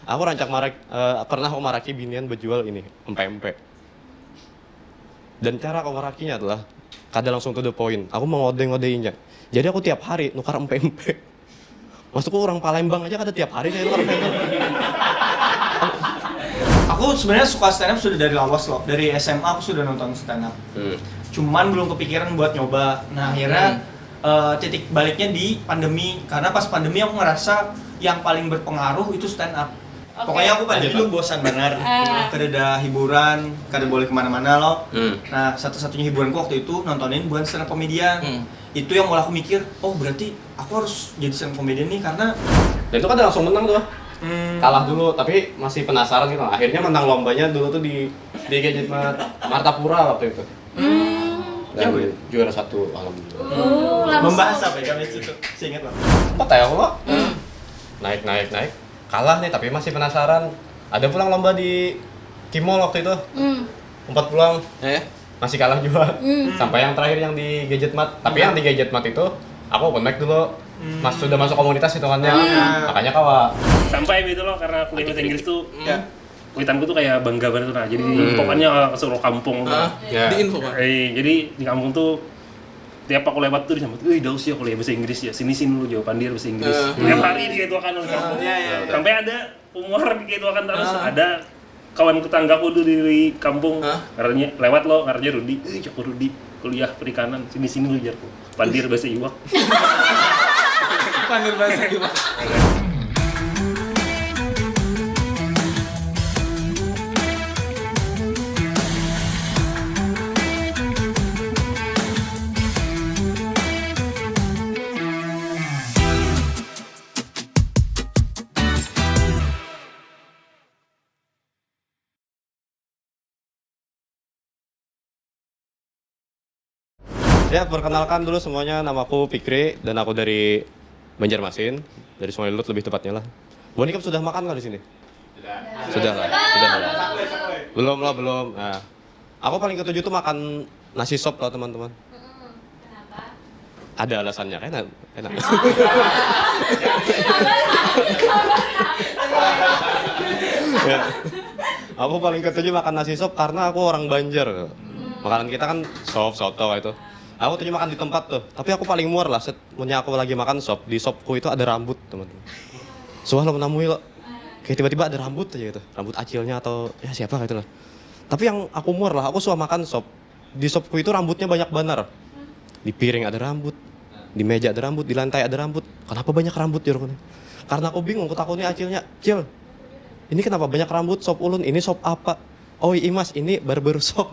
Aku pernah aku maraki binian berjual ini empe-empe. Dan cara aku marakinya adalah kada langsung to the point. Aku mau ngode-ngodeinnya. Jadi aku tiap hari nukar empe-empe. Maksudku orang Palembang aja kada tiap hari saya nukar empe-empe. Aku sebenarnya suka stand up sudah dari lawas loh. Dari SMA aku sudah nonton stand up. Cuman belum kepikiran buat nyoba. Nah akhirnya titik baliknya di pandemi. Karena pas pandemi aku ngerasa yang paling berpengaruh itu stand up. Oke. Pokoknya aku pada dulu bosan banget. Kada ada hiburan, kada boleh kemana-mana loh. Nah satu-satunya hiburanku waktu itu nontonin bukan stand up komedian. Itu yang mulai aku mikir, oh berarti aku harus jadi stand up komedian nih karena Dan itu kan langsung menang tuh. Kalah dulu, tapi masih penasaran gitu. Akhirnya menang lombanya dulu tuh di Gadget Martapura waktu itu. Dan juara 1 alhamdulillah. Langsung. membahas apa ya kami itu. Saya ingat loh. Apa ya kok? Naik. Kalah nih tapi masih penasaran. Ada pulang lomba di Kimol waktu itu. 4 pulang. Masih kalah juga. Sampai yang terakhir yang di Gadget Mat. Tapi yang di Gadget Mat itu aku open mic dulu. Sudah masuk komunitas hitungannya. Makanya kawa. Sampai gitu loh karena kuliah bahasa Inggris tuh kulitanku tuh kayak bangga banget tuh nah. Jadi pokoknya ke seluruh kampung tuh. Diinfo kan? Jadi di kampung tuh tiap aku lewat tuh disambut, "Wih, daus ya kuliah bahasa Inggris ya. Sini lu jawaban dia bahasa Inggris." Tiap hari dikaituakan di kampung. Sampai ada umur dikaituakan terus. Ada kawan tetanggaku dulu di kampung. Ngarannya lewat lo, ngarannya Rudi. Cok Rudi kuliah perikanan. Sini lu jarku. Pandir bahasa Iwak. Pandir bahasa Iwak. Ya, perkenalkan dulu semuanya, namaku Fikri dan aku dari Banjarmasin, dari Sungai Lut lebih tepatnya lah. Bu Nikam sudah makan nggak di sini? Sudah lah. Belum. Nah, aku paling ketujuh tuh makan nasi sop loh teman-teman. Kenapa? Ada alasannya, enak. Ya. Aku paling ketujuh makan nasi sop karena aku orang Banjar. Makanan kita kan sop, soto itu. Aku tujuh makan di tempat tuh, tapi aku paling muar lah. Setelah aku lagi makan sop, di sopku itu ada rambut teman-teman. Soalnya lo menemui lo, kayak tiba-tiba ada rambut aja gitu, rambut acilnya atau ya siapa gitu lah. Tapi yang aku muar lah, aku suka makan sop. Di sopku itu rambutnya banyak benar. Di piring ada rambut, di meja ada rambut, di lantai ada rambut. Kenapa banyak rambut ya? Karena aku bingung, aku takutnya acilnya, Cil, ini kenapa banyak rambut sop ulun? Ini sop apa? Oh iya mas, ini barber sop.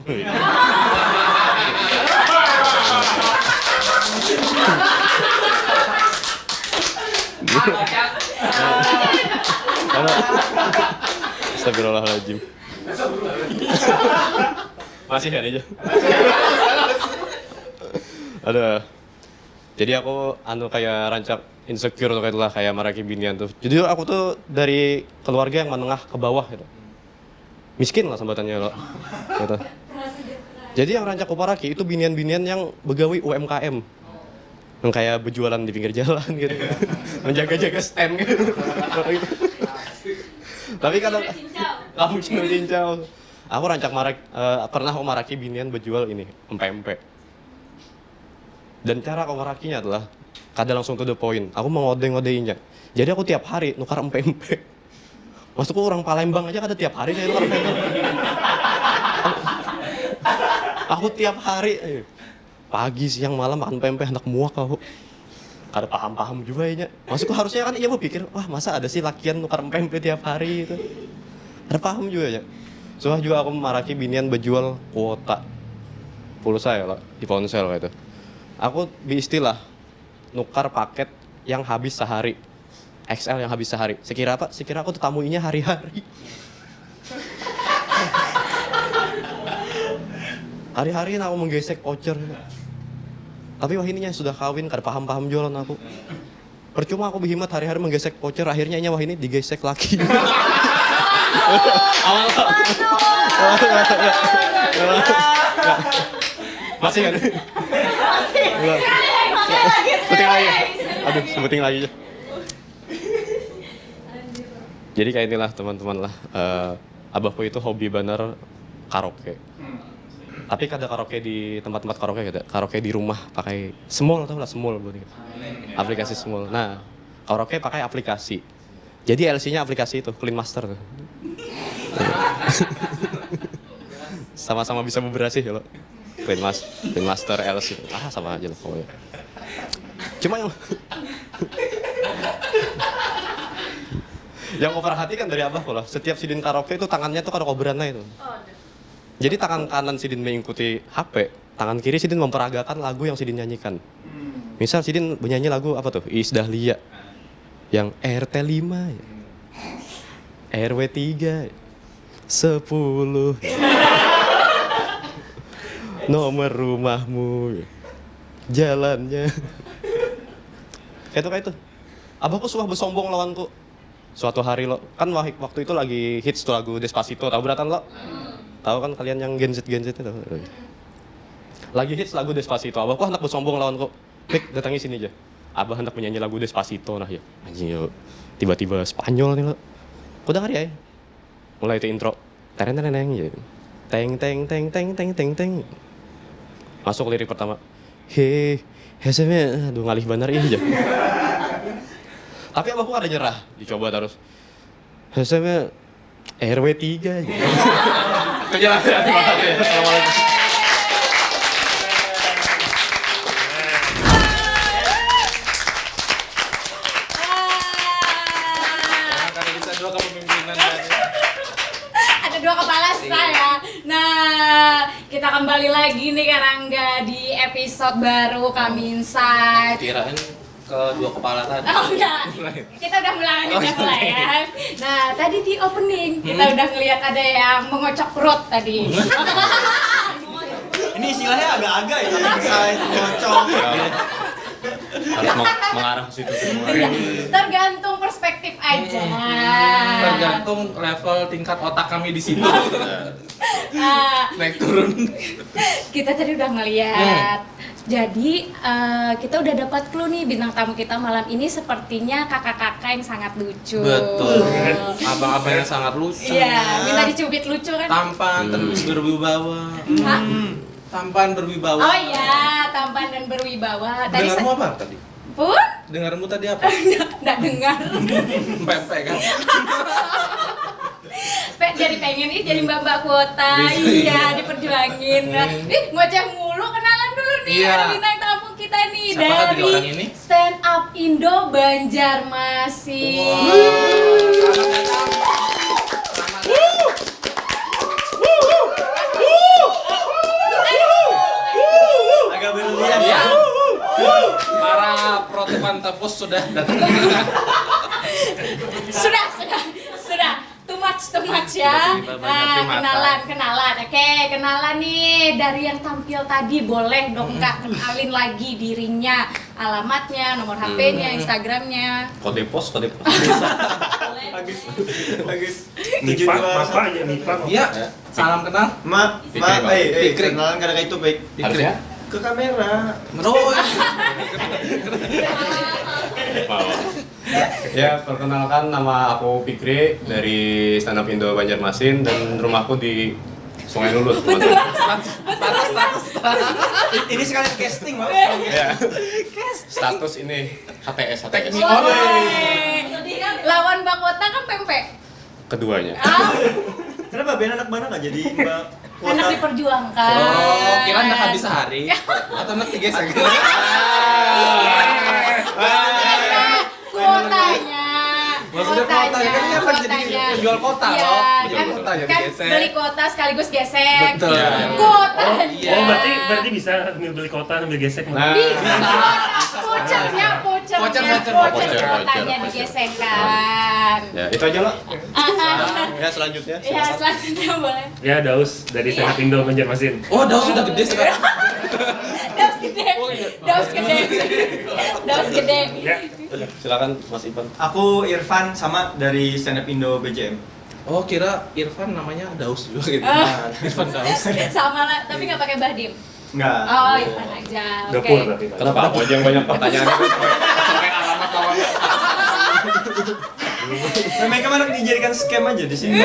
Astagfirullahaladzim. Masih ada aja. Ada. Jadi aku kayak rancak insecure tuh kayak maraki binian tuh. Jadi aku tuh dari keluarga yang menengah ke bawah gitu. Miskin lah sambatannya lo. Gitu. Jadi yang rancak kuparaki itu binian-binian yang begawi UMKM. Yang kayak berjualan di pinggir jalan gitu. Menjaga-jaga stand gitu. Tapi kadang kamu cincau. Aku rancak pernah aku maraki binian berjual ini empe-empe. Dan cara aku marakinya adalah kada langsung to the point. Aku mau ngode-ngodeinnya. Jadi aku tiap hari nukar empe-empe. Maksudku orang Palembang aja kada tiap hari saya nukar empe-empe. Aku tiap hari pagi, siang, malam makan pempek hendak muak aku. Kada paham juga ya. Maksudku harusnya kan iya berpikir, wah masa ada sih lakian nukar pempek tiap hari itu. Kada paham juga ya. Soalnya juga aku maraki binian berjual kuota pulsa ya lah, di ponsel gitu. Aku istilah nukar paket yang habis sehari. XL yang habis sehari. Sekira aku tuh tamuinya hari-hari. Hari-hari aku menggesek voucher. Tapi wah ininya sudah kawin, kada paham jualan aku. Percuma aku berhemat hari-hari menggesek voucher, akhirnya wah ini digesek lagi. Masih kan? Sebutin lagi. Aduh, sebutin lagi. Jadi kayak inilah teman-teman lah. Abahku itu hobi bener karaoke. Tapi kada karaoke di tempat-tempat karaoke kada. Karaoke di rumah pakai Small, tau lah Small berarti. Aplikasi Small. Nah, karaoke pakai aplikasi. Jadi LC-nya aplikasi itu, Clean Master tuh. Sama-sama bisa beberasi ya lo. Clean Master LC. Sama aja lah pokoknya. Cuma yang aku perhatikan dari abahku lah, setiap Sidin karaoke itu tangannya tuh kada koberannya itu. Jadi tangan kanan Sidin mengikuti HP, tangan kiri Sidin memperagakan lagu yang Sidin nyanyikan. Misal Sidin menyanyi lagu apa tuh? Iis Dahlia. Yang RT 5 ya. RW 3 ya. 10 ya. Nomor rumahmu ya. Jalannya. Kayak itu. Abahku suka bersombong lawanku. Suatu hari lo, kan waktu itu lagi hits tuh lagu Despacito, tahu beratan lo? Tahu kan kalian yang Gen Z itu? Lagi hits lagu Despacito, abahku hendak bersombong lawanku. Pik, datangi sini aja. Abah hendak menyanyi lagu Despacito nah ya. Anjing yo. Tiba-tiba Spanyol nih lo. Ku dengar ya. Mulai itu intro. Tereng ya. Teng teng teng teng teng teng teng. Masuk lirik pertama. Hesemnya aduh ngalih bener ini aja. Tapi abahku ada nyerah, dicoba terus. Hesemnya RW 3 aja. Kejelasan banget ya. Assalamualaikum. Ada dua kepala saya. Nah, kita kembali lagi nih Karangga di episode baru Kami Insight. Kirain ke dua kepala tadi. Oh enggak, kita udah mulai ya. Nah, tadi di opening kita udah ngelihat ada yang mengocok perut tadi. Ini istilahnya agak-agak ya, insight, ngocok. Harus mengarah ke situ semua. Tergantung perspektif aja. Tergantung level tingkat otak kami di situ. Nah, Naik turun. kita tadi udah ngeliat. Jadi kita udah dapat clue nih bintang tamu kita malam ini sepertinya kakak-kakak yang sangat lucu. Betul. Abang-abang yang sangat lucu. Iya, minta dicubit lucu kan? Tampan, terus berwibawa. Hah? Tampan berwibawa. Oh iya, tampan dan berwibawa. Tadi Dengarmu apa tadi? Pun? Dengarmu tadi apa? Nggak dengar. Pempek kan? Jadi pengen jadi mbak-mbak kuota. Iya, diperjuangin. Ngoceh mulu, kenalan dulu nih. Iya. Ada bintang tamu kita nih Siapa tadi dari orang ini? Stand Up Indo Banjarmasin. Selamat datang. Selamat datang. Agak berlebihan Ya. ya. Para protepan tepus sudah datang. Sudah. Too much ya. Tiba-tiba banyak Nah, primata. kenalan. Oke, kenalan nih dari yang tampil tadi. Boleh dong Kak kenalin lagi dirinya, alamatnya, nomor HP-nya, Instagramnya. Kode pos. Boleh. Bagus. Mipa, Mapa aja Mipa. Iya. Salam kenal. Fikri, Fikri. kenalan kadang itu baik. Harusnya? Ke kamera. Oh, Ya, perkenalkan nama aku Fikri dari Stand Up Indo Banjarmasin dan rumahku di Sungai Lulut. Ini sekalian casting, Mas. Ya. Status ini HTS. Lawan Mbak Kota kan pempek. Keduanya. Kenapa Ben anak mana nggak jadi Mbak Kuota? Anak diperjuangkan. oh, kira anda habis sehari atau nanti gesek. Kuotanya. Maksudnya kuotanya, kan ini apa jadi penjual kota Iya, loh. kan, Penjual kota jadi kan gesek. beli kuota sekaligus gesek. Betul. Kuotanya. iya. Oh, berarti bisa sambil beli kota sambil gesek. Nah. Bisa. Vouchernya. Voucher. Kuotanya digesekkan. Ya, itu aja lo. Ya, selanjutnya. Ya, selanjutnya boleh. Ya, Daus dari Stand Up Indo Banjarmasin. Oh, Daus sudah gede sekarang. Daus gede. Daus gede. Ya, Silakan Mas Ivan. Aku Irfan sama dari Stand Up Indo BJM. Oh, kira Irfan namanya Daus juga gitu. Ah. Irfan Daus. Sama lah, tapi nggak pakai Bahdim. Enggak. Oh, Irfan aja. Oke. Gapur tapi. Kenapa aku aja yang banyak pertanyaan? Sampai alamat lawannya. Mereka mana dijadikan scam aja di sini.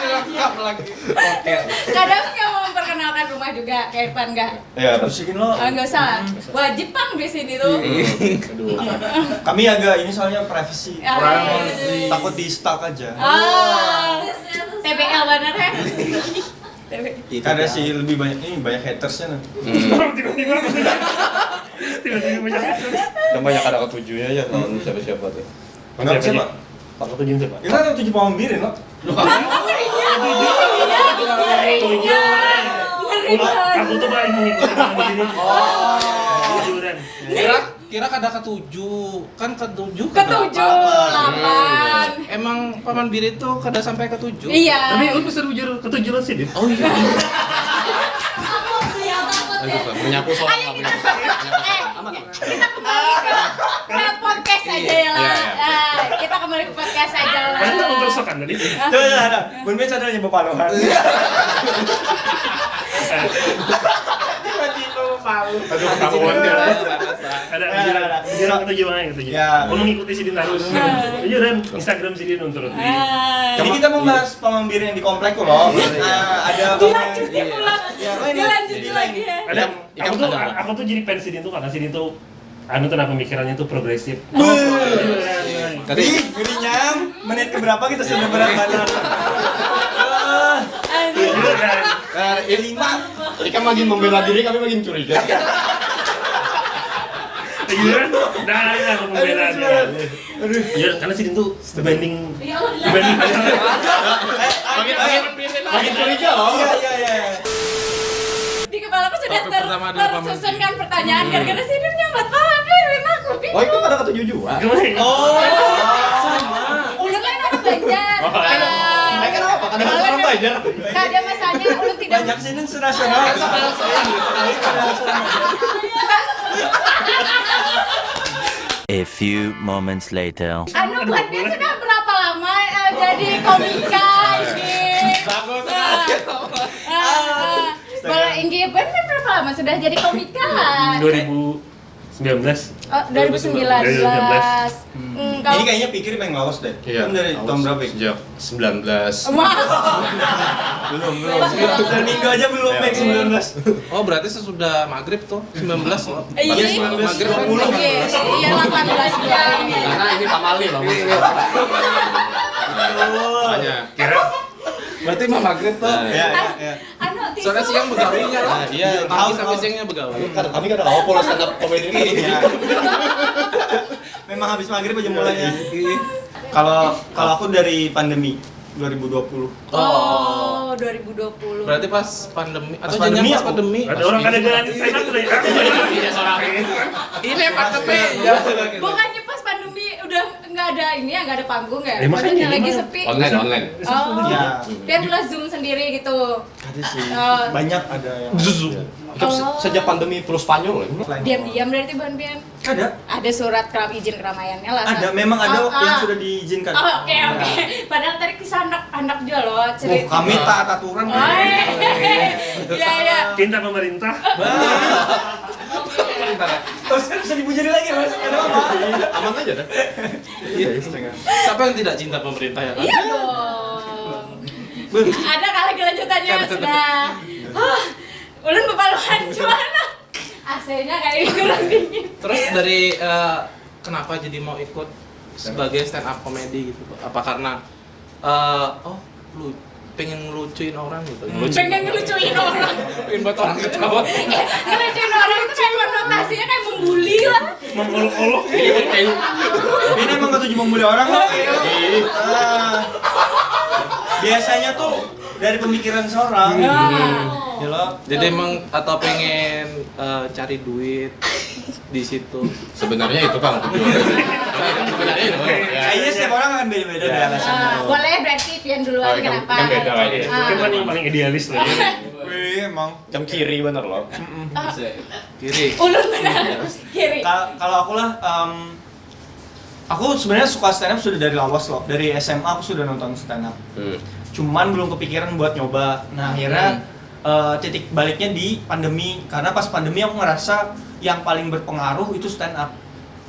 Lengkap lagi. Oke. Kadang nggak mau memperkenalkan rumah juga, kayak Irfan nggak? Iya, Tersikin lo. Nggak usah. Wajib Pang di sini tuh. Kami agak ini soalnya privacy. Privacy. Takut di stalk aja. TBL bener ya? Karena sih lebih banyak ini banyak hatersnya nih. Tiba-tiba banyak. Yang banyak ada ketujuhnya ya, kalau siapa-siapa tuh. Enggak siapa? Pak ketujuh siapa? Kita ada 7 pamambirin lo. Aku tuh paling mengikuti di sini. Kejujuran. Kira ada ketujuh, kan ketujuh Ketujuh, 8. Emang Paman Biri itu kada sampai ketujuh. Iya. Tapi lu bisa jujur ketujuran sih, Dit. Oh iya. Menyapu soal Ayo kita kita kembali ke podcast aja ya lah. Kita kembali ke podcast aja lah. Kan kita mempersokan tadi. Coba. Bun Ben sadar nyebut paluhan. Aduh, kamu Ada kejujuran ketujuan ketujuh. Ya. Lu mengikuti si Din terus. Kejujuran Instagram si Din untuk. Jadi kita mau bahas pamambirin yang di komplekku loh. Ada Dilanjutin ulang. Ya, Dilanjutin lagi ya. Ada aku tuh jadi fans si Din tuh karena si Din tuh tenang pemikirannya tuh progresif. Tadi gerinyam menit keberapa kita sudah berat badan. Kejujuran. Ini kan makin membela diri, kami makin curiga. Kejujuran. Nah, aku membela dia. Iya, karena si Din tuh dibanding Makin curiga loh. Iya. Di kepalaku sudah Topik pertama adalah tersusun kan pertanyaan gara-gara sini nyambat pamambirin aku bingung. Oh, itu pada ketujuh juga. Oh. Ulun kan orang Banjar. Mereka apa? Karena orang Banjar. Gak ada masanya, ulun tidak Banyak sini nasional. A few moments later. Anu buat dia sudah berapa lama jadi komika ini? Bagus. Boleh Inggi Ben berapa lama sudah jadi komika? 2019. Oh, 2019. Ini Kalau kayaknya pikir pengen ngawas deh. Kan dari tahun berapa ya? Sejak 19. Wah, Belum. Dan minggu aja belum naik 19. Oh berarti sesudah maghrib tuh 19 loh. iya, Maghrib kan 20. iya 18 bulan ini. Karena ini pamali loh. Makanya. Kira Berarti mah maghrib tuh. Ya. Anu tisu. Soalnya siang begawinya lah. Iya, Pagi sampai siangnya begawi. kami kan tahu pola stand up comedy ini. Memang habis maghrib aja mulainya. Kalau aku dari pandemi 2020. Oh, 2020. Berarti pas pandemi atau Pas pandemi jangan pas aku. pandemi. ada orang kada jalan saya tuh deh. Ini pandemi. Ya. Bukannya pas pandemi udah nggak ada ini ya, nggak ada panggung ya? Makanya Padahal lagi gimana? sepi. Online. Oh, Ya. biar plus Zoom sendiri gitu. Ada sih. Oh. Banyak ada yang. Sejak pandemi terus Spanyol. Diam-diam berarti Ban Pian. Ada surat izin keramaiannya lah. Ada, memang ada Oh, yang ah. sudah diizinkan. Oh, oke. Padahal tadi kisah anak dia loh cerita. Kami taat aturan. Oh, iya. Cinta pemerintah. Terus kan bisa dibujari lagi, Mas. Ada apa? Aman aja dah. Siapa yang tidak cinta pemerintah ya kan? Iya dong. Ada kali kelanjutannya sudah. Ulun bepaluan gimana? AC-nya kayak kurang dingin. Terus dari kenapa jadi mau ikut sebagai stand up comedy gitu? Apa karena lu pengen ngelucuin orang gitu? Pengen ngelucuin orang. Pengen buat orang ketawa. Ngelucuin orang itu kayak konotasinya kayak membuli lah. Mengolok-olok. Ini emang gak tujuh membuli orang loh. Biasanya tuh dari pemikiran seorang. Ya loh. Jadi emang atau pengen cari duit di situ. Sebenarnya itu Kang tujuannya. Sebenarnya itu. Kayaknya setiap orang akan beda-beda deh alasannya. Boleh berarti Pian duluan kenapa? kan beda kayaknya. Itu kan yang paling idealis lah. Wih, emang. Jam kiri bener loh. Kiri. Ulun benar. Kiri. Kalau aku lah, aku sebenarnya suka stand up sudah dari lawas loh. Dari SMA aku sudah nonton stand up. Cuman belum kepikiran buat nyoba. Nah akhirnya titik baliknya di pandemi. Karena pas pandemi aku ngerasa yang paling berpengaruh itu stand up.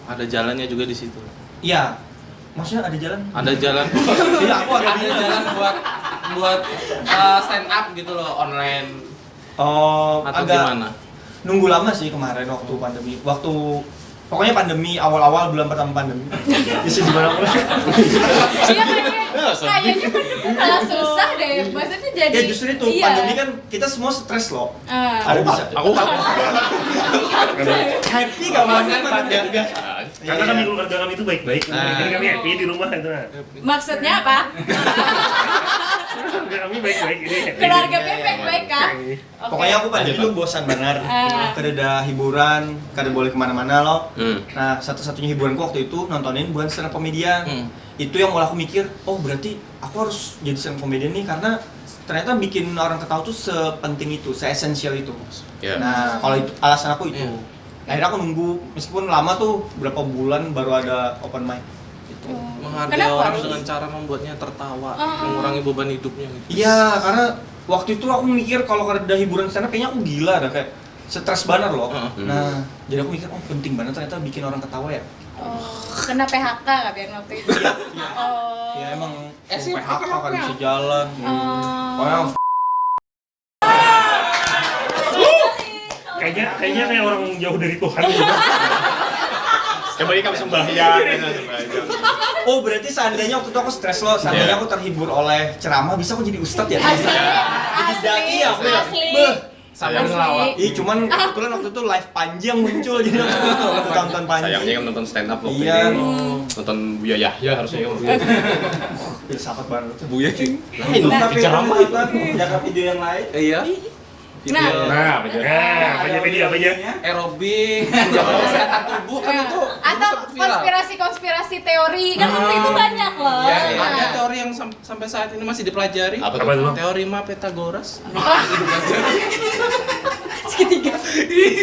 Ada jalannya juga di situ. Iya. Maksudnya ada jalan? Ada jalan. Iya, aku agak Ada bingung. jalan buat stand up gitu loh online Oh, atau agak gimana? nunggu lama sih kemarin waktu pandemi. Pokoknya pandemi awal-awal bulan pertama pandemi. Bisa gimana pun. Iya kayaknya pandemi malah susah deh. Maksudnya jadi. Ya justru itu iya. pandemi kan kita semua stres loh. Ah. Aku Happy gak mau Karena kami keluarga kami itu baik-baik. Jadi kami happy di rumah itu. Maksudnya apa? Keluarga kami baik-baik ini happy. Keluarga baik-baik kah? Oke. Pokoknya aku pandemi itu bosan banget. Kada ada hiburan, kada boleh kemana-mana loh. Nah, satu-satunya hiburanku waktu itu nontonin bukan stand up comedian. Itu yang mulai aku mikir, oh berarti aku harus jadi stand up comedian nih karena ternyata bikin orang ketawa tuh sepenting itu, se-esensial itu. Iya. Nah, kalau itu alasan aku itu. Iya. Akhirnya aku nunggu meskipun lama tuh berapa bulan baru ada open mic. Gitu. Menghargai Kenapa? orang dengan cara membuatnya tertawa, mengurangi beban hidupnya gitu. Iya, karena waktu itu aku mikir kalau ada hiburan stand up kayaknya aku gila dah kayak stres banget loh. Nah, jadi aku mikir oh penting banget ternyata bikin orang ketawa ya. Oh, kena PHK nggak biar waktu itu? Oh. Ya emang sih, PHK kan kenapa? bisa jalan. Oh. Pokoknya Kayaknya kayak orang jauh dari Tuhan gitu. Coba ini kami sembahyang. oh berarti seandainya waktu itu aku stres loh, seandainya aku terhibur oleh ceramah bisa aku jadi ustadz ya? Asli, Jadi aku ya. asli. Beh. Sampai Asli. ngelawak. Ih cuman kebetulan waktu itu live Panji yang muncul jadi aku tonton Panji. Sayangnya kan nonton stand up waktu Iya. ini. Nonton Buya Yahya harusnya kan. Filsafat banget. Buya. Lain Tapi ceramah itu. jaga video yang lain. Iya. Nah, Nah, apa aja? Aerobik, menjaga kesehatan tubuh kan itu atau sempat viral. konspirasi teori kan waktu itu banyak loh. Ya, Nah. ada teori yang sampai saat ini masih dipelajari. Apa Apa tuh? tuh? Teorema Pythagoras. Segitiga.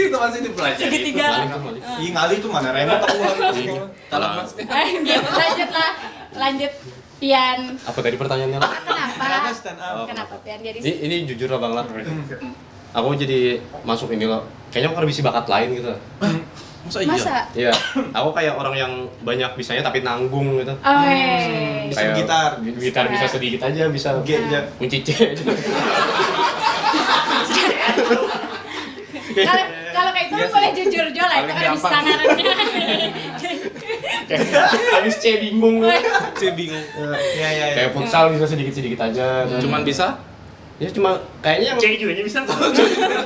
Itu masih dipelajari. Segitiga. Ih ngali tuh mana remote aku lagi. Kalau Mas Lanjut lah. Lanjut Pian. Apa tadi pertanyaannya? Kenapa Kenapa? stand up? Kenapa Pian jadi Ini jujur lah Bang lah. Aku jadi masuk ini loh. Kayaknya aku bisa bakat lain gitu. masa iya? masa? Iya. Aku kayak orang yang banyak bisanya tapi nanggung gitu. Oh, Bisa Kayak gitar. Gitar bisa sedikit aja, bisa G aja. kunci C. Kalau kayak itu boleh jujur Jo lah, itu kan bisa ngarannya. Habis C bingung. Saya bingung. Iya iya iya. Kayak futsal bisa sedikit-sedikit aja. Cuman bisa? Ya cuma kayaknya yang C juga bisa.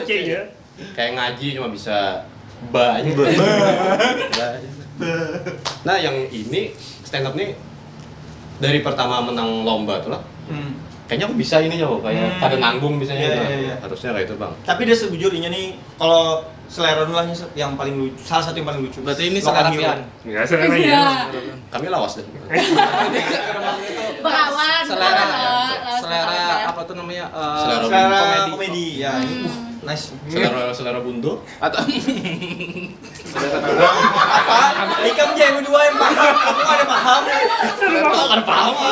C ya. kayak ngaji cuma bisa ba aja. Nah, yang ini stand up nih dari pertama menang lomba tuh lah. Kayaknya aku bisa ini ya, kayak pada nanggung misalnya. Iya, gitu. iya, iya. Harusnya kayak itu, Bang. Tapi dia sejujurnya nih kalau selera Nurlah yang paling lucu, salah satu yang paling lucu. Berarti ini Lokal selera hero. Pian. Enggak selera Iya. ya. Kami lawas deh. Berawan. Selera berawan, selera apa tuh namanya? Selera Selera komedi. komedi. Ya, ini nice. Selera bundo. Atau Apa? Ikam aja yang kedua yang paham. Aku ada paham. Kan paham. Aku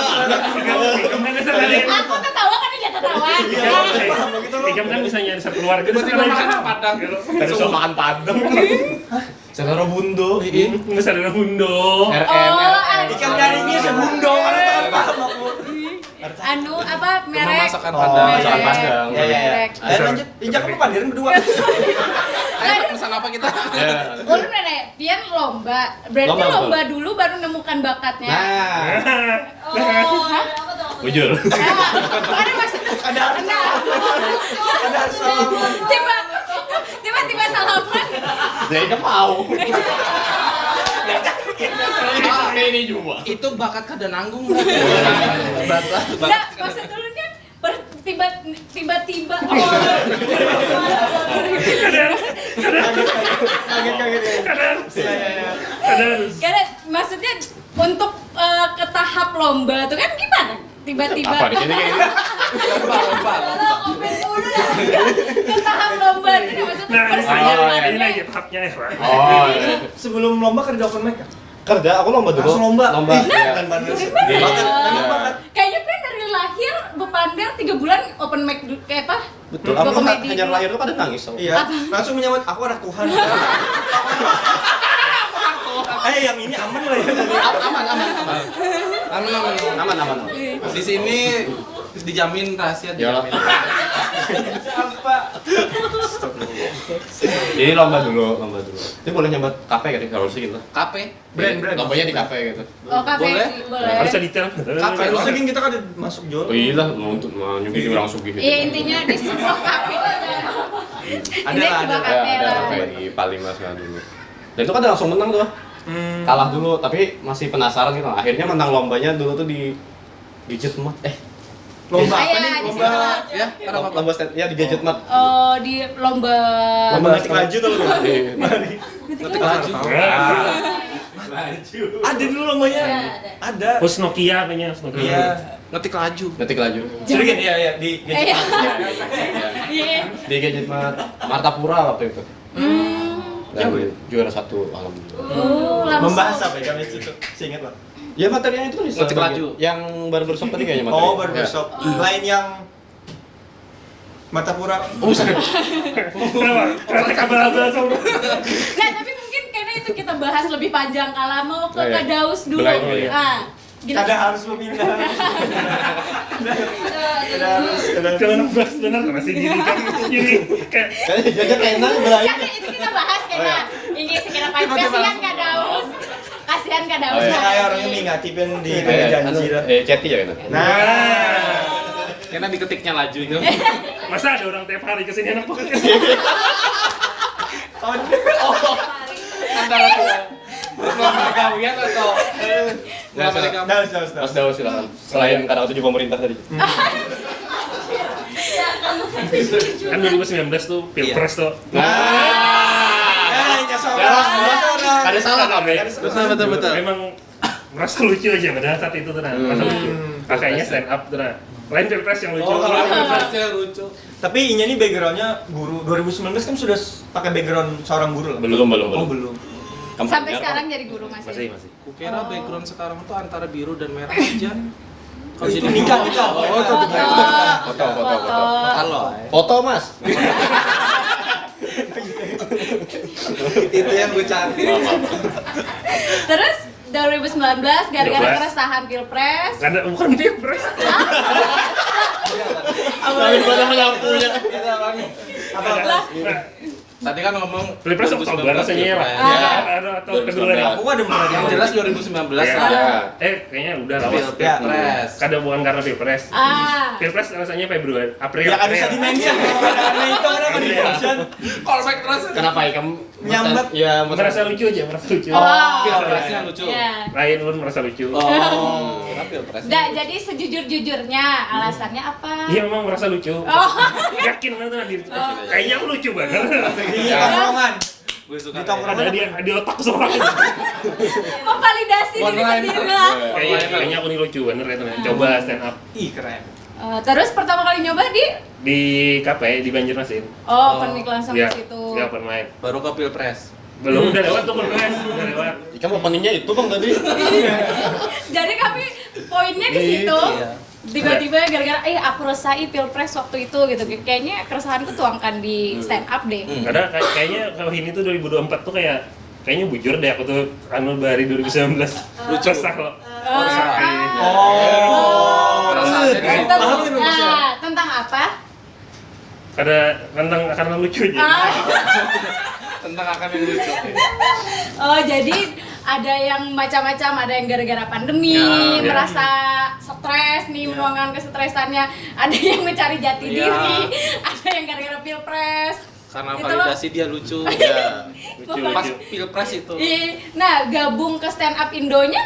ketawa kan dia ketawa. Ikam kan bisa nyari satu keluarga. Berarti lo makan Padang. Tadi soal makan padang. Selera bundo. Nggak selera bundo. Oh, Ikam nyarinya sebundo karena tak paham aku. anu apa merek? Masakan Oh, Padang. masakan Padang. Ya ya ya. Merek. Ayo lanjut. Injak apa pandiran berdua? Ayo pesan apa kita? Ya. Ulun nenek, Pian lomba. Berarti Lomba, lomba dulu baru nemukan bakatnya. Nah, Oh, hah? bujur. Ada maksudnya Ada ada salah. tiba-tiba salaman. Ya kan mau. Ini juga. Itu bakat kada nanggung. Bakat. Enggak, maksud dulu kan tiba-tiba. Kaget-kaget ya. Kadang. Ya ya ya. Kadang. Karena maksudnya untuk ke tahap lomba tuh kan gimana? Tiba-tiba. Apa di sini kayak ini? Lomba. Ke tahap lomba itu maksudnya Nah, ini persiapannya. lagi tahapnya ya, Pak. Oh, iya. Sebelum lomba kerja open mic kan? Kerja, aku lomba dulu. Langsung lomba. Lomba. Ih, Iya. keren banget. Iya. Bakat, memang bakat. Kayaknya kan dari lahir Bepander 3 bulan open mic kayak apa? Betul. Dua Aku komedi hanya lahir tuh pada nangis. Iya, langsung menyambut aku anak Tuhan. Yang ini aman lah ya. Aman. Di sini dijamin rahasia, Yalah. dijamin. Jadi lomba dulu. Ini boleh nyoba kafe kan kalau sih gitu. Kafe. Brand. Lombanya di kafe gitu. Oh, kafe Boleh? sih, boleh. Harusnya detail. Kafe lu segini kita kan ada masuk jual. Oh iya lah, mau untuk nyugi orang sugih gitu. Iya, intinya di sebuah kafe. Ada Ini lah, sebuah ada. kafe Ada lah. kafe di Palimas kan dulu. Dan itu kan langsung menang tuh. Kalah dulu, tapi masih penasaran gitu. Akhirnya menang lombanya dulu tuh di Gadget Mart. Lomba apa Iya, nih? di Lomba sana. Ya, kenapa? Lomba stand, ya di Gadget Mart. Oh, di lomba lomba ngetik laju tuh. Ngetik laju. Ada dulu lombanya. Iya, Ada. Terus Nokia kayaknya, Nokia. Iya. Ngetik laju. Ngetik laju. Sedikit iya di Iya. Iya. Di Gadget Mart Martapura waktu itu. Dan juara 1 alhamdulillah. Oh, langsung. Membahas apa ya kami situ? Seingat lah. Ya materinya itu nih. Ngetik laju. Yang barbershop tadi kayaknya materinya. Oh, barbershop. Lain yang Martapura. Kenapa? Karena kabel-kabel sama. Nah, tapi mungkin karena itu kita bahas lebih panjang kalau mau ke Oh, iya. Kadaus dulu. Belain dulu, ya. Ah, gini. Kada harus memindah. Kada harus. Kalau ngebahas bener masih gini kan. Gini kayak Kayaknya kayaknya belain. Kan itu kita bahas kayaknya. Ini sekira Pak kasihan Kadaus. Kasihan Kadaus. Oh, iya. Kayak orangnya negatifin di janji lah. Chatty ya kan. Nah, Karena diketiknya laju itu. masa ada orang tiap hari kesini anak podcast. Antara melamar gawian atau melamar di kampus. Mas Daus silakan. Selain kadang tujuh pemerintah tadi. Kan 2019 tuh Pilpres tuh. nyasar orang. Ada salah kami. Betul. Memang merasa lucu aja pada saat itu tuh, merasa lucu. Kakaknya stand up tuh, lain Pilpres yang lucu. Oh, kalau Pilpresnya lucu. Tapi Inya nih backgroundnya guru. 2019 kan sudah pakai background seorang guru lah. Belum. Oh, belum. Sampai sekarang jadi guru masih. Masih. Kukira background sekarang tuh antara biru dan merah aja. Kalau Itu jadi nikah. Oh, itu Foto. Halo. Foto Mas. Itu yang gue cari. Terus 2019 gara-gara Pilpres. keresahan Pilpres. Karena bukan Pilpres. Tapi pada menyampunya. Nah, Tadi kan ngomong Pilpres Oktober rasanya lah. Atau kedua nih. Aku ada benar Yang jelas 2019 Ya. lah. Kayaknya udah lawas. Pilpres. Kada bukan karena Pilpres. Pilpres rasanya Februari, April. Ya kan bisa dimention. Karena itu kenapa dimention? Callback terus. Kenapa ya kamu Nyambat. Ya Merasa lucu aja, merasa lucu. Pilpresnya lucu. Iya. Lain pun merasa lucu. Oh, karena Pilpres. Nah, jadi sejujur-jujurnya alasannya apa? Iya memang merasa lucu. Oh. Yakin nanti nanti. Kayaknya aku lucu banget. Di tongkrongan. Gue suka. Di tongkrongan. Ada di otak seorang. Memvalidasi diri Online. sendiri lah. Kayaknya aku nih lucu bener itu. Coba stand up Ih, keren. Terus pertama kali nyoba di kafe di Banjarmasin. penik langsung Ya, ke situ. ya open mic. Baru ke Pilpres. Belum udah lewat tuh Pilpres, udah lewat. Kamu openingnya itu Bang tadi. Jadi kami poinnya di situ. Iya. Tiba-tiba gara-gara aku resai Pilpres waktu itu gitu. Kayaknya keresahanku tuangkan di stand up deh. Karena kayaknya kalau ini tuh 2024 tuh kayaknya bujur deh aku tuh Bari 2019. Lucu resah loh. Perasaannya di situ. Tentang apa? Karena lucu aja. Tentang akan yang lucu. Oh, jadi ada yang macam-macam, ada yang gara-gara pandemi, Ya. merasa stres nih, menuangkan kesetresannya. Ada yang mencari jati Ya. diri, ada yang gara-gara Pilpres. Karena Gitu validasi dia lucu. Ya. Pas Pilpres itu. Nah, gabung ke stand up Indonya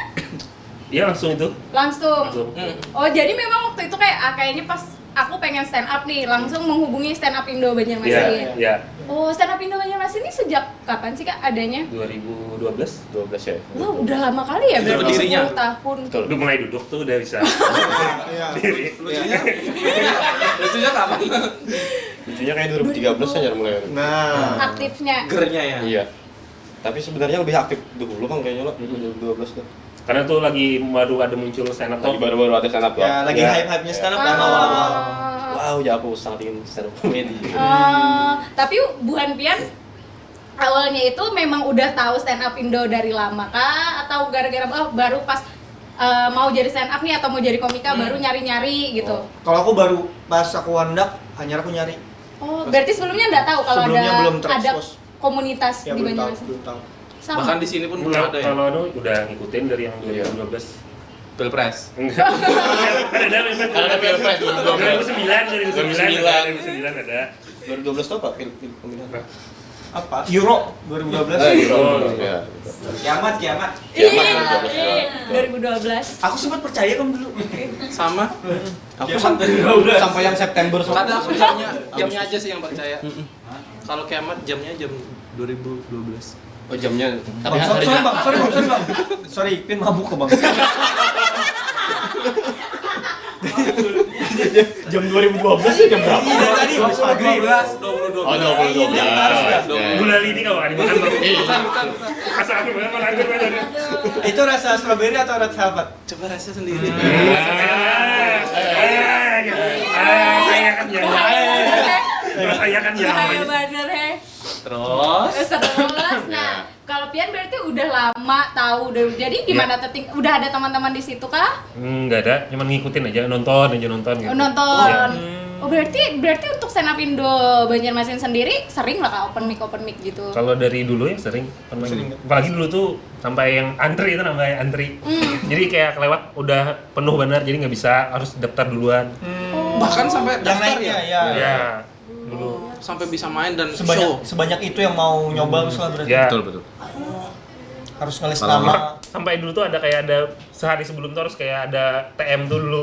Iya langsung itu. langsung. Hmm. Oh, jadi memang waktu itu kayaknya pas aku pengen stand up nih, langsung menghubungi stand up Indo Banjarmasin. Iya. Oh, stand up Indo Banjarmasin ini sejak kapan sih Kak adanya? 2012. 12 ya. Wah, udah lama kali ya, Sudah berarti berdirinya. 10 tahun. Betul. Udah mulai duduk tuh udah bisa. Diri. Lucunya kapan? Lucunya kayak 2013 aja mulai. Nah. Aktifnya. Gernya ya. Iya. Tapi sebenarnya lebih aktif dulu Bang kayaknya lo 2012 tuh. Karena tuh lagi baru ada muncul stand up Lagi baru-baru ada stand up Ya, lagi hype-hype-nya stand up kan awal-awal. Wow, ya aku sangat ingin stand up comedy. Tapi Bu Han Pian awalnya itu memang udah tahu stand up Indo dari lama kah atau gara-gara baru pas mau jadi stand up nih atau mau jadi komika baru nyari-nyari gitu? Kalau aku baru pas aku handak, hanya aku nyari. Oh, berarti sebelumnya nggak tahu kalau Sebelumnya belum ada terekspos. komunitas Ya di belum tahu, Banjarmasin? belum tahu. Sama. Bahkan di sini pun belum Enggak, ada ya. kalau udah ngikutin dari yang 2012. Pilpres. Enggak. Ada Pilpres 2009 ada. 2012 tuh apa? Pemilihan. Apa? Euro 2012. Ya. Kiamat. Iya, 2012. Aku sempat percaya kamu dulu. Sama. Aku sampai yang September Kadang aku jamnya aja sih yang percaya. Kalau kiamat jamnya jam 2012. Oh jamnya. Bang, sorry bang. Sorry, Pin mabuk ke bang. Jam 2012 sih jam berapa? Iya tadi habis maghrib. 22. Oh 2012. Gula lidi kau kan dimakan bang. Asal aku banget makan banget. Itu rasa strawberry atau red velvet? Coba rasa sendiri. Saya kan ya. Bahaya bener Terus Terus, nah kalau Pian berarti udah lama tahu jadi gimana udah ada teman-teman di situ kah? Enggak ada, cuma ngikutin aja, nonton gitu. Nonton. Iya. Oh berarti untuk stand up Indo Banjarmasin sendiri sering lah kak open mic gitu. Kalau dari dulu ya sering. Apalagi dulu tuh sampai yang antri itu namanya antri. Jadi kayak kelewat udah penuh benar, jadi nggak bisa, harus daftar duluan. bahkan sampai Yang daftar naiknya ya. Ya, dulu. Sampai bisa main dan show. Sebanyak itu yang mau nyoba misalnya berarti. Ya. Betul. Harus ngelis nama. Sampai dulu tuh ada kayak ada sehari sebelum tuh harus kayak ada TM tuh dulu.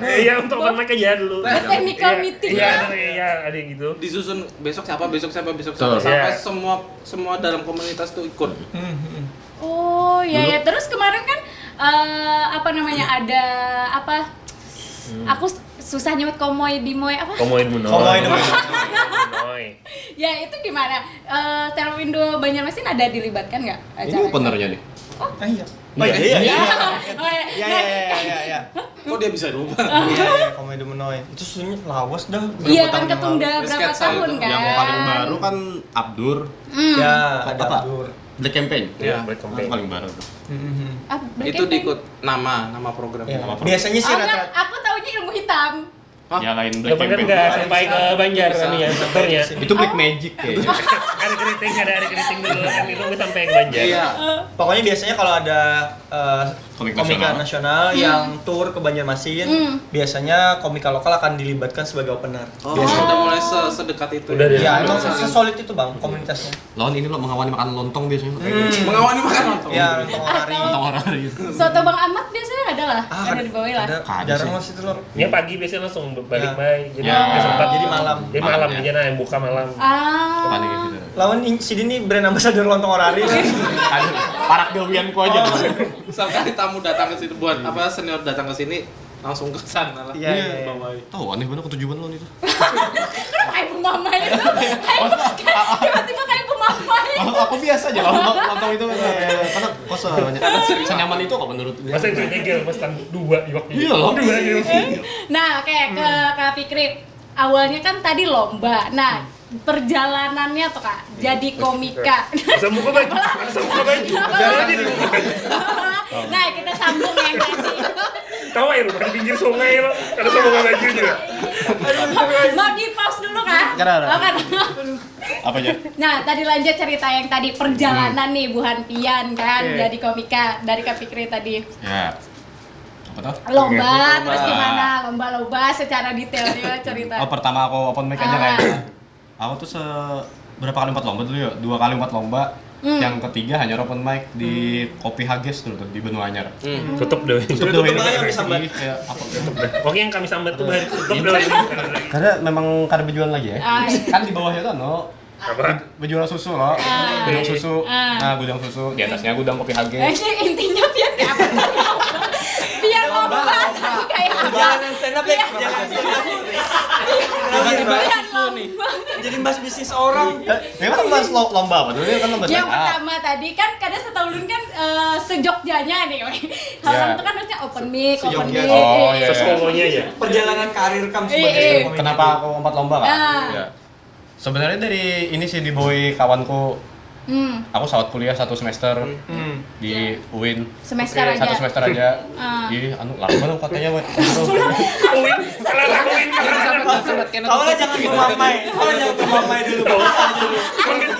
Iya untuk open mic aja dulu. Technical meeting. Iya, ada yang gitu. Disusun besok siapa Betul. sampai Iya. semua dalam komunitas tuh ikut. Oh ya terus kemarin kan ada apa? Aku susah nyebut komoy dimoy apa? Komoin Munoy. Munoy. Ya itu gimana? Stand up Indo Banjarmasin ada dilibatkan nggak? Ini openernya nih. Iya. Iya. Oh, Iya. Kok dia bisa rubah? Iya, komedi menoy. Itu sebenarnya lawas dah. Iya kan ketunda berapa Sketsa tahun itu. kan? Yang paling baru kan Abdur. Ya, ada Apa? Abdur. Black Campaign. Iya, Black Campaign. Yang paling baru tuh. Black Itu Campaign. diikut nama program. Iya. Nama Biasanya sih Oh enggak, rata-rata aku taunya ilmu hitam. Hah? Ya lain Ya Black bener Campaign. nggak sampai ke Banjar Bisa. kan ya sektornya. Itu Black Magic kayaknya. Ada keriting dulu kan itu nggak sampai ke Banjar. Iya. Pokoknya biasanya kalau ada Komika komika nasional yang tour ke Banjarmasin, biasanya komika lokal akan dilibatkan sebagai opener. Oh, Biasanya. udah mulai sedekat itu. Udah deh. Ya, emang sesolid itu bang komunitasnya. Lawan ini lo mengawani makan lontong biasanya. Mengawani makan nonton. Ya, lontong hari. Lontong orang gitu. Soto Bang Ahmad biasanya ada lah, ada di bawah lah. Ada, Ada jarang sih. mas itu loh. Ya pagi biasanya langsung balik Ya. bay. Jadi Ya. nggak sempat. Jadi malam. Jadi malam Malam, aja nah yang buka malam. Panik Ah. gitu. Lawan si Dini brand ambassador lontong hari. Aduh, parak gawianku aja. Sekali tamu datang ke sini buat apa senior datang ke sini langsung ke sana lah. Iya. Tahu aneh banget ketujuan lo itu. Kayak ibu mama itu. Tiba-tiba kayak ibu mama itu. Aku biasa aja lontong itu karena kok senyaman itu kok menurut gue. Masa itu nyegel pas kan dua di waktu Iya loh. Dua gitu. Nah, oke ke Kak Fikri. Awalnya kan tadi lomba. Nah, perjalanannya tuh Kak jadi komika. Bisa buka baju. Bisa buka baju. Jangan aja dibuka baju. Nah, kita sambung yang tadi. Tahu air rumah di pinggir sungai lo. Ada sama buka baju juga. Mau di pause dulu Kak? Kenapa? Oh, kan? Apa aja? Nah, tadi lanjut cerita yang tadi perjalanan nih Buhan Pian kan jadi komika dari Kak Fikri tadi. Ya. Apa tuh? Lomba, terus gimana? Lomba-lomba secara detailnya cerita. Oh, pertama aku open mic aja kayaknya. Aku tuh berapa kali 4 lomba dulu ya? 2 kali 4 lomba. Yang ketiga hanya open mic di Kopi Hages dulu tuh di Benua Anyar. Tutup deh. Sudah tutup aja kami sambat. Kayak apa? Pokoknya yang kami sambat tuh baru tutup deh. Karena memang kada berjualan lagi ya. Ah. Kan di bawahnya tuh no Apa? berjual susu loh. Gudang susu. Nah, gudang susu. Di atasnya gudang Kopi Hages. Intinya Pian kayak apa? Pian lomba tapi kayak apa? Perjalanan stand up ya, perjalanan stand up. Tiba-tiba Pian susu nih. Jadi bahas bisnis orang. Ya kan bahas lomba apa dulu? Kan lomba Yang stand up. pertama tadi kan kadang setahun kan sejogjanya nih. Kalau itu kan harusnya open mic, open Sejogja. mic. Oh, iya. Sesonggonya ya. Perjalanan karir kamu sebagai Iya. stand up comedy. Kenapa aku 4 lomba kan? Ah. Ya. Sebenarnya dari ini sih dibawahi kawanku Aku sawat kuliah 1 semester di UIN. Semester Oke, aja. 1 semester aja. Ih, lama dong katanya, Wak. Salah lakuin Kau lah jangan memamai dulu, kisah dulu.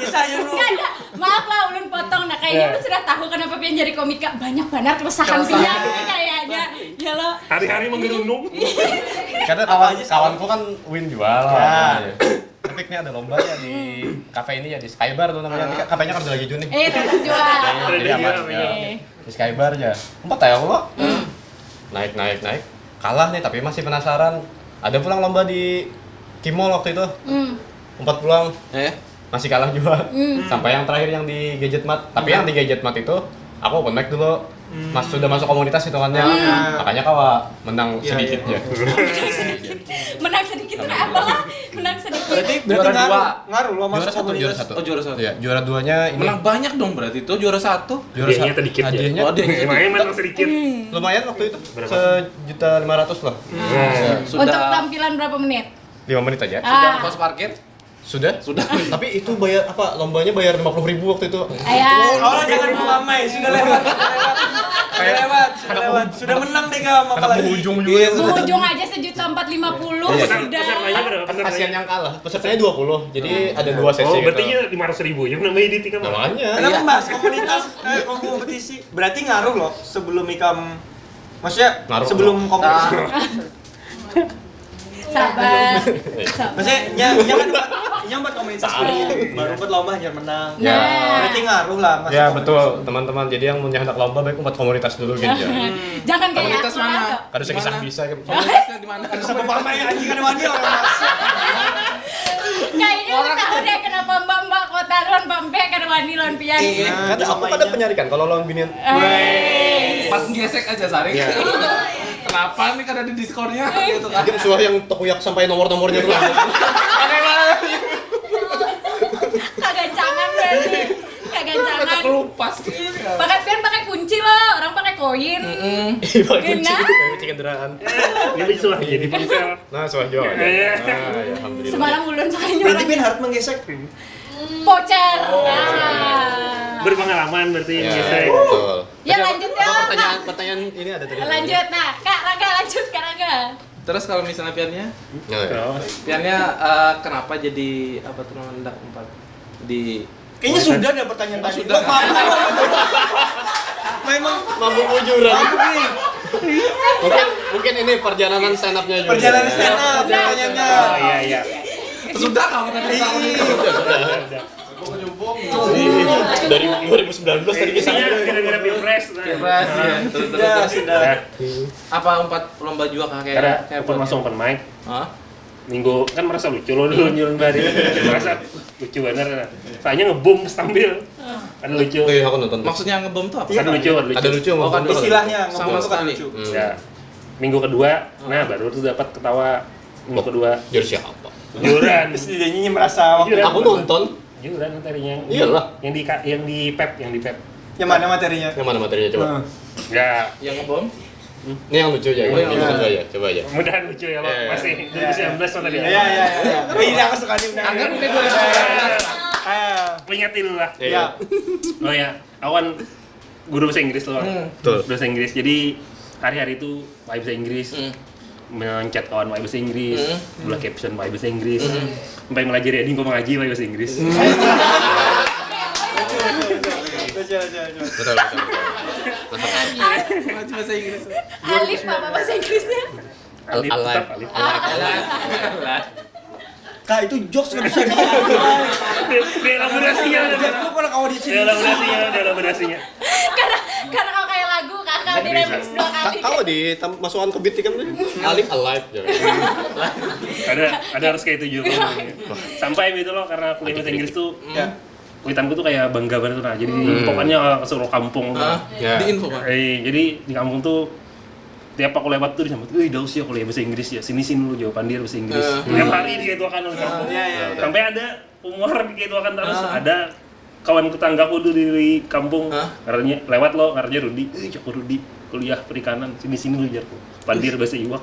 Kisah dulu. Nggak ada. Maaf lah ulun potong. Nah kayaknya lu sudah tahu kenapa pengen jadi komika. Banyak banget keresahan dia kayaknya. Ya lo. hari-hari menggerundung. Karena kawanku kan UIN jual. Tapi ini ada lomba ya di kafe ini ya, di Skybar tuh namanya. Nanti kafenya kan udah lagi Juni. Tetap jual. Jadi aman ya. Di Skybar aja. 4 ya aku, Wak. Naik. Kalah nih tapi masih penasaran. Ada pulang lomba di Kimol waktu itu. 4 pulang. Masih kalah juga. Sampai yang terakhir yang di Gadget Mart. Tapi yang di Gadget Mart itu aku open mic dulu. Sudah masuk komunitas hitungannya. Makanya kawa menang sedikitnya. Menang sedikit itu apa lah? Menang sedikit. Berarti Juara ngaruh lo Juara masuk 1, juara 1. Oh, juara 1. Iya, juara 2-nya ini. Menang banyak dong berarti itu juara 1. Juara Hadiahnya 1. sedikit ya? Hadiahnya Lumayan menang sedikit. lumayan waktu itu. Berapa? 1.500.000 lah. Untuk tampilan berapa menit? 5 menit aja. Sudah kos parkir? Sudah? Tapi itu bayar apa? Lombanya bayar 50.000 waktu itu. Ayah. Kau lah jangan memamai, sudah lewat. Sudah menang deh kau sama Karena lagi. penghujung juga ya. Ujung aja 1.450 sudah. Pesertanya berapa? Kan kasihan yang kalah. Pesertanya 20. Jadi ada 2 sesi Oh, gitu. berarti 500.000 ya menambah edit kan? Nah, makanya. Kenapa bahas komunitas, kompetisi? Berarti ngaruh loh sebelum ikam, maksudnya Ngaruh sebelum kompetisi. Sabar. Maksudnya yang buat komunitas dulu, baru buat lomba hanya menang. Ya. Berarti ngaruh lah. masuk Ya komunitas. betul teman-teman. Jadi yang punya hendak lomba baik buat komunitas dulu gitu ya. Jangan kayak Komunitas aku, mana? Rado. Kada bisa bisa. Komunitasnya di mana? Ada sama mamai anjing ada mandi orang masuk. Kayaknya lu tahu deh kenapa mbak kota lawan Bambe kada wani lawan pian. Kada aku kada penyarikan kalau lawan binian. Pas gesek aja Sari. Iya. Kenapa nih kada ada diskonnya gitu kan? Mungkin suara yang tokuyak sampai nomor-nomornya dulu. Kagancangan berarti. Kagancangan. Kelupas. Pakai pian pakai kunci loh, orang pakai koin. Kunci kendaraan. Ini suah jadi ponsel. Nah, suara jual. Iya. Ya, alhamdulillah. Semalam ulun sekali Berarti orang Bin harus menggesek. pocer. Berpengalaman berarti Ya, gesek. betul. Ya lanjut ya. Pertanyaan ini ada tadi. Lanjut nah, Kak Raga lanjut Kak Raga. Terus kalau misalnya piannya? Ya, ya. Piannya kenapa jadi apa tuh namanya empat di Kayaknya sudah ada pertanyaan tadi. Sudah. Memang Mampu bujuran. Mungkin ini perjalanan stand up-nya juga. perjalanan stand up Ya. pertanyaannya. Oh iya. sudah kamu tadi tahu nih. Dari 2019 tadi kita Isinya gara-gara pilpres. Pilpres, ya. Sudah. Apa 4 lomba juga Karena kayak open masuk open mic. Hah? Minggu kan merasa lucu lo dulu nyuruh bari. Merasa lucu bener. Soalnya ngebom pas tampil. Ada lucu. Oh iya, aku nonton. Maksudnya ngebom tuh apa? Ada lucu, ada lucu. Ada lucu Oh, kan Istilahnya sama ngomong sekali. lucu. Ya. Minggu kedua, nah baru tuh dapat ketawa. Minggu kedua Jur siapa? juran. Terus dia merasa waktu Juran. Aku nonton. Juran materinya. Iyalah. Yang di pep. yang mana materinya? Yang mana materinya coba? Ya, Yang ngebom? Ini yang lucu aja. Oh, yang Yang lucu. coba aja, coba aja. mudahan lucu ya lo. Iya, iya. Masih 2019 lo tadi. Iya. Oh ini aku suka nih. Anggap ini 2019. Ingatin lu lah. Iya. Oh ya, awan guru bahasa Inggris lo. Betul. Bahasa Inggris. Jadi hari-hari itu pakai bahasa Inggris. Mencet kawan pakai bahasa Inggris, buat caption pakai bahasa Inggris. Sampai melajari Ading kok mengaji pakai bahasa Inggris. Betul. Maju bahasa Inggris. Alif apa bahasa Inggrisnya? Alif, Alive. tetap Alif. Kak itu jokes nggak bisa Dia elaborasinya. Jokes kalau kau di Dia sini. elaborasinya. Karena kau kayak lagu kakak di remix 2 kali. Tahu di masukan ke beat kan Alif alive. Ada harus kayak itu juga. Sampai itu loh karena kuliah bahasa Inggris tuh kuitanku tuh kayak bangga banget tuh nah. Jadi pokoknya seluruh kampung tuh. Ya. Di info Pak. Jadi di kampung tuh tiap aku lewat tuh disambut, "Wih, daus ya kuliah bahasa Inggris ya. Sini lu jawaban dia bahasa Inggris." Tiap hari dikaituakan oleh kampung. Sampai ada umur dikaituakan terus ada kawan tetanggaku dulu di kampung karena lewat lo karena Rudi, Cok Rudi kuliah perikanan sini lu jarku. Pandir bahasa Iwak.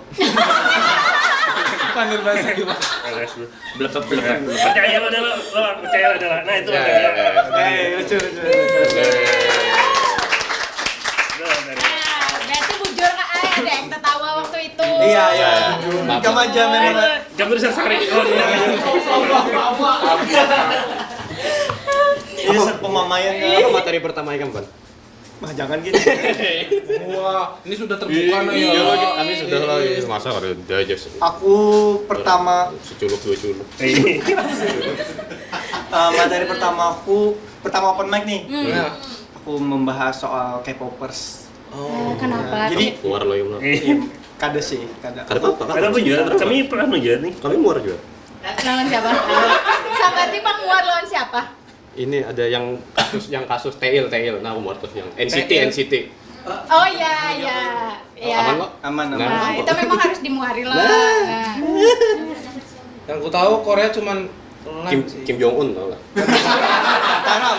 Pandir bahasa gimana? Blepet. Percaya lo adalah, percaya lo adalah. Nah itu Ya, ada. ya, ya. Lucu. Nah, berarti bujur Kak ada yang tertawa waktu itu. Iya. Maaf. Kamu aja memang. Jam tulisan Sari. Oh iya. Ini set pemamaian. Apa materi pertama ikan Pan? Mah jangan gitu. Wah, ini sudah terbuka nih Iya, ya. kami sudah lah. Masa ada aja sih. Aku pertama Seculuk dua culuk. materi pertama open mic nih. Nah. Aku membahas soal K-popers. Kenapa? Jadi Muar lo yang mana? kada sih, kada. Ada apa? Ada apa juga? Kami pernah nujar nih. Kami muar juga. Lawan siapa? Sama Bang Muar lawan siapa? Ini ada yang kasus tail. Nah, aku muar tuh yang NCT. Oh iya. Aman kok? Aman. Nah. Nah, itu memang harus dimuari loh. Nah. Yang ku tahu Korea cuman Kim Jong Un tau nggak?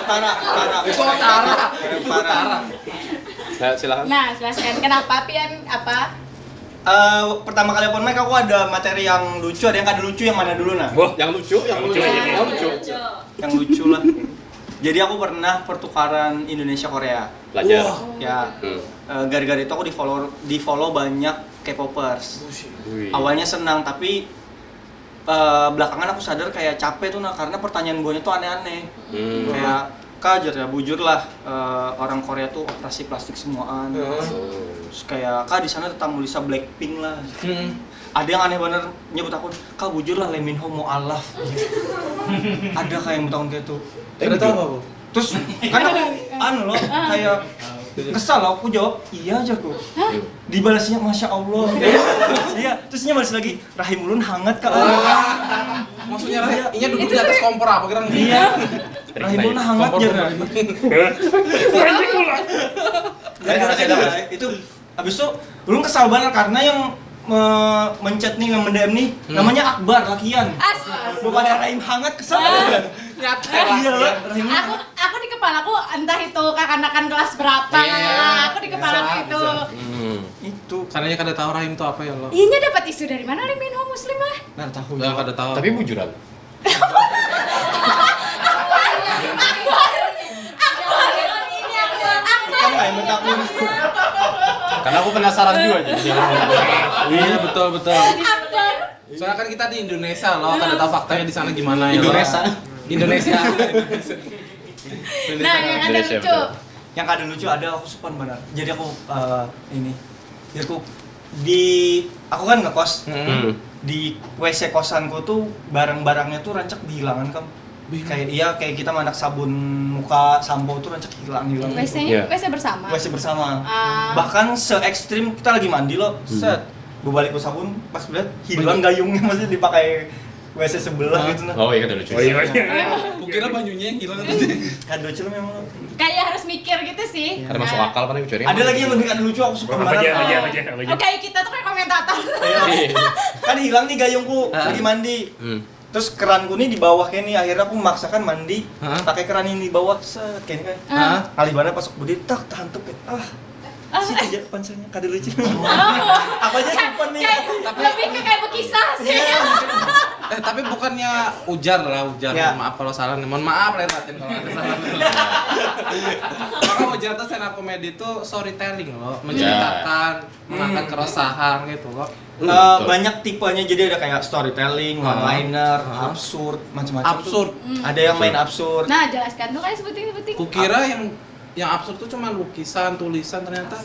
Utara. Itu Utara. Nah, silakan. Nah, jelaskan kenapa Pian apa? Pertama kali open mic aku ada materi yang lucu, ada yang kada lucu, yang mana dulu nah? Wah, Yang lucu. Yang lucu lah. Jadi aku pernah pertukaran Indonesia Korea. Belajar. Ya. Gara-gara itu aku di follow banyak K-popers. Wih. Awalnya senang tapi belakangan aku sadar kayak capek tuh nah karena pertanyaan gue tuh aneh-aneh. Kayak kajar ya bujur lah orang Korea tuh operasi plastik semuaan. Terus kayak di sana tetap Lisa Blackpink lah. Ada yang aneh bener nyebut aku, "Kak bujur lah Lee Min Ho mau alaf." Ada kayak yang tahun kayak tuh. Tidak tahu apa, Bu. Terus kan aku loh kayak kesal loh, aku jawab iya aja kok. Dibalasnya Masya Allah. Iya, terusnya balas lagi rahim ulun hangat kak. Maksudnya Inya duduk di atas kompor apa kira Iya. Rahim ulun hangat Kompor aja. Itu habis itu ulun kesal banget karena yang mencet nih, yang mendem nih namanya Akbar lakian. Bukan ada rahim hangat kesal kan? Nyata Iya lah, rahim Aku di kepalaku entah itu kekanakan kelas berapa. Aku di kepalaku bisa, itu. itu. Karena kada tahu rahim itu apa ya lo. Inya dapat isu dari mana Lee Min Ho Muslim lah? Nah, tahu. Enggak kada tahu. Tapi bujuran. Kan nggak yang bertakun. Karena aku penasaran juga jadi. Iya betul. Akbar. Soalnya kan kita di Indonesia loh, kada tahu faktanya di sana gimana ya. Indonesia. Indonesia. Nah, yang ada Indonesia, lucu. betul. Yang kadang lucu ada aku supan benar. Jadi aku jadi aku kan ngekos. Di WC kosanku tuh barang-barangnya tuh rancak dihilangkan kan. Kayak kita manak sabun muka, sampo tuh rancak hilang. WC-nya WC bersama. WC bersama. Ah. Bahkan se ekstrim kita lagi mandi loh, set. Gue balik ke sabun, pas lihat hilang gayungnya masih dipakai WC sebelah gitu nah. Oh iya kan lucu. Oh iya. Kukira bajunya yang hilang Kado lucu memang. Kayak harus mikir gitu sih. Karena masuk akal kan aku cari. Ada lagi yang lebih kado lucu aku suka Apa banget. aja. Oh, kayak kita tuh kayak komentator. Kan hilang nih gayungku lagi mandi. Terus keranku nih di bawah kayak nih, akhirnya aku memaksakan mandi pakai keran ini di bawah set kayak nih kan. Kali mana pas aku berdiri tak tahantuk kayak sih aja pansanya kado lucu. Apa aja simpan nih. Lebih ke kayak berkisah sih. tapi bukannya ujar. Ya. Maaf kalau salah nih. Mohon maaf lahir batin kalau ada salah. Maka ujar tuh stand up comedy itu storytelling loh, menceritakan, mengangkat keresahan gitu loh. Banyak tipenya, jadi ada kayak storytelling, one liner, absurd, macam-macam. Absurd. Ada yang main absurd. Nah, jelaskan tuh kayak sebutin. Kukira yang absurd tuh cuma lukisan, tulisan, ternyata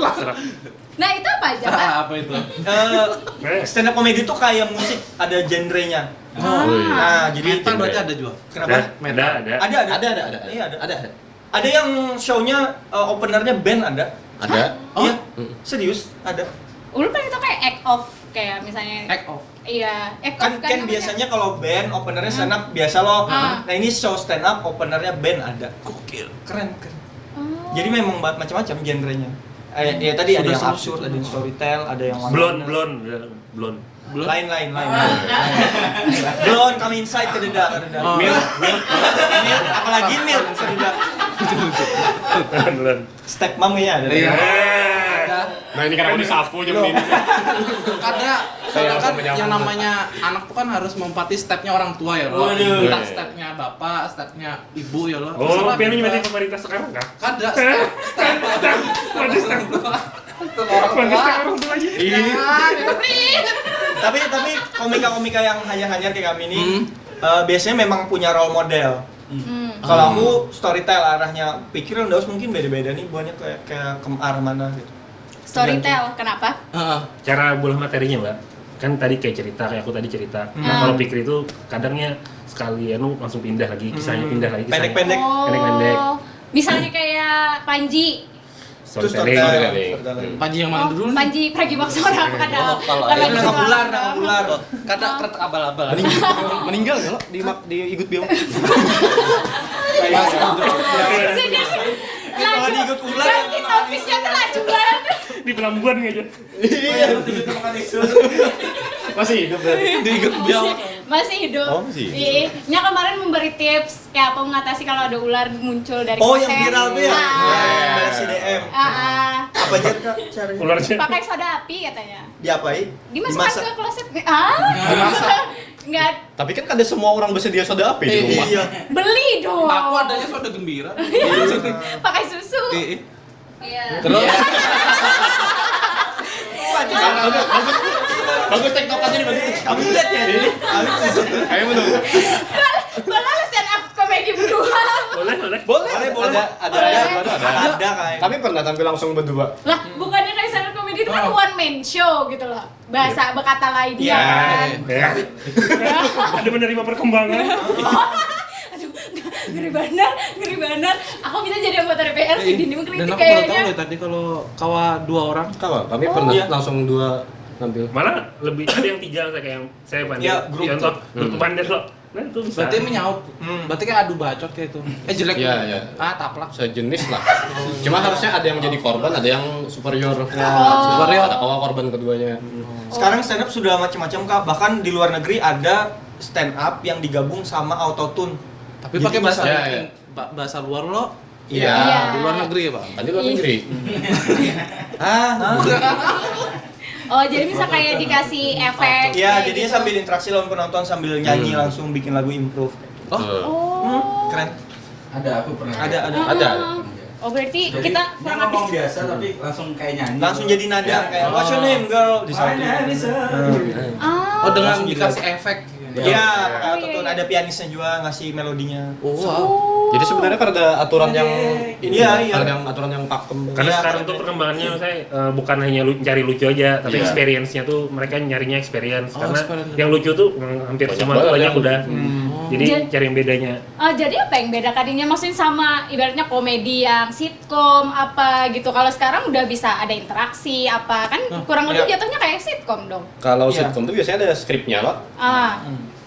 Abstrak. Nah, itu apa aja, Pak? apa itu? Stand up comedy tuh kayak musik, ada genrenya. Nah, jadi Metal berarti ada juga. kenapa? Ada. Ada. Iya, ada. Ada yang show-nya openernya band ada. Ada. Iya. Serius, ada. Ulun paling itu kayak act off, kayak misalnya Act off. iya, act off Kan namanya. biasanya kalau band openernya stand up biasa loh. Nah, ini show stand up openernya band ada. Gokil. Keren. Oh. Jadi memang macam-macam genrenya. Ya tadi ada yang absurd, ada yang storytell, ada yang Blon. lain. Blon, kami inside kededa. Oh. Mil, apalagi mil kededa. Duluan. Step mom kayaknya ada. Iya. Eh. Ada. Nah ini karena aku disapu jam ini. Ada. Soalnya kan langsung yang menyambut. namanya anak tuh kan harus mempati stepnya orang tua ya loh. Waduh. Entah stepnya bapak, stepnya ibu ya loh. Oh, Terserah pengen kita. nyumpatin pemerintah sekarang kah? Ada step. Waduh, step. Step orang Bagus tua. step orang tua aja. Tapi komika-komika yang hanyar-hanyar kayak kami ini biasanya memang punya role model. Kalau aku storytell arahnya, pikiran Daus mungkin beda-beda nih, buahnya kayak ke arah mana gitu. Storytell, kenapa? Heeh. Cara bulah materinya, Mbak. Kan tadi kayak cerita, kayak aku tadi cerita. Nah, kalau pikir itu kadangnya sekali langsung pindah lagi, kisahnya pindah lagi kisahnya. Pendek-pendek. Pendek-pendek. Misalnya kayak Panji. Itu Storytelling. storytelling. Panji yang mana dulu nih? Panji Pragiwaksono kadang. kalau Kalau ada gitu Ular, kadang. ular. Kadang kretek abal-abal. Meninggal ya lo di ikut biong. Sini, Kalau laju. diikut ular. Ganti topisnya tuh laju banget. Di Pelambuan aja. Iya, tiba-tiba makan isu. Masih hidup berarti. Diikut biang. Masih hidup. Oh, masih hidup. Iya. Nya kemarin memberi tips kayak apa mengatasi kalau ada ular muncul dari Oh, kloset. yang viral tuh ya? Ah. Dari CDM. Ah. Apa aja Kak caranya? Ularnya. Pakai soda api katanya. Diapain? Dimasukkan ke kloset. Ah. Enggak Tapi kan ada semua orang bersedia soda api di rumah. Iya. beli dong. Aku adanya soda gembira. Pakai susu. Iya. Iya. Terus Bagus tektokannya nih bagus. Kamu lihat ya ini? Habis susu. Ayo menunggu. Malah stand up komedi berdua. Boleh. Boleh. Ada kayak. Kami pernah tampil langsung berdua. Lah, bukannya kayak stand up comedy itu kan one man show gitu loh. Bahasa berkata lain dia Iya. kan. Ya. Ada menerima perkembangan. Aduh, ngeri banget. Aku bisa jadi anggota DPR sih, Dini dan mengkritik aku baru tahu kayaknya. ya tadi kalau kawa 2 orang. Kami pernah langsung dua tampil. Malah lebih ada yang 3 kayak yang saya Pandir. Ya, grup Contoh grup Pandir loh. Nah, itu bisa. Berarti menyaut. Berarti kayak adu bacot kayak itu. Jelek. Iya, iya. Taplak. Sejenis lah. Cuma harusnya ada yang jadi korban, ada yang superior. Superior. Ada korban keduanya. Sekarang stand up sudah macam-macam Kak. Bahkan di luar negeri ada stand up yang digabung sama autotune. Tapi Jadi pakai bahasa bisa, ya. bahasa luar lo. Iya. Di luar negeri ya, Pak. Tadi luar negeri. Oh, jadi bisa kayak dikasih efek. Iya, kayak jadinya gitu. sambil interaksi lawan penonton sambil nyanyi langsung bikin lagu improve. Oh. Keren. Ada, aku pernah. Ada. Ada. Oh, berarti Jadi, kita dia kurang ngomong lebih biasa tapi langsung kayak nyanyi. Langsung jadi nada Ya. kayak what's your name girl di sana. Ah. Oh, dengan Langsung dikasih efek. Iya, pakai Oh, autotune. iya. Ada pianisnya juga ngasih melodinya. Oh, wow. Jadi sebenarnya kan ada aturan yang ini, Iya. ada yang aturan yang pakem. Karena Iya, sekarang tuh perkembangannya saya bukan hanya cari lucu aja, tapi Iya. experience-nya tuh mereka nyarinya experience. Oh, Karena experience. yang lucu tuh hampir Banyak semua banget tuh banyak yang udah. Jadi Jadi- cari yang bedanya. Oh, jadi apa yang beda tadinya maksudnya sama ibaratnya komedi yang sitkom apa gitu. Kalau sekarang udah bisa ada interaksi apa kan kurang lebih iya. jatuhnya kayak sitkom dong. Kalau Iya. sitcom tuh biasanya ada skripnya, Pak. Ah.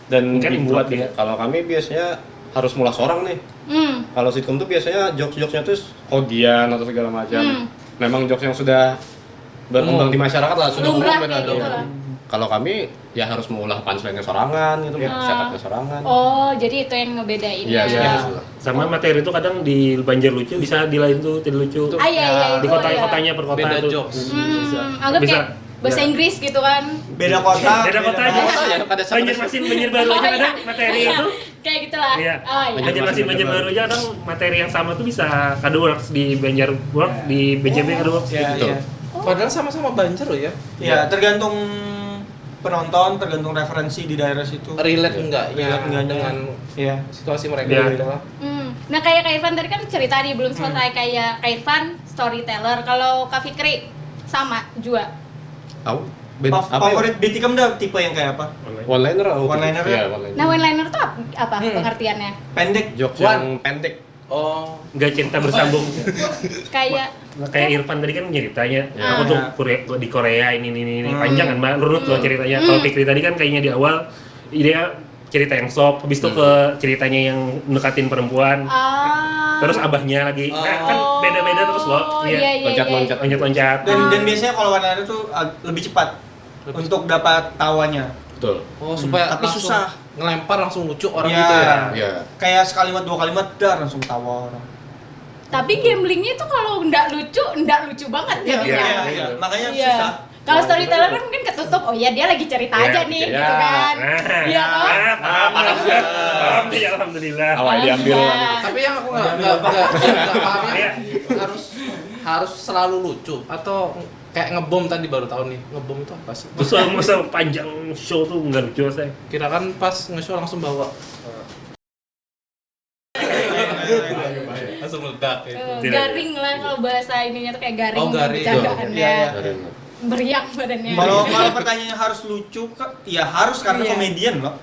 Dan Kan dibuat dibuat ya. Kalau kami biasanya harus mulas orang nih. Kalau sitcom tuh biasanya jokes-jokesnya tuh kodian atau segala macam. Memang jokes yang sudah berkembang di masyarakat lah, sudah Lumrah umum kayak gitu. gitu lah. Kalau kami ya harus mengulah punchline-nya sorangan gitu, setupnya sorangan. Oh, jadi itu yang ngebedain Iya, ya. iya. Sama materi itu kadang di Banjar lucu bisa di lain tuh tidak lucu. Ah, iya, Di itu, kotanya per kota Beda tuh. jokes. Anggap Bisa. kayak bahasa Inggris gitu kan. Beda kota. Beda kota aja. Ya, ada Banjarmasin, Banjarbaru aja Oh, ada iya. materi Iya. itu. Kayak gitulah. Iya. Oh, iya. Banjarmasin, Banjarbaru aja kadang materi yang sama tuh bisa kadaworks di Banjarworks, di BJB kadaworks Iya, gitu. iya. Padahal sama-sama Banjar loh ya. Iya, tergantung penonton, tergantung referensi di daerah situ. Relate enggaknya Relate enggaknya. dengan Iya. situasi mereka Iya. gitu lah. Nah, kayak Kak Irfan tadi kan cerita nih belum selesai kayak Kak Irfan storyteller. Kalau Kak Fikri sama juga. Tahu? Favorit Bitikam dah tipe yang kayak apa? One-liner atau One-liner Iya, ya? one-liner. Nah, one-liner tuh apa pengertiannya? Pendek. Jokes One. yang pendek. Oh, Nggak cerita bersambung. Kayak Kayak Irfan tadi kan ceritanya, Ya. aku tuh di Korea ini panjang kan, Mbak, lurut loh ceritanya. Kalau Fikri tadi kan kayaknya di awal dia cerita yang soft, habis itu ke ceritanya yang mendekatin perempuan, terus abahnya lagi, nah, kan beda-beda terus loh. Iya. Loncat-loncat. Dan biasanya kalau warna tuh lebih cepat untuk dapat tawanya. Betul. oh supaya Tapi langsung susah. ngelempar langsung lucu orang Iya. gitu ya. Iya. Kayak sekalimat dua kalimat dar langsung tawa orang. Tapi gamblingnya itu kalau nggak lucu banget jadinya. Iya. Makanya Iya. susah. Kalau storyteller kan mungkin ketutup, oh iya dia lagi cerita aja nih, gitu kan. Iya toh? Paham ya, alhamdulillah. Awal diambil. Tapi yang aku nggak pahamnya harus selalu lucu atau kayak ngebom tadi baru tahu nih. Ngebom itu apa sih? Terus masa panjang show tuh nggak lucu saya. Kira kan pas nge-show langsung bawa. Langsung meledak ya. Garing lah kalau bahasa ininya tuh kayak garing, Oh, garing. bercandaannya. Iya. Beriak badannya. Kalau pertanyaannya harus lucu, ya harus karena Iya. komedian loh.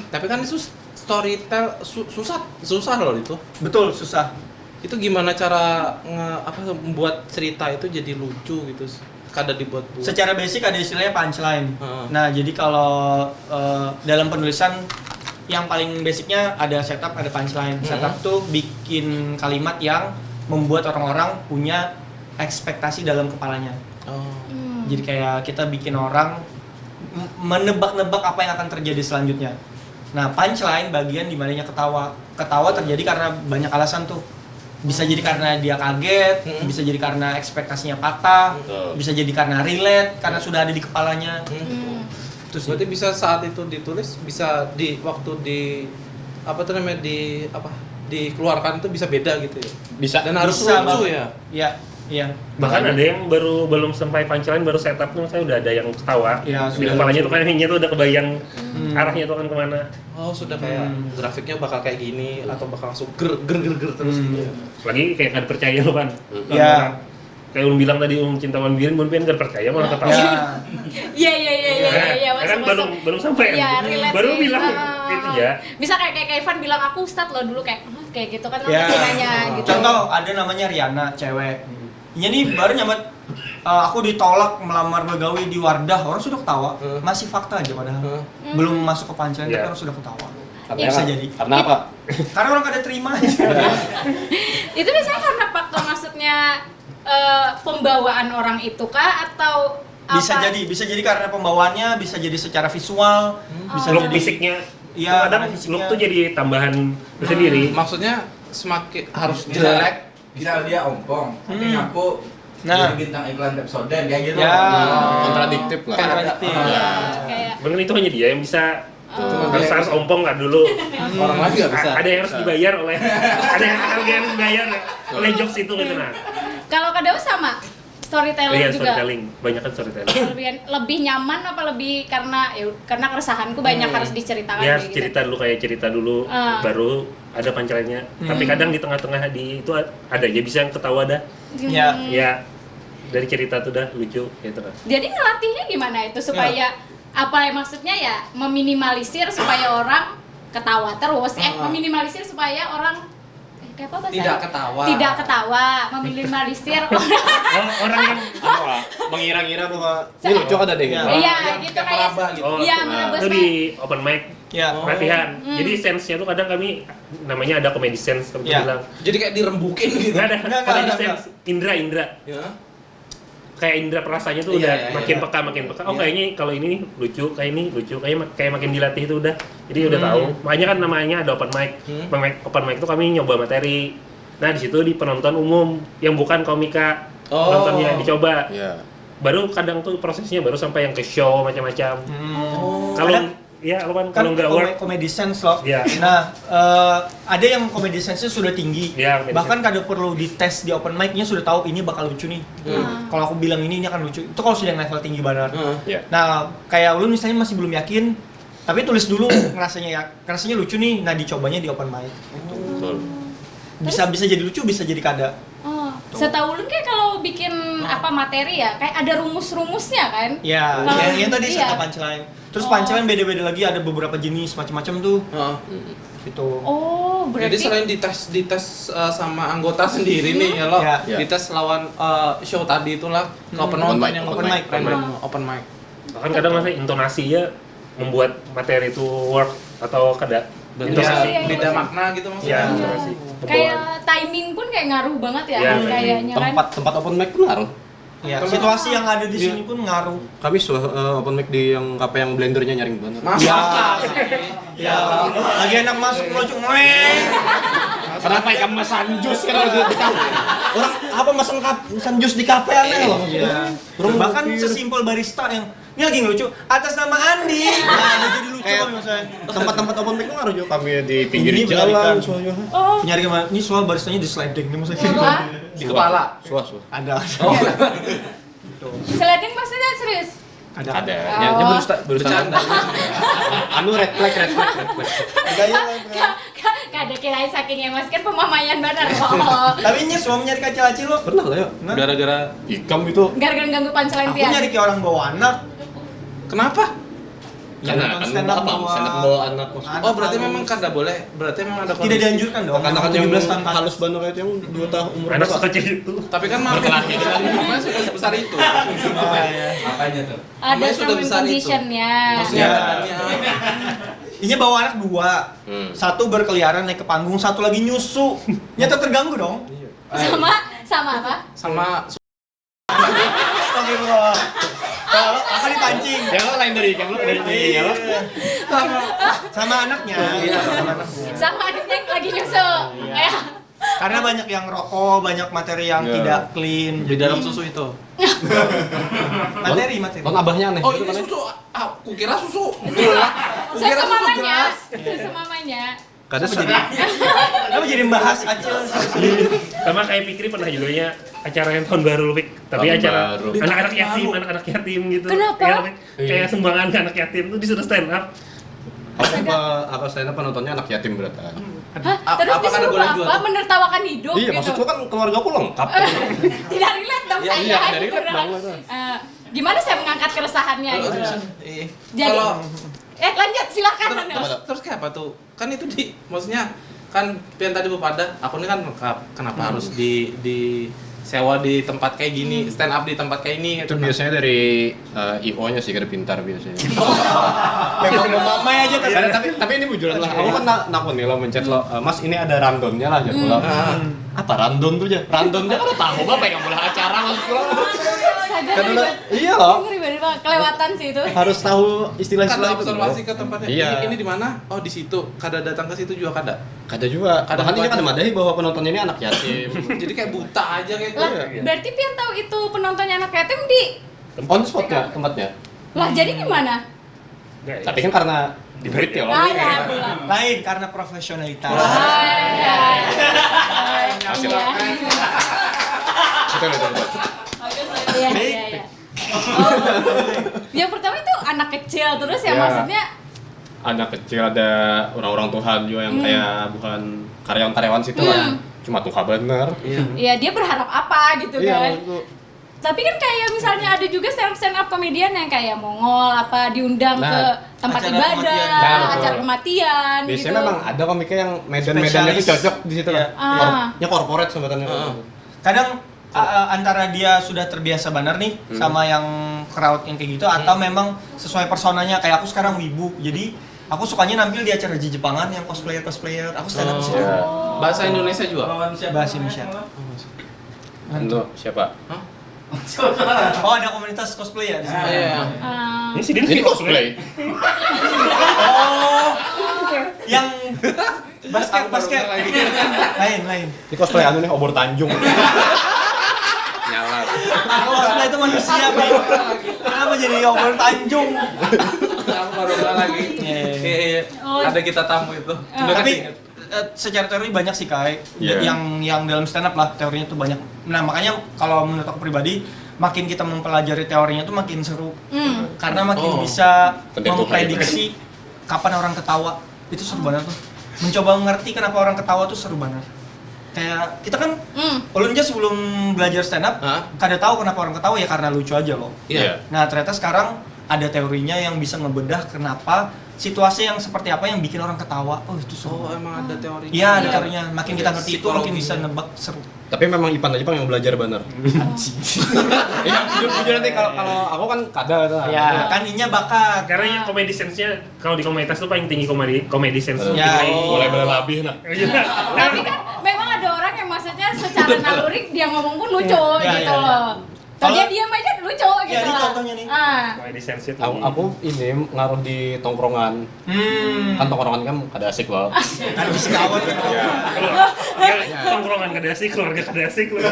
Tapi kan itu storytell susah loh itu. Betul, susah. Itu gimana cara membuat cerita itu jadi lucu gitu? Kadang dibuat. Secara basic ada istilahnya punchline. Heeh. Nah, jadi kalau dalam penulisan yang paling basicnya ada setup, ada punchline. Setup tuh bikin kalimat yang membuat orang-orang punya ekspektasi dalam kepalanya. Oh. Jadi kayak kita bikin orang menebak-nebak apa yang akan terjadi selanjutnya. Nah, punchline bagian dimananya ketawa. Ketawa terjadi karena banyak alasan tuh. Bisa jadi karena dia kaget, bisa jadi karena ekspektasinya patah, bisa jadi karena relate, karena sudah ada di kepalanya. Itu sih. Berarti bisa saat itu ditulis, bisa di waktu dikeluarkan itu bisa beda gitu ya. Bisa. Dan harus Bisa, lucu Bang. ya. Iya, iya. Bahkan ada yang belum sampai punchline, baru setup tuh saya udah ada yang ketawa. Iya, Di sudah kepalanya lucu. tuh kan ininya tuh udah kebayang arahnya tuh kan kemana. Oh, sudah kayak grafiknya bakal kayak gini atau bakal langsung ger terus gitu ya. Lagi kayak nggak percaya lo kan. Iya. Kayak bilang tadi cinta Wanbirin, Wanbirin nggak percaya malah ketawa. Ya. Iya, Kan belum sampai Iya, kan. relate Baru sih. bilang itu ya. Bisa kayak Ivan bilang aku Ustadz lo dulu kayak gitu kan Ya. masih nanya gitu. Contoh ada namanya Riana, cewek. Ini nih baru nyamet aku ditolak melamar begawi di Wardah, orang sudah ketawa. Masih fakta aja padahal. Belum masuk ke punchline tapi Iya. orang sudah ketawa. Karena Bisa apa? jadi. Karena apa? Karena orang kada terima aja. Itu biasanya karena faktor maksudnya pembawaan orang itu kah atau Bisa apa? jadi karena pembawaannya, bisa jadi secara visual, bisa Look jadi fisiknya. Iya, Kadang karena fisiknya. look tuh jadi tambahan tersendiri. Maksudnya semakin harus Misal- jelek. Misal dia ompong, tapi aku Nah. jadi bintang iklan Pepsodent kayak gitu. Ya. Kontradiktif lah. Kontradiktif. Iya, kayak Mungkin itu hanya dia yang bisa. Cuma Harus dia- harus ompong nggak dulu. Orang lain nggak bisa. Ada yang harus dibayar oleh ada yang harus dibayar oleh jokes itu gitu nah. kalau Kak Dewa sama storytelling Iya, juga. storytelling, banyak kan storytelling. lebih nyaman apa lebih karena karena keresahanku banyak harus diceritakan Ya kayak gitu. cerita dulu baru ada pancelannya. Tapi kadang di tengah-tengah di itu ada ya bisa yang ketawa dah. Ya. Ya dari cerita tuh dah lucu gitu kan. Jadi ngelatihnya gimana itu supaya apa ya maksudnya ya meminimalisir supaya orang ketawa terus meminimalisir supaya orang kayak apa bahasanya? Tidak ketawa, meminimalisir Orang yang Mengira-ngira bahwa ini lucu ada deh. Iya. iya yang gitu kayak kayak meraba gitu. iya meraba itu di open mic Ya. latihan. Jadi sense-nya tuh kadang kami namanya ada comedy sense kami Ya. bilang. Jadi kayak dirembukin gitu. Nggak ada Nggak comedy ada. sense. Indra. Ya. Kayak indra perasanya tuh Iya, udah iya, makin iya. peka. Oh Iya. kayaknya kalau ini lucu, kayak ini lucu, kayak makin dilatih itu udah. Jadi udah tahu. Makanya kan namanya ada open mic. Open mic itu kami nyoba materi. Nah di situ di penonton umum yang bukan komika penontonnya dicoba. Iya. Baru kadang tuh prosesnya baru sampai yang ke show macam-macam. Kalau ya lo kan kalau nggak work. comedy sense loh. Iya. Nah, ada yang comedy sense-nya sudah tinggi. Iya, comedy Bahkan kada perlu dites di open mic-nya sudah tahu ini bakal lucu nih. Kalau aku bilang ini akan lucu. Itu kalau sudah level tinggi banget. Iya. Nah, kayak lu misalnya masih belum yakin, tapi tulis dulu ngerasanya lucu nih. Nah, dicobanya di open mic. Betul. Bisa jadi lucu, bisa jadi kada. Oh, setahu lu kayak kalau bikin apa materi ya, kayak ada rumus-rumusnya kan? Ya, Kalau- yang tadi iya. serta punchline. Terus punchline beda-beda lagi, ada beberapa jenis macam-macam tuh. Gitu. Oh, Jadi berarti selain dites sama anggota sendiri nih ya lo, Ya. dites lawan show tadi itulah ke penonton mic, yang open open mic. mic, random open mic. Bahkan kadang masih intonasinya membuat materi itu work atau kada. Berarti Intonasi. Iya, iya, beda iya. makna gitu Ya, maksudnya. intonasi. kayak timing pun kayak ngaruh banget ya, Iya, kayaknya kan. Tempat open mic pun ngaruh. Ya, situasi yang ada di sini pun ngaruh. Kami open mic di yang apa yang blendernya nyaring banget. Mas, Ya, lagi enak masuk lucu. Kenapa ikan mesan jus kan orang apa mesan jus di kafe aneh loh. Iya. Bahkan sesimpel barista yang ini lagi ngelucu atas nama Andi. Nah, jadi lucu kan misalnya. Tempat-tempat open mic ngaruh juga kami di pinggir Ini jalan balikan. soalnya. Oh, Nyari kemana? Ini soal baristanya di sliding nih maksudnya. Wah. Di kepala. Suah. Ada. sliding maksudnya serius? Ada. Oh. Bercanda. Anu red flag. Gaya. Kada kirain saking emas kan pemamaian benar loh. Tapi ini semua nyari kacil-kacil lo. Pernah lah ya. Gara-gara Ikam itu Gara-gara ganggu punchline Aku Tian. nyari kayak orang bawa anak. kenapa? Ya nonton stand up bawa anak. Oh, berarti memang kada boleh. Berarti memang ada tidak kondisi. dianjurkan dong. Anak-anak yang 17 tahun ke atas. halus banget kayak yang 2 tahun umur Anak berapa? sekecil itu. Tapi kan mamanya sudah sebesar itu. Makanya tuh. Ada Namanya sudah term and besar itu. conditionnya. Maksudnya Ya. badannya. Ini bawa anak 2. Satu berkeliaran naik ke panggung, satu lagi nyusu. Nyata terganggu dong. Sama apa? Sama Astagfirullah. Kalau akan dipancing. Ya lo lain dari Ikam lo dari ya lo. Sama anaknya. Sama anaknya. Sama anaknya yang lagi nyusu. Ya. Karena banyak yang rokok, banyak materi yang Iya. tidak clean. di dalam susu itu. Materi. Kon abahnya aneh. Oh, gitu ini kan ya. susu. Ah, kukira susu. Susu mamanya. Susu mamanya. Kada Kenapa jadi membahas acil? Sama kayak Fikri pernah juga ya acara yang tahun baru Fik. Tapi Tahun acara baru. anak-anak yatim gitu. Kenapa? Ya, Fik. Kayak sumbangan ke anak yatim tuh disuruh stand up. Apa stand up penontonnya anak yatim berarti. Hah? Terus Apa kada disuruh boleh jual apa? tuh? Menertawakan hidup Iya, gitu. maksudku kan keluarga aku lengkap. Tidak relate dong Iya, saya. iya, tidak gitu relate kan. dong. Gimana saya mengangkat keresahannya gitu. Iya. Jadi- Kalau Lanjut silakan. terus kayak apa tuh? Kan itu maksudnya kan yang tadi Bapak aku ini kan lengkap. Kenapa harus di sewa di tempat kayak gini, stand up di tempat kayak ini? Itu biasanya dari IO-nya sih, kada pintar biasanya. Memang mamai aja tadi. Tapi ini bujuran lah. Aku kan nakun nih lo mencet lo, Mas ini ada randonnya lah jadwal lo. Apa random tuh aja? Randonnya kan tahu apa yang boleh acara maksudku lo. Kan udah, iya loh. Ngeri banget, kelewatan sih itu. Harus tahu Kada istilah-istilah itu. observasi bro. ke tempatnya. Iya. Ini di mana? Oh, di situ. Kada datang ke situ juga kada. Kada juga. Kada Bahkan dia buat- kan madahi bahwa penontonnya ini anak yatim. Jadi kayak buta aja kayak Lah, gitu. berarti Pian tahu itu penontonnya anak yatim di On the spot-nya tempatnya. lah jadi gimana? Enggak, Tapi kan karena diberi ya. Ah, ya, pulang. Lain karena profesionalitas. Ah, ya. Hasil Iya. Betul. Iya, iya, iya. Oh. Yang pertama itu anak kecil terus ya Iya. maksudnya Anak kecil ada orang-orang Tuhan juga yang kayak bukan karyawan-karyawan situ lah. Cuma Tuhan bener. ya dia berharap apa gitu Iya, kan. maksudku. Tapi kan kayak misalnya ada juga stand up komedian yang kayak Mongol apa diundang Nah, ke tempat acara ibadah, kematian. Nah, betul. acara kematian Biasanya gitu. memang ada komiknya yang medan-medannya itu Spesialis. cocok di situ lah. Ah. Ya corporate sebenarnya. Kadang antara dia sudah terbiasa benar nih sama yang crowd yang kayak gitu atau memang sesuai personanya kayak aku sekarang wibu. Jadi aku sukanya nampil di acara Jepangan yang cosplayer. Aku stand up di situ. Bahasa Indonesia juga. Bahasa Indonesia. Untuk siapa? Oh, ada komunitas cosplay ya di sini. Iya. Ah. Ini sih dia Ini cosplay. Oh. Yang basket. Lain. Ini cosplay anu nih obor Tanjung. Nyala. Cosplay itu manusia, Bang. Kenapa jadi obor Tanjung? Aku baru bilang lagi. Iya. Oh. Ada kita tamu itu. Tapi secara teori banyak sih Kai, Iya. yang dalam stand up lah teorinya tuh banyak. Nah makanya kalau menurut aku pribadi makin kita mempelajari teorinya tuh makin seru karena makin bisa Pendek tuh, memprediksi kapan orang ketawa. Itu seru banget tuh. Mencoba mengerti kenapa orang ketawa tuh seru banget. Kayak kita kan ulun aja sebelum belajar stand up kada tahu kenapa orang ketawa ya karena lucu aja loh. Iya. Nah ternyata sekarang ada teorinya yang bisa ngebedah kenapa situasi yang seperti apa yang bikin orang ketawa. Oh itu seru. Oh, emang ada teori. Iya ada teorinya. Makin kita ngerti itu makin Psikologinya. bisa nebak seru. Tapi memang Ipan aja yang belajar bener. Iya, jujur nanti kalau aku kan kada tuh. Ya kan ininya bakat. Karena yang comedy sense-nya kalau di komunitas tuh paling tinggi comedy sense. Ya, Mulai berlebih nah. Tapi kan memang ada orang yang maksudnya secara naluri dia ngomong pun lucu Iya, gitu iya, iya. loh. Kalau dia Kalau- diam aja lucu gitu Ya, ini lah. contohnya nih. Kayak di sensit Aku ini ngaruh di tongkrongan. Kan tongkrongan kan kada asik loh. Ada bisa kawan. tongkrongan kada asik, keluarga kada asik loh.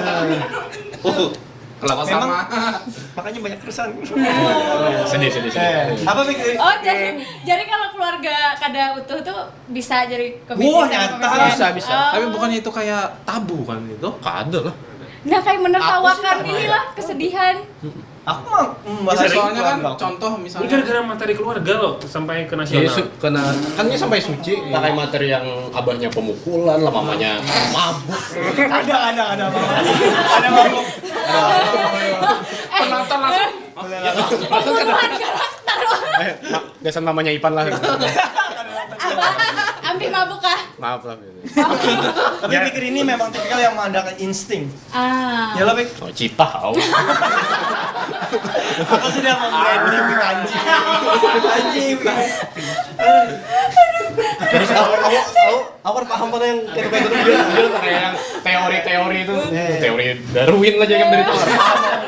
Kelapa Memang- sama. Makanya banyak keresahan. Sedih. Apa pikir? Oh, jadi kalau keluarga kada utuh tuh bisa jadi komedi. Wah, sama nyata. komedi. Bisa. Oh. Tapi bukannya itu kayak tabu kan itu? Kada lah. Nah, kayak menertawakan Aku sih inilah kesedihan. Aku mah membahas Soalnya kan keluarga. contoh Ini misalnya gara-gara materi keluarga loh sampai ke Jadi nasional. kena kan ini sampai suci pakai materi yang abahnya pemukulan lah, mamanya mabuk. Ada mabuk. penonton langsung Pembunuhan karakter. Biasa namanya Ipan lah. Apa? Ambil mabuk kah? Maaf lah. Tapi pikir ini memang tipikal yang mengandalkan insting. Ya lah, Pik. Oh, cita. Aku sudah membranding Pik, anjing. Anjing. Terus aku paham pada yang kayak kayak yang teori-teori itu. Teori Darwin lah jangan dari luar.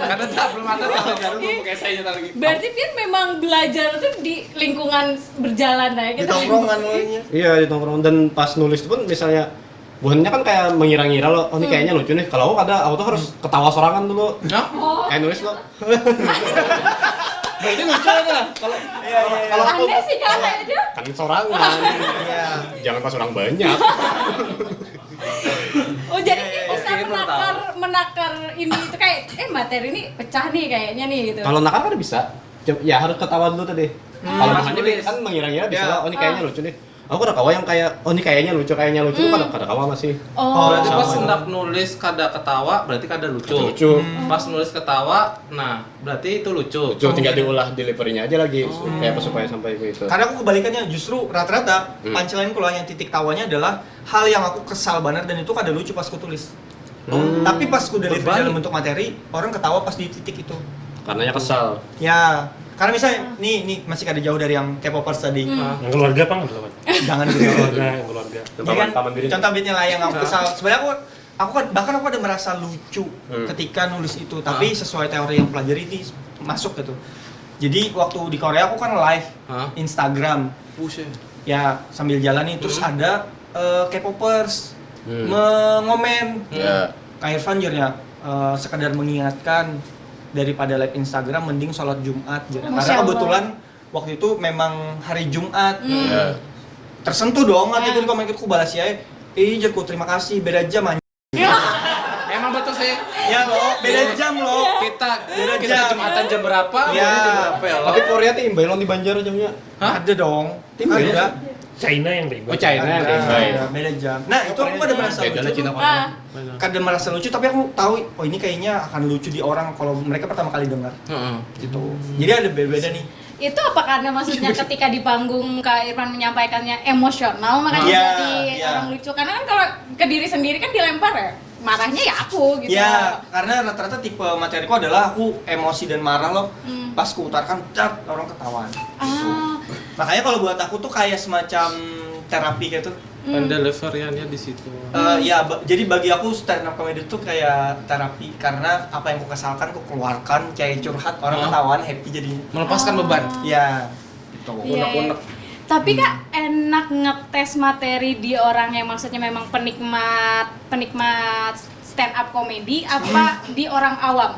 karena belum ada tahu belum pakai saya lagi. Berarti Pian memang belajar tuh di lingkungan berjalan aja Di gitu. tongkrongan mulainya. Iya di tongkrong dan pas nulis itu pun misalnya buahnya kan kayak mengira-ngira loh, oh ini kayaknya lucu nih. Kalau aku tuh harus ketawa sorangan dulu. Oh, Kayak nulis loh. Berarti lucu kan? Kalau aku aneh sih kayaknya. kan sorangan. Iya. Jangan pas orang banyak. Oh, jadi dia bisa menakar ini itu kayak materi ini pecah nih kayaknya nih gitu. Kalau nakal kan bisa. Ya harus ketawa dulu tadi. Kalau Pas makanya nulis. kan mengira-ngira bisa Ya. lah, oh ini kayaknya lucu nih. Aku ada kawa yang kayak, oh ini kayaknya lucu itu kada kawa masih. Oh, Berarti pas sama. hendak nulis kada ketawa berarti kada lucu. Lucu. Pas nulis ketawa, nah berarti itu lucu. Lucu tinggal diolah deliverynya aja lagi kayak apa supaya sampai ke itu. Karena aku kebalikannya, justru rata-rata punchline keluar yang titik tawanya adalah hal yang aku kesal banget dan itu kada lucu pas aku tulis. Tapi pas aku deliver Berbalik. dalam bentuk materi, orang ketawa pas di titik itu. Karenanya kesal. Ya, karena misalnya nih masih kada jauh dari yang K-popers tadi. Yang keluarga apa nggak tahu? Jangan gitu. Keluarga. Ini kan Taman Birin. contoh beatnya lah yang aku kesal. Sebenarnya aku bahkan aku ada merasa lucu ketika nulis itu, tapi sesuai teori yang pelajari ini masuk gitu. Jadi waktu di Korea aku kan live Instagram. Buset. Ya sambil jalan nih terus ada K-popers mengomen. Ya. Kak Irfan ya sekedar mengingatkan daripada live Instagram mending sholat Jumat. Masya Karena Allah. kebetulan waktu itu memang hari Jumat. Ya. Tersentuh dong nanti itu di komen aku balas ya. Jerku terima kasih beda jam anjing. Emang betul sih. Ya loh, beda jam loh. Kita jam. Jumatan jam berapa? Ya. Boleh jam berapa ya? Tapi Korea tuh imbailon di Banjar jamnya. Ada dong. Imbailon. Ada. China yang bego. Oh China yang Ada, beda jam. Nah, itu aku ada merasa Beda lah lucu. Cina Ah, Kadang merasa lucu tapi aku tahu oh ini kayaknya akan lucu di orang kalau mereka pertama kali dengar. Heeh. Gitu. Jadi ada beda nih. itu apa karena maksudnya ketika di panggung Kak Irfan menyampaikannya emosional makanya Iya, jadi iya. orang lucu karena kan kalau ke diri sendiri kan dilempar ya marahnya ya aku gitu. Ya, karena rata-rata tipe materiku adalah aku emosi dan marah loh. Pas ku utarkan, orang ketahuan. Ah, Makanya kalau buat aku tuh kayak semacam terapi gitu. Dan delivery-nya di situ. Ya, jadi bagi aku stand up comedy tuh kayak terapi karena apa yang ku kesalkan ku keluarkan kayak curhat orang ketahuan happy jadinya. Melepaskan beban. Ya, gitu. iya, iya. Tapi Kak enak ngetes materi di orang yang maksudnya memang penikmat stand up comedy apa di orang awam?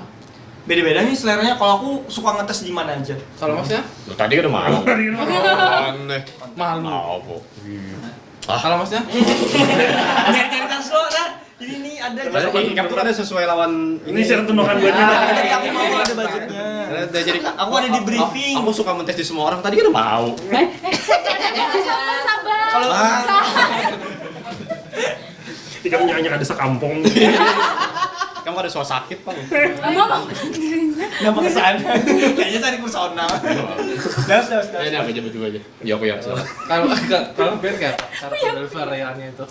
Beda-beda nih seleranya. Kalau aku suka ngetes di mana aja. Kalau Masnya? Lu tadi kan udah malu. Aneh. Malu. Apa? Kalau Masnya? Nyari-nyari tas lo, nah. Ini nih ada. Ini kan ada sesuai lawan Ini serentundukan buat Nah, kita. tadi aku mau ada budgetnya. Jadi Aku ada di briefing. Aku suka mentes di semua orang. Tadi kan udah mau. Sabar. Kalau Jika nyanyi ada sekampung. Kamu ada soal sakit, Bang. Ngomong. Nampak kesan. Kayaknya tadi personal. Das. Ini apa aja berdua aja. Ya aku ya. Kalau biar nggak cara delivery-nya itu.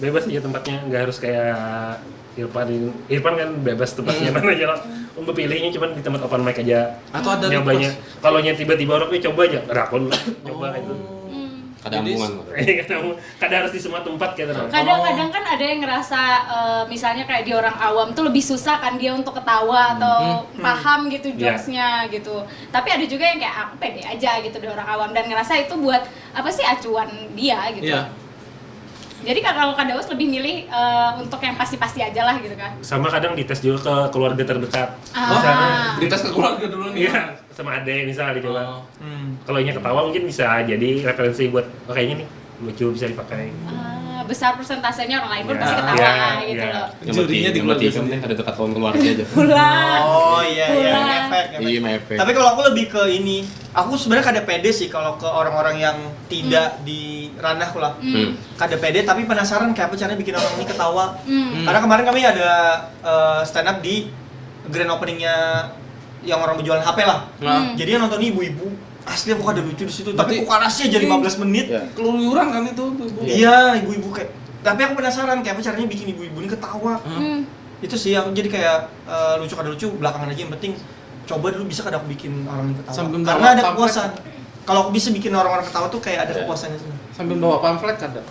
Bebas aja tempatnya, nggak harus kayak Irfan kan bebas tempatnya mana aja lah. Pilihnya cuma di tempat open mic aja. Atau ada nyobanya. Kalau yang tiba-tiba orangnya coba aja, rakun coba itu. Kadambungan. Kadang harus di semua tempat gitu. Kadang-kadang kan ada yang ngerasa misalnya kayak di orang awam tuh lebih susah kan dia untuk ketawa atau paham gitu jokesnya gitu. Tapi ada juga yang kayak aku pede aja gitu di orang awam dan ngerasa itu buat apa sih acuan dia gitu. Iya. Jadi kalau Kak Daus lebih milih untuk yang pasti-pasti aja lah gitu kan. Sama kadang dites juga ke keluarga terdekat. Dites ke keluarga dulu nih. Iya, sama adek misalnya dicoba. Oh. Kalau nya ketawa mungkin bisa jadi referensi buat kayaknya nih lucu bisa dipakai. Besar persentasenya orang lain pun Ya, pasti ketawa ya, gitu ya. loh. Jurinya di keluarga Tikam deh, ada dekat tahun keluarga aja. Pulang. Oh iya iya, Pulang. efek. Iya, efek. Tapi kalau aku lebih ke ini, aku sebenarnya kada pede sih kalau ke orang-orang yang tidak di ranahku lah. Kada pede tapi penasaran kayak apa caranya bikin orang ini ketawa. Karena kemarin kami ada stand up di grand openingnya yang orang berjualan HP lah. Jadi yang nonton ibu-ibu. Asli aku kada lucu di situ, tapi kok karasnya jadi 15 menit. Keluyuran kan itu Bu. Iya, ibu-ibu kayak. Tapi aku penasaran kayak apa caranya bikin ibu-ibu ini ketawa. Itu sih aku jadi kayak lucu kada lucu belakangan aja, yang penting coba dulu bisa kada aku bikin orang ini ketawa. Sambil Karena bawa ada pamflet. kepuasan. Kalau aku bisa bikin orang-orang ketawa tuh kayak ada kepuasannya sih. Sambil bawa pamflet kada.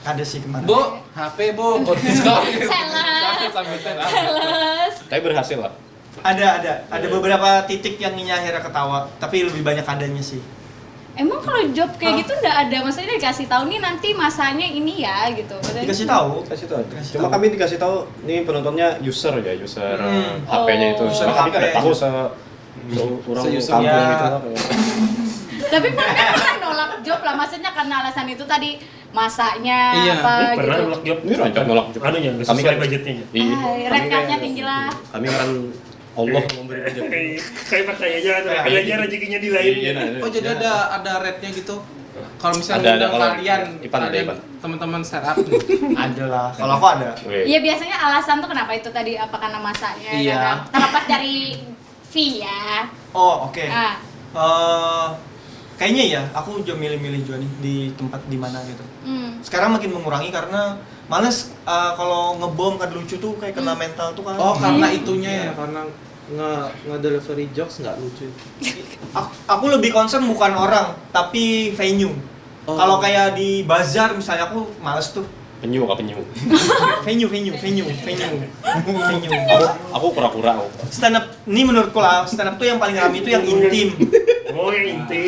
Ada sih kemarin. Bu, HP Bu, kode diskon. Sales. Sambil stand up. Sales. Tapi berhasil lah. Ada beberapa titik yang ini akhirnya ketawa, tapi lebih banyak adanya sih. Emang kalau job kayak gitu nggak ada, maksudnya dikasih tahu nih nanti masanya ini ya gitu. Maksudnya Dikasih tahu. Dikasih tahu. Cuma kami dikasih tahu nih penontonnya user Hmm. HP-nya itu. Oh. Cuma kami kan HP. tahu orang Se-user kampung ya. gitu lah. Tapi mereka kan nolak job lah, maksudnya karena alasan itu tadi masaknya Iya. apa Pernah gitu. nolak job? Ini rancang nolak job. Anunya nggak Kami sesuai kan- budgetnya. Iya. Rate card-nya tinggi lah. Kami kan Allah yang memberi rezeki. Kayak percaya aja, Nah, kayaknya rezekinya di lain. Iya, nah, Oh jadi ada rate-nya gitu. Kalau misalnya Ada, undang kalau kalian, Ipan ada, Ipan. teman-teman startup Ada lah. Kalau aku ada. Iya biasanya alasan tuh kenapa itu tadi, apa karena masaknya Iya. ya kan? Terlepas dari fee ya. Oh, oke. Ah. Kayaknya ya, aku juga milih-milih juga nih di tempat di mana gitu. Sekarang makin mengurangi karena males kalau ngebom kan lucu tuh kayak kena mental tuh kan. Oh, karena itunya ya, karena nge-delivery jokes nggak lucu. Aku lebih concern bukan orang, tapi venue. Oh. Kalau kayak di bazar misalnya aku males tuh. Penyu. Venue. Aku kura-kura. Stand up, ini menurutku lah, stand up tuh yang paling ramai itu yang intim. Oh, yang intim.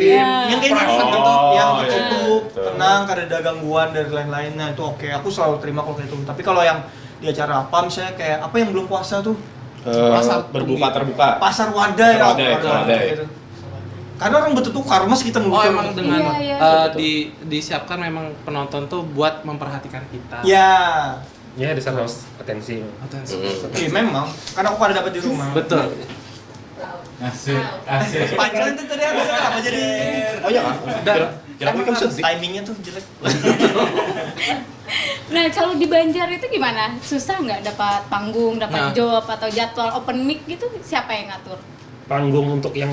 Yang kayak private Oh, gitu, yang iya, tertutup, betul. tenang, kada ada gangguan dari lain-lain. Nah itu oke, aku selalu terima kalau kayak itu. Tapi kalau yang di acara apa misalnya kayak apa yang belum puasa tuh, Pasar berbuka terbuka. pasar wadai lah, Pasar wadai. gitu. Karena orang bertukar mas kita Oh ngelucu. emang dengan Iya. disiapkan memang penonton tuh buat memperhatikan kita. Ya, Ya, ada harus atensi. Atensi. iya memang. Karena aku pada dapat di rumah. Betul. Asik. Panjang itu tadi harusnya kenapa jadi? Oh iya kan? Kira kamu sedih. Timingnya tuh jelek. Nah kalau di Banjar itu gimana? Susah nggak dapat panggung, dapat Nah. job atau jadwal open mic gitu? Siapa yang ngatur? Panggung untuk yang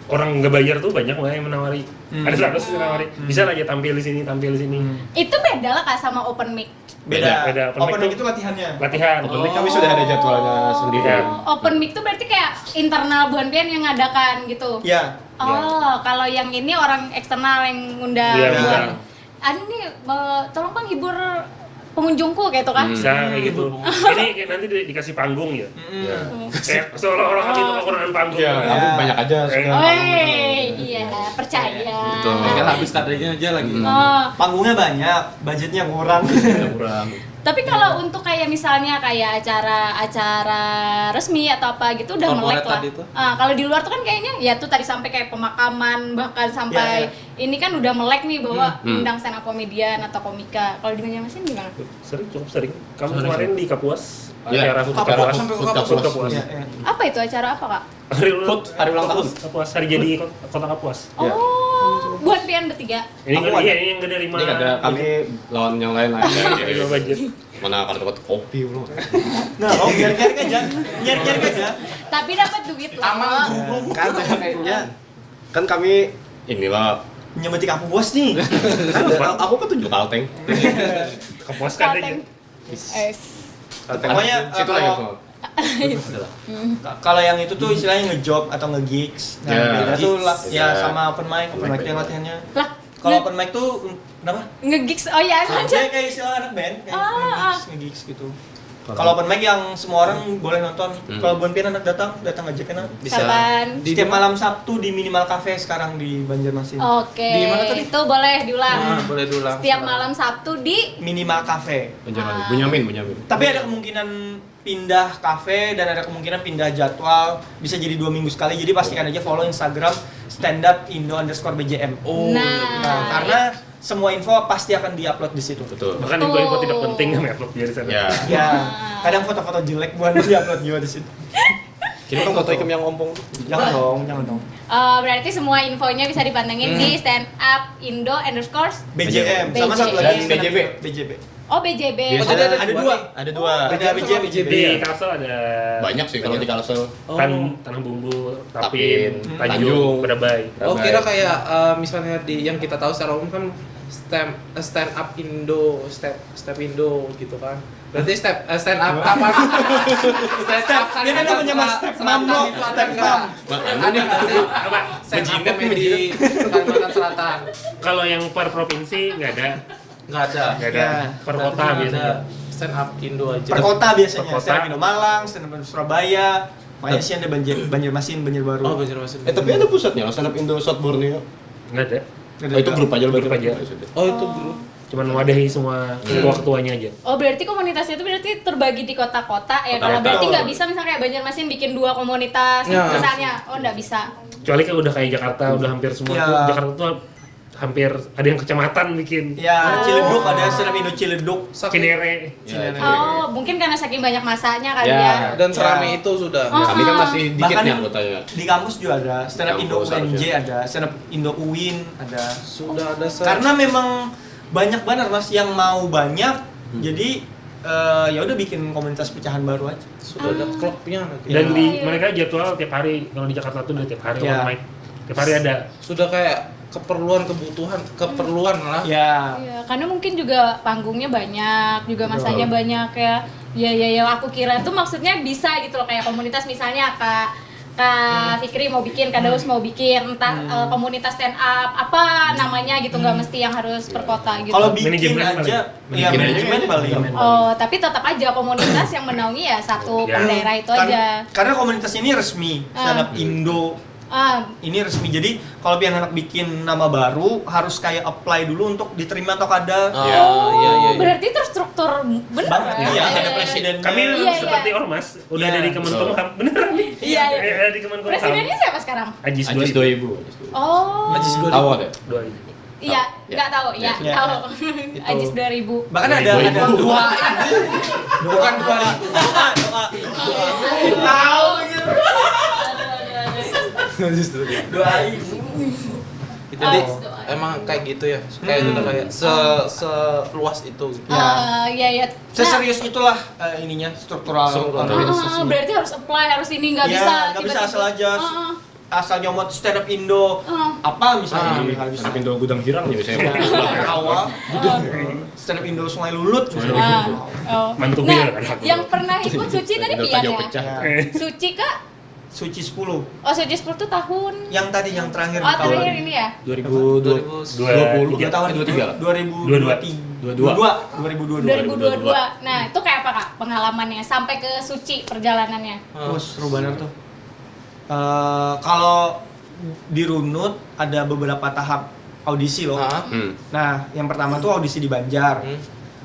orang nggak bayar tuh banyak lah yang menawari. Ada 100 yang menawari. Bisa aja tampil di sini. Itu beda lah Kak sama open mic. Beda. Beda. Open mic tuh itu latihannya. latihan. Open mic kami sudah ada jadwalnya sendiri. Iya. Open mic tuh berarti kayak internal Buan Pian yang ngadakan gitu. Ya. Oh, kalau yang ini orang eksternal yang ngundang. Iya, Iya. bukan. Nih, tolong Bang hibur pengunjungku kayak itu kan. Bisa kayak gitu. Ini kayak nanti dikasih panggung ya. Kayak seolah-olah kami itu kekurangan panggung. Iya, kamu banyak aja sekarang. Weh, iya, percaya. Betul. Tinggal habis kadernya aja lagi. Oh, Panggungnya banyak, budgetnya kurang. Kurang. tapi kalau untuk kayak misalnya kayak acara resmi atau apa gitu udah Corporate melek lah. tadi tuh. Kalau di luar tuh kan kayaknya ya tuh tadi sampai kayak pemakaman bahkan sampai Iya, ini kan udah melek nih bahwa undang stand up komedian atau komika. Kalau di Banjarmasin gimana? Cukup sering. Kamu kemarin di Kapuas. Iya, Acara Food Kapuas Kapuas. sampai ke Food Kapuas. Kapuas. Iya, iya. Apa itu acara apa Kak? Hari ulang tahun. Kapuas, hari jadi kota Kapuas. Iya. Oh, buat pian bertiga. Ini Aku nggak ada. ini yang nggak dari Ini ada kami lawan yang lain lah. Dari budget. Mana akan dapat kopi belum? Nah, oh nyari-nyari aja. Nyari-nyari aja. Tapi dapat duit loh. Kan kayaknya kan kami inilah Nyemeti kamu bos nih. kan aku kan tunjuk kalteng. Kapuas kan aja. Pokoknya, situ kalau- lagi Kalau yang itu tuh istilahnya ngejob atau nge-gigs. Nah, Ya, beda tuh gigs. lah, ya Ya. sama open mic yang latihannya. Lah, Kalau open mic tuh kenapa? Nge-gigs, oh iya Saya kayak istilah anak band, kayak Ah. nge-gigs gitu. Kalau open mic yang semua orang boleh nonton. Kalau Bon Pian anak datang aja kena. Bisa. Kapan? Di Setiap mana? malam Sabtu di Minimal Cafe sekarang di Banjarmasin. Oke, Di mana tadi? itu boleh diulang. Boleh diulang. Setiap malam Sabtu di Minimal Cafe. Bunyamin. Tapi ada kemungkinan pindah cafe dan ada kemungkinan pindah jadwal. Bisa jadi 2 minggu sekali. Jadi pastikan aja follow Instagram @standupindo_bjm. Oh. Nah, karena semua info pasti akan diupload di situ. Betul. Bahkan info-info tidak penting kami upload di sana. Ya. Ya, kadang foto-foto jelek buat diupload juga di situ. Kini kan foto ikem yang ompong. Jangan dong. berarti semua infonya bisa dipantengin di @standupindo_bjm. BJM sama satu Dan lagi BJB. BJB. Oh, BJB. Oh, jadi Ada dua. Ada dua. Ada BJB. Di Kalsel ada Banyak sih kalau di Kalsel. Tanah Bumbu, Tapin, Tanjung, Tanjung. Bedabay. Oh, kira kayak misalnya di yang kita tahu secara umum kan stand up Indo, step Indo gitu kan. Berarti stand up apa? Stand up kan Ini ada namanya Mas Step Mam, Selatan lo. itu ada Step enggak? Mam. Ada nggak sih? Apa? Stand up Bejinet, comedy Kalimantan Selatan. Kalau yang per provinsi nggak ada. Nggak ada. Nggak ada. Ya, Per Berarti kota cuma biasanya. ada stand up Indo aja. Per kota biasanya. Per kota. Stand up Indo Malang, stand up Indo Surabaya. Makanya sih ada Banjarmasin, Banjarbaru. Oh, Banjarmasin. Tapi ada pusatnya, stand up Indo South Borneo. Nggak ada. Oh, itu grup aja Grup aja. Oh, itu grup. Cuman mewadahi semua ketua-ketuanya aja. Oh, berarti komunitasnya itu berarti terbagi di kota-kota ya. Kalau Kota-kota. berarti nggak bisa misalnya kayak Banjarmasin bikin 2 komunitas Ya. misalnya. Oh, nggak bisa. Kecuali kan udah kayak Jakarta, udah hampir semua Ya. tuh. Jakarta tuh hampir ada yang kecamatan bikin. Ya, Ciledug ada stand up Indo Ciledug. Cinere. Oh, mungkin karena saking banyak masanya kali Ya. ya. Dan serame itu sudah. Oh. Kami kan masih dikit Bahkan nih anggotanya. Di kampus juga ada stand up Di Indo kampus UNJ harusnya. ada, stand up Indo UIN ada. Sudah ada Karena memang banyak banget Mas yang mau banyak. Jadi ya udah bikin komunitas pecahan baru aja. sudah ada klubnya lagi. Dan di Iya. mereka jadwal tiap hari. Kalau di Jakarta tuh udah tiap hari Ya. open mic. Tiap hari ada. Sudah kayak keperluan lah. Ya. Iya, karena mungkin juga panggungnya banyak, juga masanya banyak ya. Ya, aku kira tuh maksudnya bisa gitu loh kayak komunitas misalnya Kak Fikri mau bikin, Kak Daus mau bikin, entah komunitas stand up apa namanya gitu, nggak mesti yang harus per kota gitu. Kalau bikin Manajemen aja, paling. ya manajemen paling. Oh, tapi tetap aja komunitas yang menaungi ya satu Ya. daerah itu Kan- aja. Karena komunitas ini resmi, stand up Indo Ah, ini resmi. Jadi kalau pian anak bikin nama baru harus kayak apply dulu untuk diterima atau kada. Oh, oh, iya. berarti terstruktur bener Banget. ya? Iya, ada presiden. Kami Iya, seperti iya. ormas, udah Iya. ada di Kemenkumham. Beneran nih? Iya, iya. Ada di Kemenkumham. Presidennya siapa sekarang? Ajis Ajis 2000. 2000. Oh. Ajis 2000. Tahu ada? 2000. Iya, Ya. nggak tahu, ya, Ya. tahu. Itu. Ajis 2000. Bahkan ada 2000. dua Bukan dua. doa. Tahu gitu. Doa ibu. Jadi Oh. emang kayak gitu ya. Kayak udah kayak seluas itu. Gitu. Iya, iya. Seserius itulah ininya struktural organisasi. Berarti harus apply, harus ini nggak Iya, bisa. nggak bisa tiba-tiba. asal aja. Heeh. Asal nyomot stand up Indo apa misalnya nggak bisa. Stand up Indo Gudang Girang ya biasanya. Awal stand up Indo Sungai Lulut misalnya. Ah, oh. Mantu Nah, Bil, anak yang gua. pernah ikut Suci tadi Indo Pian Tanjau ya? Pecah. Ya. Suci Kak? Suci 10 Oh, Suci 10 tuh tahun. yang tadi yang terakhir Oh, di tahun terakhir ini ya? 2020 tahun 23. 2022 Nah, itu kayak apa Kak pengalamannya sampai ke Suci perjalanannya? Terus seru banget tuh. Kalau di Runut ada beberapa tahap audisi loh. Nah, yang pertama tuh audisi di Banjar.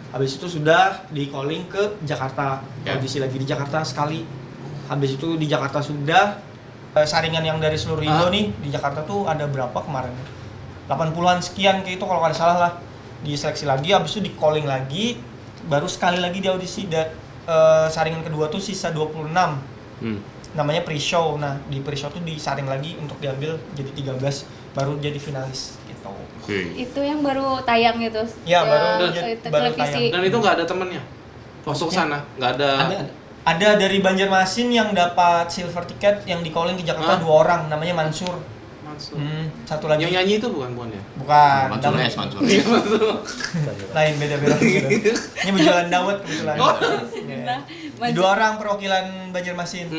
Habis itu sudah di calling ke Jakarta. Ya. Audisi lagi di Jakarta sekali. Habis itu di Jakarta sudah saringan yang dari seluruh Indo nih di Jakarta tuh ada berapa kemarin? 80-an sekian kayak itu kalau nggak salah lah. Diseleksi lagi, habis itu di calling lagi, baru sekali lagi di audisi saringan kedua tuh sisa 26. Namanya pre-show. Nah, di pre-show tuh disaring lagi untuk diambil jadi 13 baru jadi finalis gitu. Itu yang baru tayang gitu. Ya, ke baru televisi. Dan itu nggak ada temennya. Masuk sana nggak ada. Ada dari Banjarmasin yang dapat silver ticket yang di calling ke Jakarta 2 orang, namanya Mansur. Masuk. Satu lagi. Yang nyanyi itu bukan Bon ya? Bukan. Mansur Dawet. S, Mansur. Lain beda-beda. Ini berjualan dawet kebetulan. Nah, Ya. 2 orang perwakilan Banjarmasin.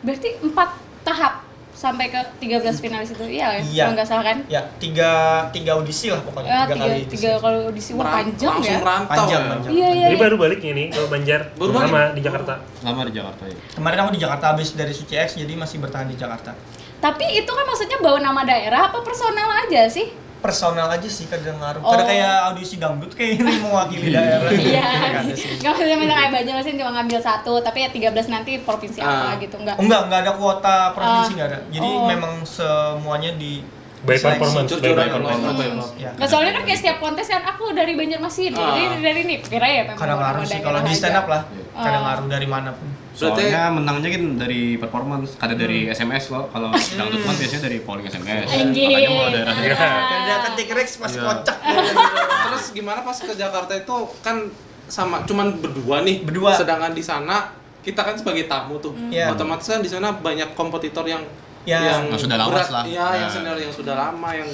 Berarti 4 tahap sampai ke 13 finalis itu. Iya, Iya. kalau nggak salah kan? Ya, tiga audisi lah pokoknya. Tiga kali audisi. Wah, panjang langsung ya. merantau Panjang, ya. panjang. Iya, iya. Jadi baru balik ini ke Banjar, Baru balik? sama di Jakarta. Lama di Jakarta ya. Kemarin aku di Jakarta habis dari Suci X, jadi masih bertahan di Jakarta. Tapi itu kan maksudnya bawa nama daerah apa personal aja sih? Personal aja sih kadang ngaruh. Oh. Kadang kayak audisi dangdut kayak ini mewakili daerah. Iya. Nggak ada sih. Nggak maksudnya misalnya kayak Banjarmasin cuma ngambil satu, tapi ya 13 nanti provinsi apa gitu enggak? Enggak ada kuota provinsi nggak ada. Jadi Oh. memang semuanya di By diseleksi. performance, by Curcuran performance. Ya. Nggak, soalnya kan kayak setiap kontes kan aku dari Banjarmasin, dari ini kira ya memang Kadang ngaruh nama sih daerah kalau di aja. stand up lah. Kadang Oh. ngaruh dari mana pun. Berarti- Soalnya menangnya kan dari performance, kada dari SMS loh. Kalau dangdut kan biasanya dari polling SMS. Anjir. Makanya mau daerah Iya. Ada ketik Rex pas Iya. kocak. Terus gimana pas ke Jakarta itu kan sama cuman berdua nih. Berdua. Sedangkan di sana kita kan sebagai tamu tuh. Iya. Otomatis kan di sana banyak kompetitor yang Yang sudah lawas lah. Iya, yang Nah. senior yang sudah lama yang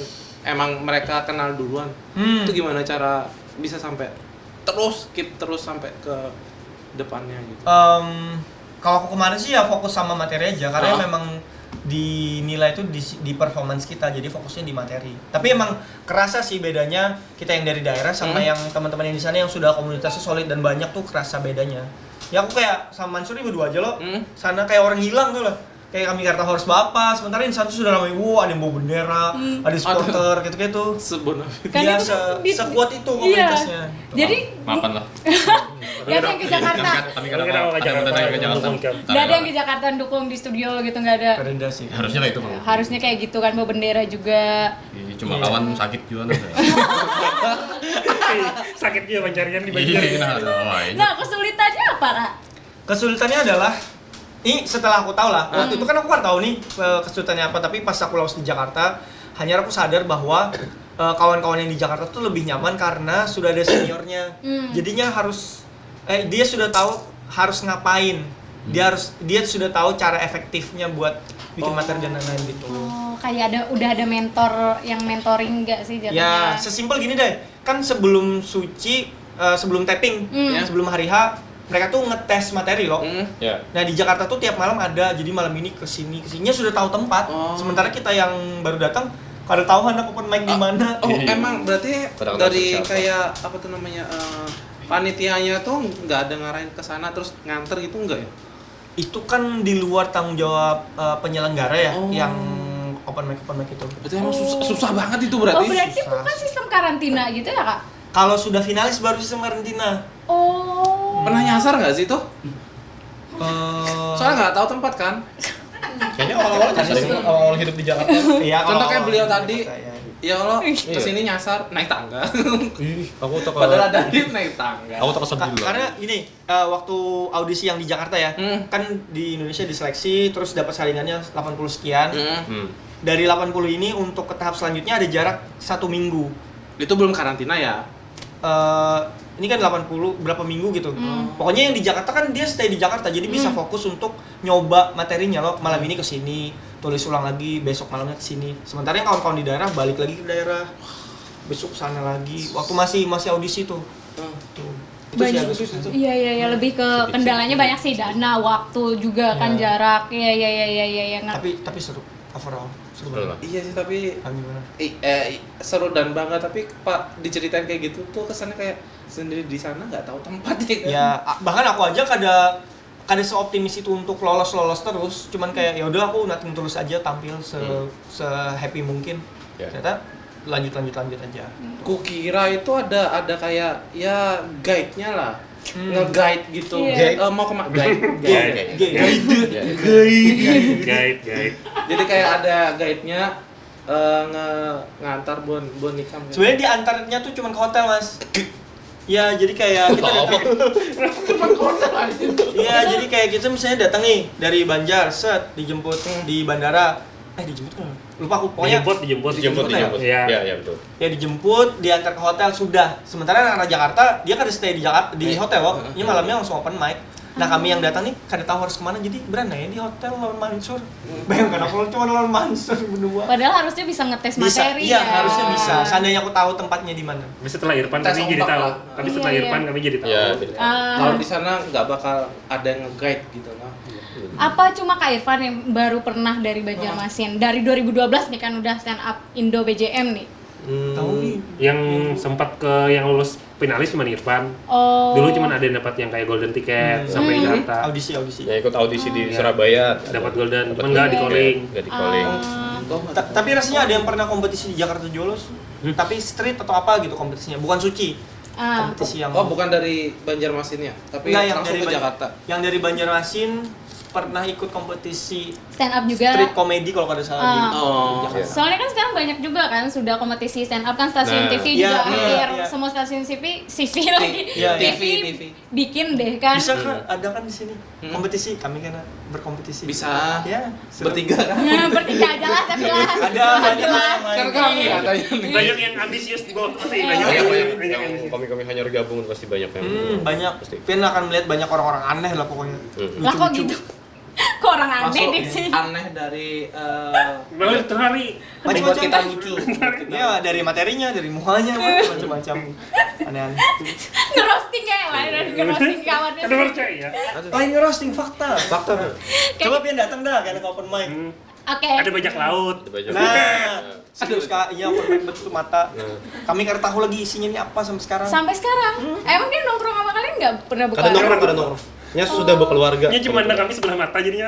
emang mereka kenal duluan. Hmm. Itu gimana cara bisa sampai keep terus sampai ke depannya gitu. Kalau aku kemarin sih ya fokus sama materi aja karena Ah. memang dinilai itu di performance kita, jadi fokusnya di materi. Tapi emang kerasa sih bedanya kita yang dari daerah sama yang teman-teman yang di sana yang sudah komunitasnya solid dan banyak tuh kerasa bedanya. Ya aku kayak sama Mansur ini berdua aja loh. Sana kayak orang hilang tuh lah. Kayak kami kata harus bapak, sementara di sana tuh sudah ramai, ada yang bawa bendera, ada supporter, gitu-gitu. Sebenarnya Kan Iya, itu kan sekuat itu Iya. komunitasnya. Jadi Maafkan lah. nggak ada yang ke Jakarta. Kami Kenapa kadang ke Jakarta? ke Jakarta. Nggak ada yang ke Jakarta dukung di studio gitu, nggak ada. Keren sih. Harusnya kayak itu Bang. Harusnya kayak gitu kan, bawa bendera juga. Cuma kawan sakit juga nanti. Sakit juga pencarian di Banjar. Iya. Nah, kesulitannya apa, Kak? Kesulitannya adalah ini setelah aku tahu lah, waktu itu kan aku kan tahu nih kesulitannya apa, tapi pas aku lawas di Jakarta, hanya aku sadar bahwa kawan-kawan yang di Jakarta tuh lebih nyaman karena sudah ada seniornya. Jadinya harus dia sudah tahu harus ngapain. Dia sudah tahu cara efektifnya buat bikin materi dan lain-lain gitu. Oh, kayak udah ada mentor yang mentoring nggak sih Ya, jatuhnya? sesimpel gini deh. Kan sebelum Suci, sebelum tapping, sebelum hari H, mereka tuh ngetes materi loh. Ya. Nah di Jakarta tuh tiap malam ada, jadi malam ini kesininya sudah tahu tempat. Sementara kita yang baru datang, kada tahu anak open mic di mana. Oh, emang berarti Padahal dari nggak tahu siapa. kayak apa tuh namanya panitianya tuh nggak ada ngarahin ke sana terus nganter gitu enggak ya? Itu kan di luar tanggung jawab penyelenggara ya, Oh. yang open mic itu. Berarti emang susah banget itu berarti. Oh, berarti susah. bukan sistem karantina gitu ya, Kak? Kalau sudah finalis baru sistem karantina. Oh. Pernah nyasar nggak sih tuh? Eh, Soalnya nggak tahu tempat kan. Kayaknya awal-awal awal hidup di Jakarta. Iya, Contoh kayak kalau- beliau tadi. Ya. Ya Allah, kesini nyasar naik tangga. Ih, aku tak Padahal ada lift naik tangga. aku tak kesel dulu. Karena ini waktu audisi yang di Jakarta ya, kan di Indonesia diseleksi terus dapat saringannya 80 sekian. Dari 80 ini untuk ke tahap selanjutnya ada jarak 1 minggu. Itu belum karantina ya? Ini kan 80 berapa minggu gitu. Pokoknya yang di Jakarta kan dia stay di Jakarta, jadi bisa fokus untuk nyoba materinya loh. Malam ini ke sini, tulis ulang lagi, besok malamnya ke sini. Sementara yang kawan-kawan di daerah balik lagi ke daerah. Besok sana lagi. Waktu masih audisi tuh. Tuh. Itu sih agak susah. Iya, lebih ke kendalanya banyak sih, dana, waktu juga kan, jarak. Iya, Tapi seru. Overall seru banget. Iya sih tapi Gimana? seru dan bangga tapi Pak diceritain kayak gitu tuh kesannya kayak sendiri di sana nggak tahu tempatnya kan. Ya, bahkan aku aja kada seoptimis itu untuk lolos terus, cuman kayak ya udah aku nothing tulus aja tampil se happy mungkin. Ya. Ternyata lanjut aja. Kukira itu ada kayak ya guide-nya lah. Nge-guide gitu. Iya. Mau kemana? Guide. Guide. Jadi kayak ada guide-nya ngantar bon nikam. Sebenarnya diantarnya tuh cuman ke hotel, Mas. Ya, jadi kayak kita datang. Cuma hotel aja. Iya, jadi kayak kita misalnya datang nih dari Banjar, dijemput di bandara. Dijemput kan? Lupa aku pokoknya. dijemput. Iya. Iya, betul. Ya dijemput, diantar ke hotel sudah. Sementara anak Jakarta dia kan stay di Jakarta di hotel loh. Ini malamnya langsung open mic. Nah kami yang datang nih kada tahu harus kemana, jadi berandai di hotel lawan Mansur. Bayangkan aku cuma lawan Mansur berdua. Padahal harusnya bisa ngetes Bisa, materi iya ya. harusnya bisa. Seandainya aku tahu tempatnya di mana. Tapi setelah Irfan Tes kami jadi ombak tahu. lah. Tapi setelah Iya, Irfan iya. kami jadi tahu. Ya, Kalau di sana nggak bakal ada yang nge-guide gitu lah. Apa cuma Kak Irfan yang baru pernah dari Banjarmasin? Dari 2012 nih kan udah stand up Indo BJM nih. Tahu nih. Yang sempat yang lulus finalis cuma Irfan. Oh. Dulu cuma ada yang dapat yang kayak golden ticket sampai di Jakarta. Audisi. Ya ikut audisi di Iya. Surabaya. Dapat golden, Dapat cuma nggak di golden calling. ticket, nggak di calling. Tapi rasanya ada yang pernah kompetisi di Jakarta Jolos. Tapi street atau apa gitu kompetisinya, bukan suci. Kompetisi yang Oh, bukan dari Banjarmasinnya, tapi Enggak, yang langsung dari ke Jakarta. Yang dari Banjarmasin pernah ikut kompetisi Stand up juga. street comedy kalau kada salah di Oh. Jakarta. Soalnya kan sekarang banyak juga kan sudah kompetisi stand up kan stasiun Nah. TV juga Iya, hampir iya. semua stasiun TV lagi. Iya, TV. Bikin deh kan. Bisa kan ada kan di sini kompetisi, kami kan berkompetisi. Bisa. Ya, seru. Bertiga kan? Nah, bertiga aja lah tapi lah. Ada banyak lah. yang main. Kan kami katanya nih. Banyak yang ambisius di bawah pasti Iya. banyak Yang komik-komik hanya gabung pasti banyak yang. Banyak. Pasti. Pian akan melihat banyak orang-orang aneh lah pokoknya. Lah kok gitu? Kok orang aneh di Masuk sini? aneh dari Malah terhari membuat kita lucu. Ya, dari materinya, dari muanya, macam-macam aneh-aneh. Ngerosting ya, ngerosting kawannya. Ada percaya. Lain ngerosting fakta. Fakta. Coba pian datang dah kayak open mic. Oke. Ada bajak laut. Nah, serius Kak, iya open mic betul mata. Kami kada tahu lagi isinya ini apa sampai sekarang. Sampai sekarang. Emang dia nongkrong sama kalian nggak pernah buka? Kadang nongkrong. Ya sudah berkeluarga. Ini cuma kami sebelah mata jadinya.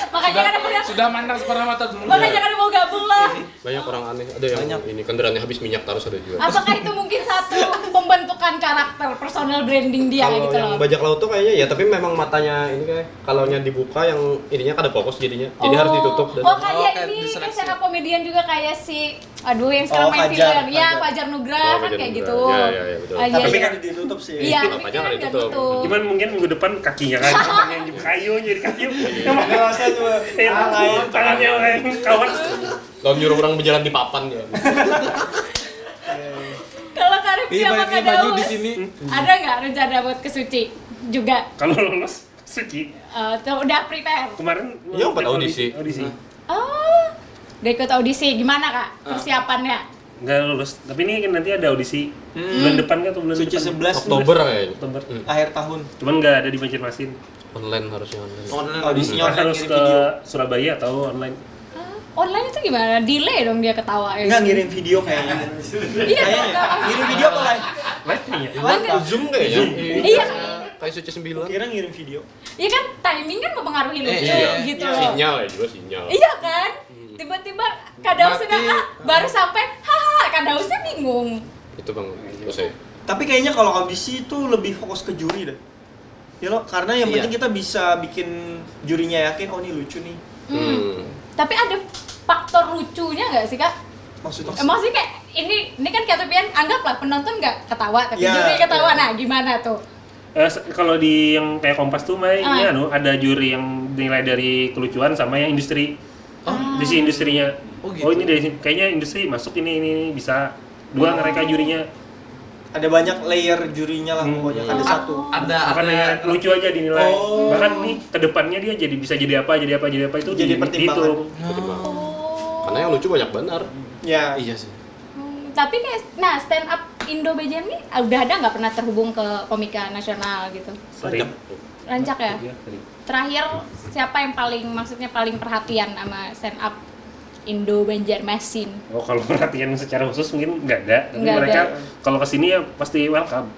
Makanya kan pernah. Sudah mandang sebelah mata dulu. Makanya kan mau gabung lah. Banyak orang aneh. Ada yang ini kendaraannya habis minyak terus ada juga. Apakah itu mungkin satu pembentukan karakter, personal branding dia Kalau gitu yang loh? bajak laut tuh kayaknya ya, tapi memang matanya ini kayak kalau dibuka yang ininya kada fokus jadinya. Jadi harus ditutup dan Oh kayak kayak ini diseleksi. kayak komedian juga kayak si aduh yang sekarang Oh, main Fajar, film ya Fajar. Fajar Nugrah Oh, kan Fajar kayak Nugrah. gitu. Iya, betul. Ah, Tapi iya. kan ditutup sih. Iya, Kenapa tapi aja kan nggak nggak ditutup? tutup. Cuman mungkin minggu depan kakinya kan yang kayu jadi kayu. Ada rasa cuma Tangannya kayak kawan. kalau nyuruh orang berjalan di papan ya. Kalau Karif Iya, sama banyak Kak baju Daus, di sini. ada nggak rencana buat ke Suci juga? Kalau lolos Suci Udah prepare. kemarin Iya, buat audisi. Oh, udah ikut audisi gimana Kak persiapannya? Nggak lulus. Tapi ini kan nanti ada audisi bulan depan kan atau bulan Suci depan? 11 Oktober kayaknya. Oktober. akhir tahun. Cuman nggak ada di Banjarmasin. Online harusnya online. Online. Audisinya online Harus kirim ke video. Surabaya atau online. Online itu gimana? Delay dong dia ketawa ya? Enggak ngirim video kayaknya. Iya dong, Kayaknya Kak. ngirim video apa live? Live kayaknya. Online. Zoom kayaknya. Iya. Kayak Suci 9. Kira ngirim video. Iya kan timing kan mempengaruhi lucu Iya. gitu Iya. loh. Sinyal ya juga sinyal. Iya kan? Tiba-tiba Kak Daus sudah Mati. baru sampai haha Kak Dausnya bingung. Itu Bang, selesai. Tapi kayaknya kalau audisi itu lebih fokus ke juri deh. Ya loh, karena yang Iya. penting kita bisa bikin jurinya yakin, oh ini lucu nih. Tapi ada faktor lucunya nggak sih Kak? Maksudnya Maksudnya kayak ini kan kata Pian anggaplah penonton nggak ketawa tapi Ya, juri ketawa. ya. Nah gimana tuh? Kalau di yang kayak Kompas tuh mainnya Ah. ada juri yang dinilai dari kelucuan sama yang industri. Di sini industrinya. Oh, gitu. Oh ini dari kayaknya industri masuk ini bisa dua mereka jurinya. ada banyak layer jurinya lah pokoknya, ada satu. Bukan hanya lucu aja dinilai. Oh. Bahkan nih kedepannya dia bisa jadi apa itu Jadi pertimbangan. Oh. Karena yang lucu banyak benar. Ya, Iya sih. Tapi kayak nah stand up Indo BJM ini udah ada nggak pernah terhubung ke komika nasional gitu? Sering. Rancak ya? Iya, sering. Terakhir siapa yang paling perhatian sama stand up Indo Banjarmasin? Oh kalau perhatian secara khusus mungkin nggak ada. Tapi Nggak mereka ada. kalau kesini ya pasti welcome.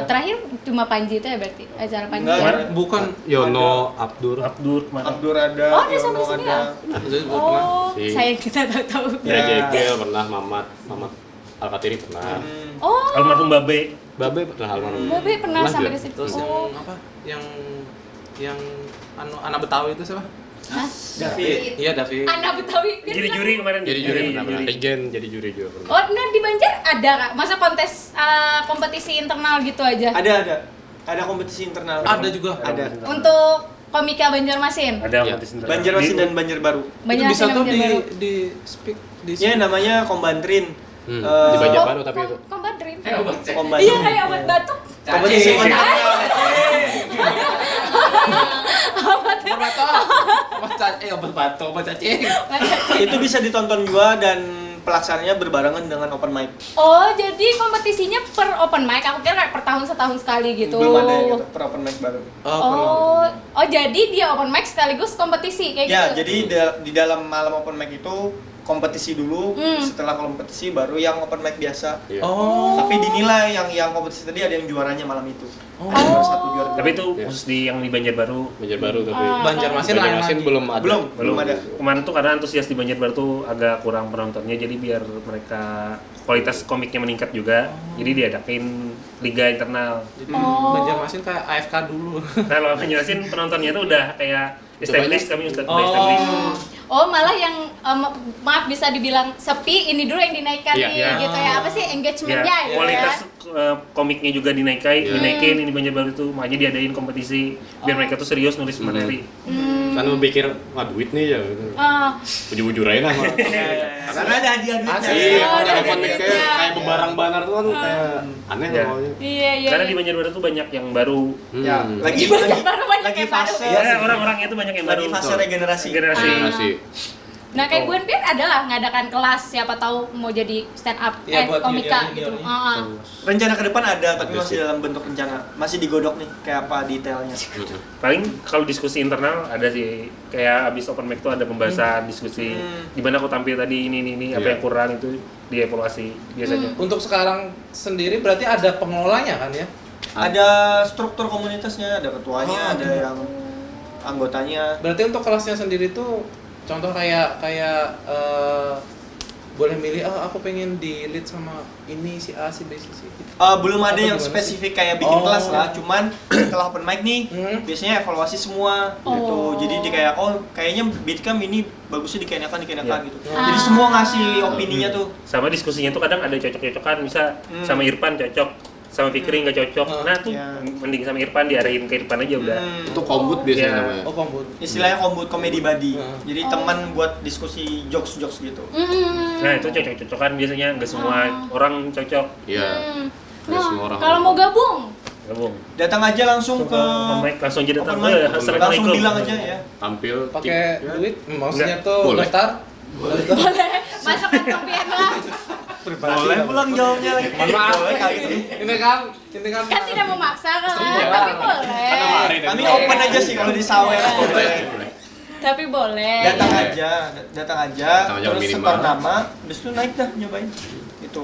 Terakhir cuma Panji itu ya berarti acara Panji. Enggak, ya? Kemarin Bukan. Yono, Abdur. Abdur kemarin. Abdur ada, Oh, dia Yono sampai sini ada. ya? Jadi gua pernah. Oh, Si- saya kita tahu-tahu. Ya, Jegel pernah, Mamat Alkatiri pernah. Oh, Almarhum Babe. Babe pernah almarhum. Babe pernah sampai juga. ke situ. Terus Oh. yang apa? Yang anak Betawi itu siapa? Hah? David. Iya, David. Anak Betawi. Jadi juri kemarin. Jadi juri pernah. Regen jadi juri juga pernah. Oh, nah di Banjar ada Kak? Masa kompetisi internal gitu aja? Ada kompetisi internal. Ada juga. Ada. Untuk komika Banjarmasin? Ada Ya. kompetisi internal. Banjarmasin dan Banjarbaru. Itu Banjarmasin bisa dan tuh Banjarbaru. di speak di Ya namanya Kombantrin. Di Banjarbaru tapi itu. Kombat Dream. Kombantrin. Iya kayak obat batuk. Kompetisi Cacing. internal. obat cacing. Itu bisa ditonton juga dan pelaksananya berbarengan dengan open mic. Oh, jadi kompetisinya per open mic. Aku kira kayak per tahun setahun sekali gitu. Belum ada yang gitu, per open mic baru. Oh, jadi dia open mic sekaligus kompetisi kayak Ya, gitu. jadi di dalam malam open mic itu kompetisi dulu, setelah kompetisi baru yang open mic biasa. Iya. Tapi dinilai yang kompetisi tadi ada yang juaranya malam itu. Oh. Juara satu, juara dua. Tapi itu khusus di yang di Banjarbaru. Banjarbaru tapi Banjarmasin lain Banjarmasin lagi. belum ada. belum ada. Kemarin tuh karena antusias di Banjarbaru tuh agak kurang penontonnya, jadi biar mereka kualitas komiknya meningkat juga, jadi diadain liga internal. Jadi Banjarmasin kayak AFK dulu. Kalau Banjarmasin penontonnya tuh udah kayak established, kami udah established. Oh, malah yang maaf bisa dibilang sepi, ini dulu yang dinaikkan Iya. nih, Iya. gitu ya. Apa sih engagementnya Ya, gitu kualitas ya? komiknya juga dinaikin ini Banjarbaru tuh, makanya diadain kompetisi biar mereka tuh serius nulis materi. Kan memikir, wah duit nih ya. Ah, Bujur-bujur aja nah. Karena ada hadiah-hadiahnya. Iya, Oh, ada ada open mic duitnya. kayak bebarang banar tuh kan kayak aneh Ya. namanya. iya, iya. Karena iya. di Banjarbaru tuh banyak yang baru. Ya, lagi Baru banyak lagi yang baru. fase Ya, orang-orangnya tuh banyak yang baru. lagi fase regenerasi. Generasi. Generasi. Nah, kayak Buen Pian adalah ngadakan kelas, siapa tahu mau jadi stand up, Iya, buat komika junior-junior gitu. nih. Rencana ke depan ada, tapi Ada masih sih. dalam bentuk rencana. Masih digodok nih kayak apa detailnya. Paling kalau diskusi internal ada sih, kayak abis open mic tuh ada pembahasan diskusi di mana aku tampil tadi ini apa Iya. yang kurang itu dievaluasi biasanya. Untuk sekarang sendiri berarti ada pengelolanya kan ya? Ada struktur komunitasnya, ada ketuanya, ada yang anggotanya. Berarti untuk kelasnya sendiri tuh contoh kayak boleh milih aku pengen di lead sama ini si A si B si C gitu. Belum ada Atau yang gimana spesifik kayak bikin Oh. kelas lah, cuman setelah open mic nih biasanya evaluasi semua gitu. Oh. Jadi di kayak kayaknya Bitcam ini bagusnya dikenakan Iya. gitu. Jadi semua ngasih opininya tuh. Sama diskusinya tuh kadang ada cocok-cocokan, bisa sama Irfan cocok, sama Fikri nggak cocok. Nah tuh Iya. mending sama Irfan, diarahin ke Irfan aja udah. Itu kombut biasanya Iya. namanya. Oh komput. Istilahnya kombut komedi buddy. Jadi Oh. teman buat diskusi jokes gitu. Nah itu cocok-cocokan biasanya, nggak semua orang cocok. Iya. Nggak semua Nah, orang kalau mau gabung, Gabung. Datang aja langsung ke Open mic, langsung aja datang. open mic. Eh, Assalamualaikum. Langsung bilang aja ya. tampil Pakai ya. duit maksudnya Enggak. tuh Boleh. daftar. boleh masuk kantong Pian lah. Boleh pulang jawabnya lagi. Boleh kali ini. Ini kan Kan tidak memaksa kan, tapi boleh. Kami open aja sih kalau di Sawer. Tapi boleh. Datang aja, Datang aja terus minimal. setor nama, habis itu naik dah nyobain. Itu.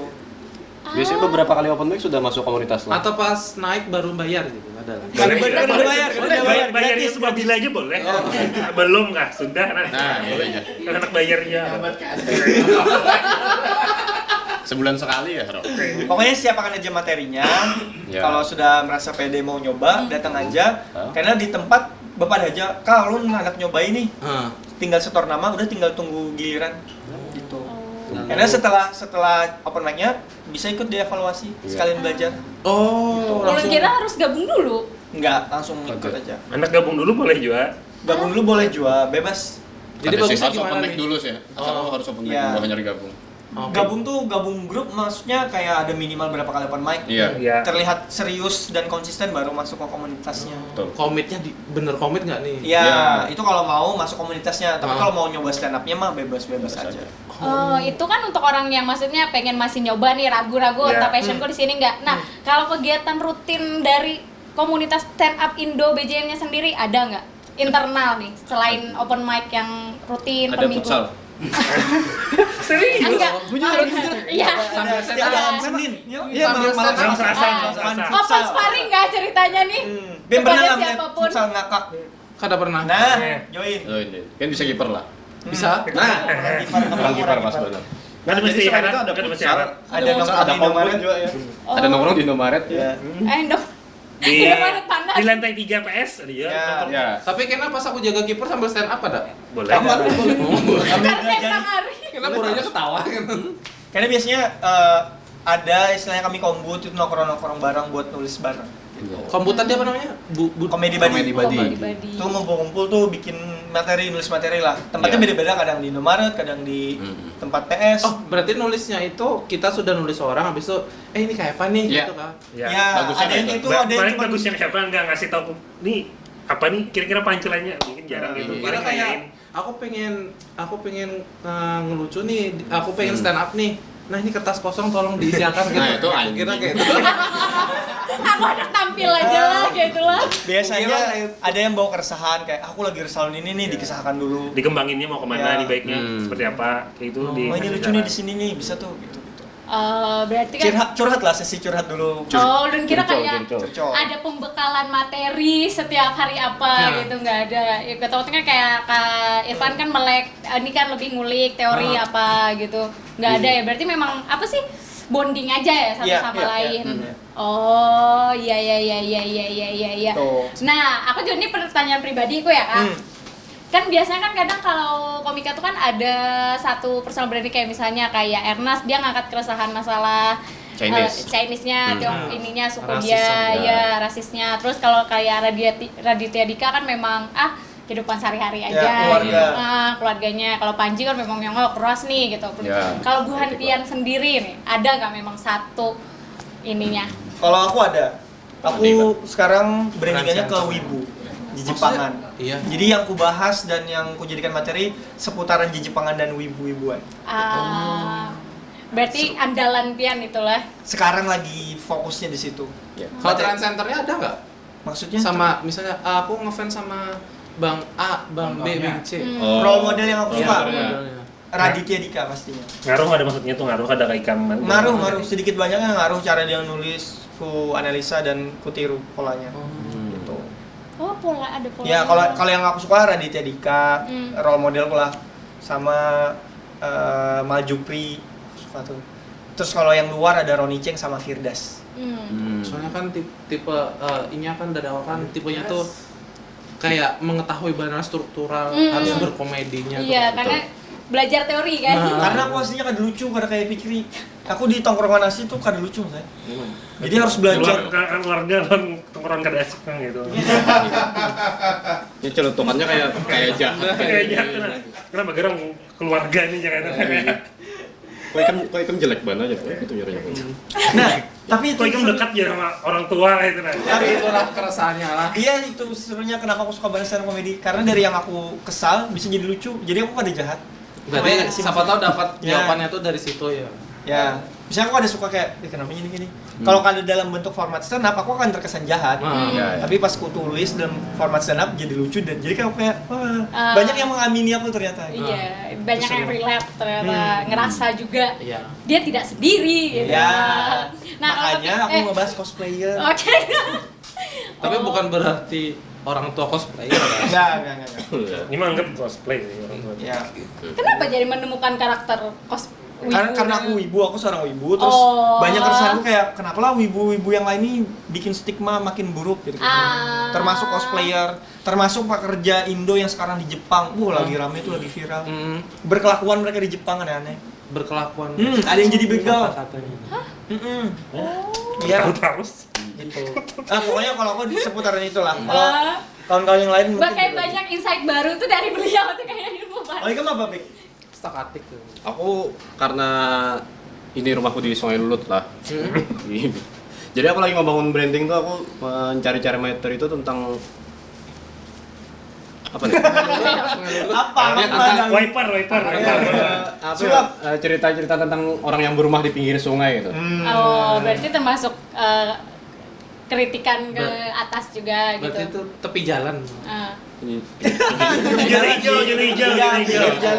Biasanya beberapa kali open mic sudah masuk komunitas lah. atau pas naik baru bayar gitu ada. Udah bayar, Bayarnya gratis. sebuah bila aja boleh. Belum kah? Sudah. Nah, boleh ya. Anak bayarnya. Sebulan sekali ya, Bro. Pokoknya siapkan aja materinya. Ya. Kalau sudah merasa pede mau nyoba, datang aja. Karena di tempat Bapak aja, kalau lu anak nyobain nih, tinggal setor nama, udah tinggal tunggu giliran. Gitu. Karena setelah open mic-nya bisa ikut dievaluasi, sekalian belajar. Oh, Orang kira harus gabung dulu. Enggak, langsung ikut aja. Anak gabung dulu boleh juga. Gabung dulu boleh juga, bebas. Jadi Ada sih, bagusnya harus gimana open mic nih? dulu sih. Asal lo harus open mic Iya. dulu hanya digabung. Oke. Gabung tuh gabung grup maksudnya kayak ada minimal berapa kali open mic. Iya. Iya. Terlihat serius dan konsisten baru masuk ke komunitasnya. Betul. Komitnya bener komit nggak nih? Iya, Ya. itu kalau mau masuk komunitasnya. Tapi Ah. kalau mau nyoba stand up-nya mah bebas-bebas aja. Oh, itu kan untuk orang yang maksudnya pengen masih nyoba nih, ragu-ragu Iya. entah passionku di sini nggak. Nah, kalau kegiatan rutin dari komunitas stand up Indo BJM-nya sendiri ada nggak? Internal nih, selain open mic yang rutin per Ada minggu. futsal. Serius? Enggak. Iya. Sambil Setiap stand up. malam Senin. Iya, malam stand up. Selasa. Selasa. Open sparring nggak ceritanya nih? Ben pernah Kepada nggak melihat siapapun. futsal ngakak? Kada pernah. Nah, join. Oh, ini. Kan bisa kiper lah. Bisa. Nah, Orang kiper pas benar. Kan mesti Jadi selain ada, itu ada kan mesti futsal. ada. Ada nongkrong Ada di kombut Indomaret. juga ya. Oh. Ada nongkrong di Indomaret ya. Ya. Dok. Di, Indomaret panas. di lantai 3 PS ada ya. Ya. Ya. Tapi kenapa pas aku jaga kiper sambil stand up ada? Boleh. Kamar. Karena emang hari. Kenapa orangnya ketawa kan? Karena biasanya ada istilahnya kami kombut itu nongkrong-nongkrong bareng buat nulis bareng. Komputer dia apa namanya? Komedi buddy. Komedi buddy. Badi. Itu ngumpul-ngumpul tuh bikin materi, nulis materi lah. Tempatnya Iya. beda-beda, kadang di Indomaret, kadang di tempat PS. Oh, berarti nulisnya itu kita sudah nulis orang habis itu ini kayak apa nih Iya. gitu kan. Ya. Ya, Bagusnya ada yang kayak itu, gitu. ada yang Paling cuma bagusnya siapa nggak ngasih tahu nih apa nih kira-kira pancelannya mungkin jarang gitu. Kira Paling kayak kayak aku pengen ngelucu nih, aku pengen stand up nih. Nah ini kertas kosong tolong diisiakan gitu. Nah, itu anjing. Kira kayak gitu. Aku anak tampil aja lah kayak itulah. Biasanya ada yang bawa keresahan kayak aku lagi resah ini nih dikisahkan dulu. dikembanginnya mau kemana Ya. nih baiknya seperti apa kayak itu di. Oh ini lucu nih di sini nih bisa tuh gitu. Berarti kan Curhat lah, sesi curhat dulu. dan kira kayak Curcol. ada pembekalan materi setiap hari apa gitu, nggak ada. Ya ketemu kan kayak Kak Irfan kan melek, ini kan lebih ngulik teori apa gitu. Nggak ada ya, berarti memang apa sih bonding aja ya satu Iya, sama iya, lain. iya. Oh, iya. Tuh. Nah, aku juga ini pertanyaan pribadiku ya, Kak. Kan biasanya kan kadang kalau komika tuh kan ada satu personal branding kayak misalnya kayak Ernest, dia ngangkat keresahan masalah Chinese-nya, ininya suku Rasisme, dia, rasisnya. Terus kalau kayak Raditya Dika kan memang kehidupan sehari-hari aja, keluarga. gitu. Keluarganya. Kalau Panji kan memang yang keras nih gitu. Ya, Kalau Bu Hantian sendiri nih, ada nggak memang satu ininya? Kalau aku ada. Aku sekarang brandingannya ke Franchise. Wibu. Jejepangan. Iya. Jadi yang ku bahas dan yang ku jadikan materi seputaran Jejepangan dan wibu-wibuan. Berarti andalan pian itulah. Sekarang lagi fokusnya di situ. Kalau trend centernya ada nggak? Maksudnya Sama misalnya aku ngefans sama Bang A, Bang B, Bang C. role model yang aku suka. Modelnya. Raditya Dika pastinya. Ngaruh ada maksudnya tuh ngaruh ada kayak ikaman. Ngaruh sedikit banyaknya ngaruh cara dia nulis, ku analisa dan ku tiru polanya. Gitu. Oh, ada pola. Ya kalau yang aku suka Raditya Dika, role model lah, sama Mal Jupri, aku suka tuh. Terus kalau yang luar ada Ronnie Cheng sama Firdas. Soalnya kan tipe ini kan dari awal kan tipenya tuh kayak mengetahui bagaimana struktural harus berkomedinya. Iya, karena belajar teori kan. Karena aku aslinya kada lucu, kada kayak Fikri. Aku di tongkrongan nasi tuh kada lucu saya. Jadi harus belajar. Keluarga kan tongkrongan kada asik kan gitu. Ya celutukannya kayak jahat. Kayak jahat kan. Kenapa gerang keluarga nih jangan Kok ikan jelek banget aja, itu nyuruhnya. Nah, tapi Kok ikam dekat ya sama orang tua itu nah. Tapi itulah keresahannya lah. Iya itu sebenarnya kenapa aku suka banget stand up comedy. Karena dari yang aku kesal bisa jadi lucu. Jadi aku kada jahat. Berarti siapa tahu dapat Ya. jawabannya tuh dari situ ya. Ya, misalnya aku ada suka kayak, kenapa gini? Kalau kada dalam bentuk format stand up, aku akan terkesan jahat. Ya. Tapi pas aku tulis dalam format stand up jadi lucu dan jadi kayak banyak yang mengamini aku ternyata. Iya, banyak yang relate ternyata, ngerasa juga Iya. dia tidak sendiri gitu. Ya. Nah, kalau Makanya aku ngebahas cosplayer. Oke. Tapi bukan berarti orang tua cosplayer kan? Enggak. Ini mah anggap cosplay sih orang tua. Ya. Kenapa jadi menemukan karakter Karena aku wibu, aku seorang wibu, terus banyak keresahanku kayak kenapa lah wibu-wibu yang lain ini bikin stigma makin buruk gitu. Termasuk cosplayer, termasuk pekerja Indo yang sekarang di Jepang. Lagi rame tuh, lagi viral. Berkelakuan mereka di Jepang aneh-aneh. Berkelakuan. Ada yang jadi begal. Katanya. Iya. Terus Gitu. Pokoknya kalau aku di seputaran itulah. Kalau kawan-kawan yang lain mungkin kayak beda. banyak insight baru tuh dari beliau tuh kayak ilmu Oh, baru. ini kan apa, Pik? Stakatik tuh. Aku karena ini rumahku di Sungai Lulut lah. Jadi aku lagi ngebangun branding tuh, aku mencari-cari materi itu tentang apa nih? wiper. Cerita-cerita tentang orang yang berumah di pinggir sungai gitu. Oh, berarti termasuk kritikan ke atas juga gitu. Berarti itu tepi jalan. zona hijau.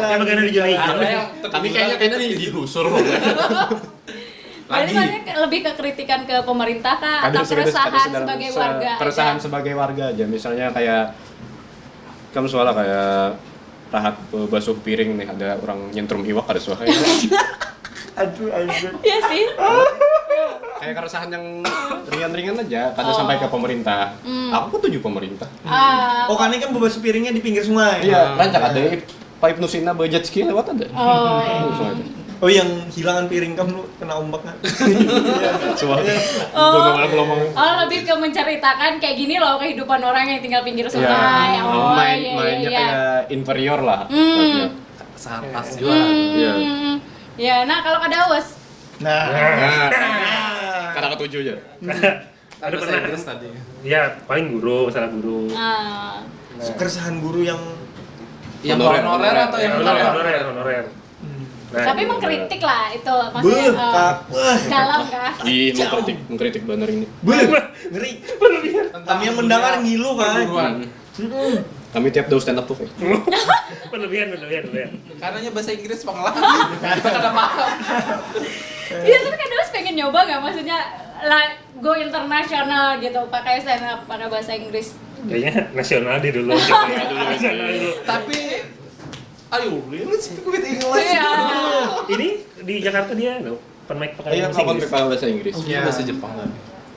Yang bagian dari zona hijau. Tapi kayaknya digusur. Berarti maksudnya lebih ke kritikan ke pemerintah kah? Atau keresahan sebagai warga keresahan aja? sebagai warga aja. Misalnya kayak kamu soalnya kayak rahat basuh piring nih, ada orang nyentrum iwak ada suara. Aduh. Iya sih. Kayak keresahan yang ringan-ringan aja, kada sampai ke pemerintah. Aku tuju pemerintah. Oh, karena kan bebas piringnya di pinggir sungai. Iya, rancak ada pipe nusina budget ski lewat ada. Oh, iya. Sungai itu. Oh, yang hilangan piring kamu kena ombak kan? Soalnya lebih ke menceritakan kayak gini loh kehidupan orang yang tinggal pinggir sungai. mainnya kayak inferior lah. Sarkas juga. Iya. Ya, nah kalau ke Daus. Nah. Karena ketujuh aja. ada bahasa pernah Inggris tadi. ya paling guru, masalah guru. Ah. Keresahan guru yang Yang honorer atau yang Honorer. Nah, Tapi mengkritik lah itu maksudnya dalam kah? Ih, mengkritik banner ini. ngeri. Kami yang mendengar ngilu kan. Kami tiap do stand up tuh kayak. berlebihan. Karena bahasa Inggris pengalaman. Kita kada paham. Iya, tapi kan Dewas pengen nyoba nggak? Maksudnya go internasional gitu, pakai stand up pakai bahasa Inggris. Kayaknya nasional di dulu. Nasional dulu. Tapi ayo, let's speak with English. Iya. Ini di Jakarta dia open mic pakai Iya, bahasa kapan Inggris. pakai bahasa Inggris? Iya. Bahasa Jepang kan.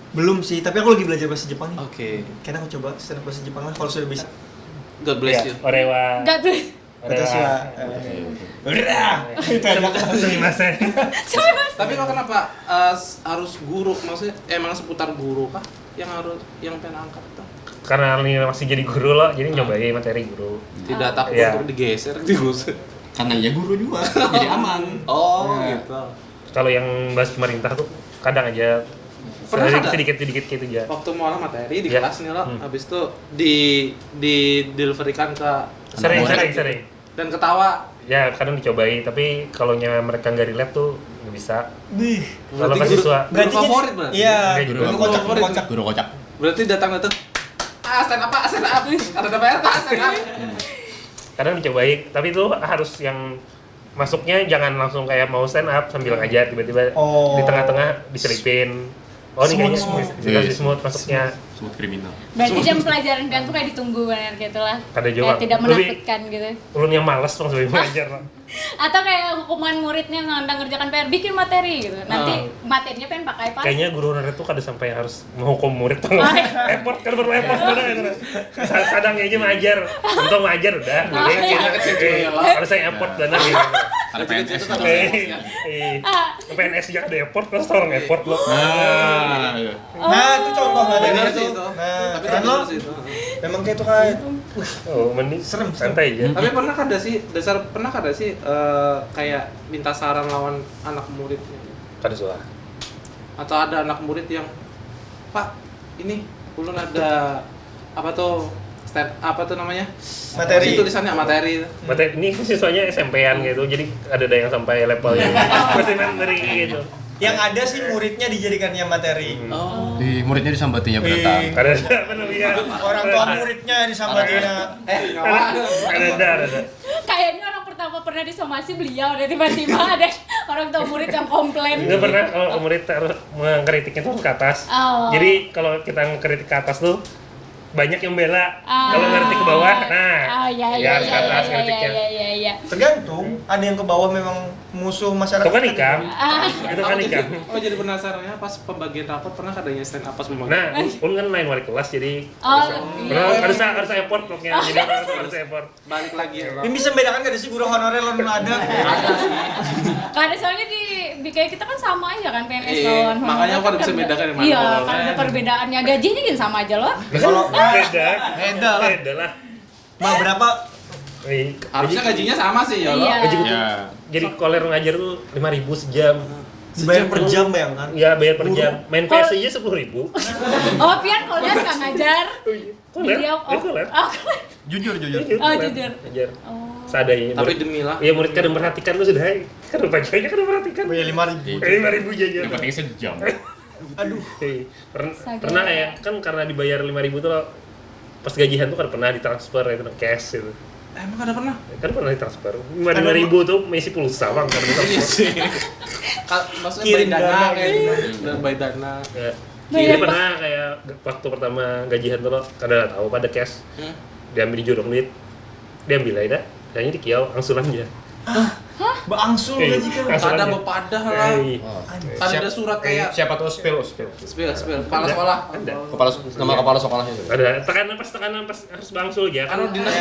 Belum sih, tapi aku lagi belajar bahasa Jepang nih. Oke. Kayaknya aku coba stand up bahasa Jepang lah kalau sudah bisa. God bless you. Iya, Orewa. Enggak tuh. Watashi wa Sumimasen. Tapi kok kenapa harus guru? Maksudnya emang seputar guru kah yang pengen angkat tuh? Karena ini masih jadi guru loh, jadi nyobain materi guru. Tidak takut Iya. untuk digeser, digusur. Karena ya guru juga, jadi aman. Oh, Nah. gitu. Kalau yang bahas pemerintah tuh kadang aja Pernah ada? sedikit gitu aja. Waktu mau olah materi di Iya. kelas nih lo, Hmm. habis itu di deliverikan ke Sering. dan ketawa. Ya kadang dicobain, tapi kalau mereka nggak relate tuh nggak bisa. Bih. Kalau Berarti mahasiswa, Guru favorit berarti? Iya. Guru Guru kocak, favorit. kocak. Guru kocak. Berarti datang stand up, stand up. Ada bayar tak stand up. kadang dicobain, tapi itu harus yang masuknya jangan langsung kayak mau stand up sambil ngajar tiba-tiba Oh. di tengah-tengah diselipin. Oh ini kayaknya dikasih smooth masuknya. Semut kriminal. Berarti jam pelajaran kan tuh kayak ditunggu benar gitu lah. Ada juga. Kayak tidak Lebih- menakutkan gitu. Ulun yang malas langsung ngajar. Atau kayak hukuman muridnya nggak ngerjakan PR, bikin materi gitu. Nanti materinya pengen pakai pas. Kayaknya guru honorer itu kada sampai harus menghukum murid tuh. Oh, iya. Effort kan perlu effort bener gitu. Kadang aja ngajar, untung ngajar udah. Oh, iya. Harus saya effort bener gitu. Ada PNS. PNS juga ada effort, terus orang effort loh. Nah, iya. Nah, itu contoh materi Benar itu. sih itu. Nah, Tapi keren benar lo. sih itu. Memang kayak itu kayak Oh, mending Serem. santai aja. Tapi pernah kada sih kayak minta saran lawan anak muridnya? Kada salah. Atau ada anak murid yang Pak, ini ulun ada apa tuh namanya? Materi. Itu tulisannya materi. Materi ini siswanya SMP-an gitu, jadi ada yang sampai level yang masih materi gitu. Yang ada sih muridnya dijadikannya materi. Oh. Di muridnya disambatinya Iya. Ada penelitian. Orang tua muridnya disambatinya. Ada. Kayaknya orang pertama pernah disomasi beliau, dan tiba-tiba ada orang tua murid yang komplain. Nggak pernah kalau murid harus mengkritiknya tuh ke atas. Oh. Jadi kalau kita ngekritik ke atas tuh banyak yang bela. Ah. Kalau ngeritik ke bawah, nah Iya, ya harus ke atas kritiknya. iya. Tergantung, ada yang ke bawah memang musuh masyarakat. Itu kan ikam. Ah. Itu kan ikam. Oh, jadi penasarannya pas pembagian rapot pernah kadanya stand up pas pembagian. Nah, kan lain wali kelas jadi Oh, harus effort pokoknya. Jadi harus effort. Balik lagi ya. Ini bisa membedakan gak sih guru honorer lo ada? Ada sih. karena soalnya di kayak kita kan sama aja kan PNS Iya, lawan honorer makanya aku kan ada bisa kan bedakan yang mana Iya, honorer. kan ada perbedaannya, gajinya kan sama aja loh. Kalau Beda lah. mah berapa? Harusnya gajinya sama sih ya. Iya. Gaji gitu. Ya. Jadi koler ngajar tuh 5.000 sejam. Dibayar per jam bayangkan. Ya bayar per jam. Main Kol- PS aja 10.000. Oh, Pian koler nggak ngajar. Koler, Beliau dia koler. koler. Jujur. Oh, jujur. Ngajar. Oh. Seadanya. Tapi demi lah. Iya murid kadang memperhatikan lu sudah. Kan lupa aja kan memperhatikan. Bayar 5.000. 5.000 jajan. Yang penting sejam. Aduh. Pernah kayak kan karena dibayar 5.000 tuh pas gajian tuh kan pernah ditransfer itu cash gitu. Emang ada pernah? Kan pernah ditransfer. 5.000 tuh mengisi pulsa bang kan Iya sih. Maksudnya Kirim by dana dana kayak gitu. gitu. Dan by dana. Ya. Bayar Jadi apa? pernah kayak waktu pertama gajian tuh kada tahu pada cash. Diambil di jurang duit. Diambil aja dah. Dan ini kiau angsuran aja. Angsul gaji kan. Ada bepadah lah. Kan ada surat kayak Siapa tuh spill. spill kepala sekolah. Ada. Nama kepala sekolahnya itu. Ada tekanan pas harus bangsul aja. Kan dinas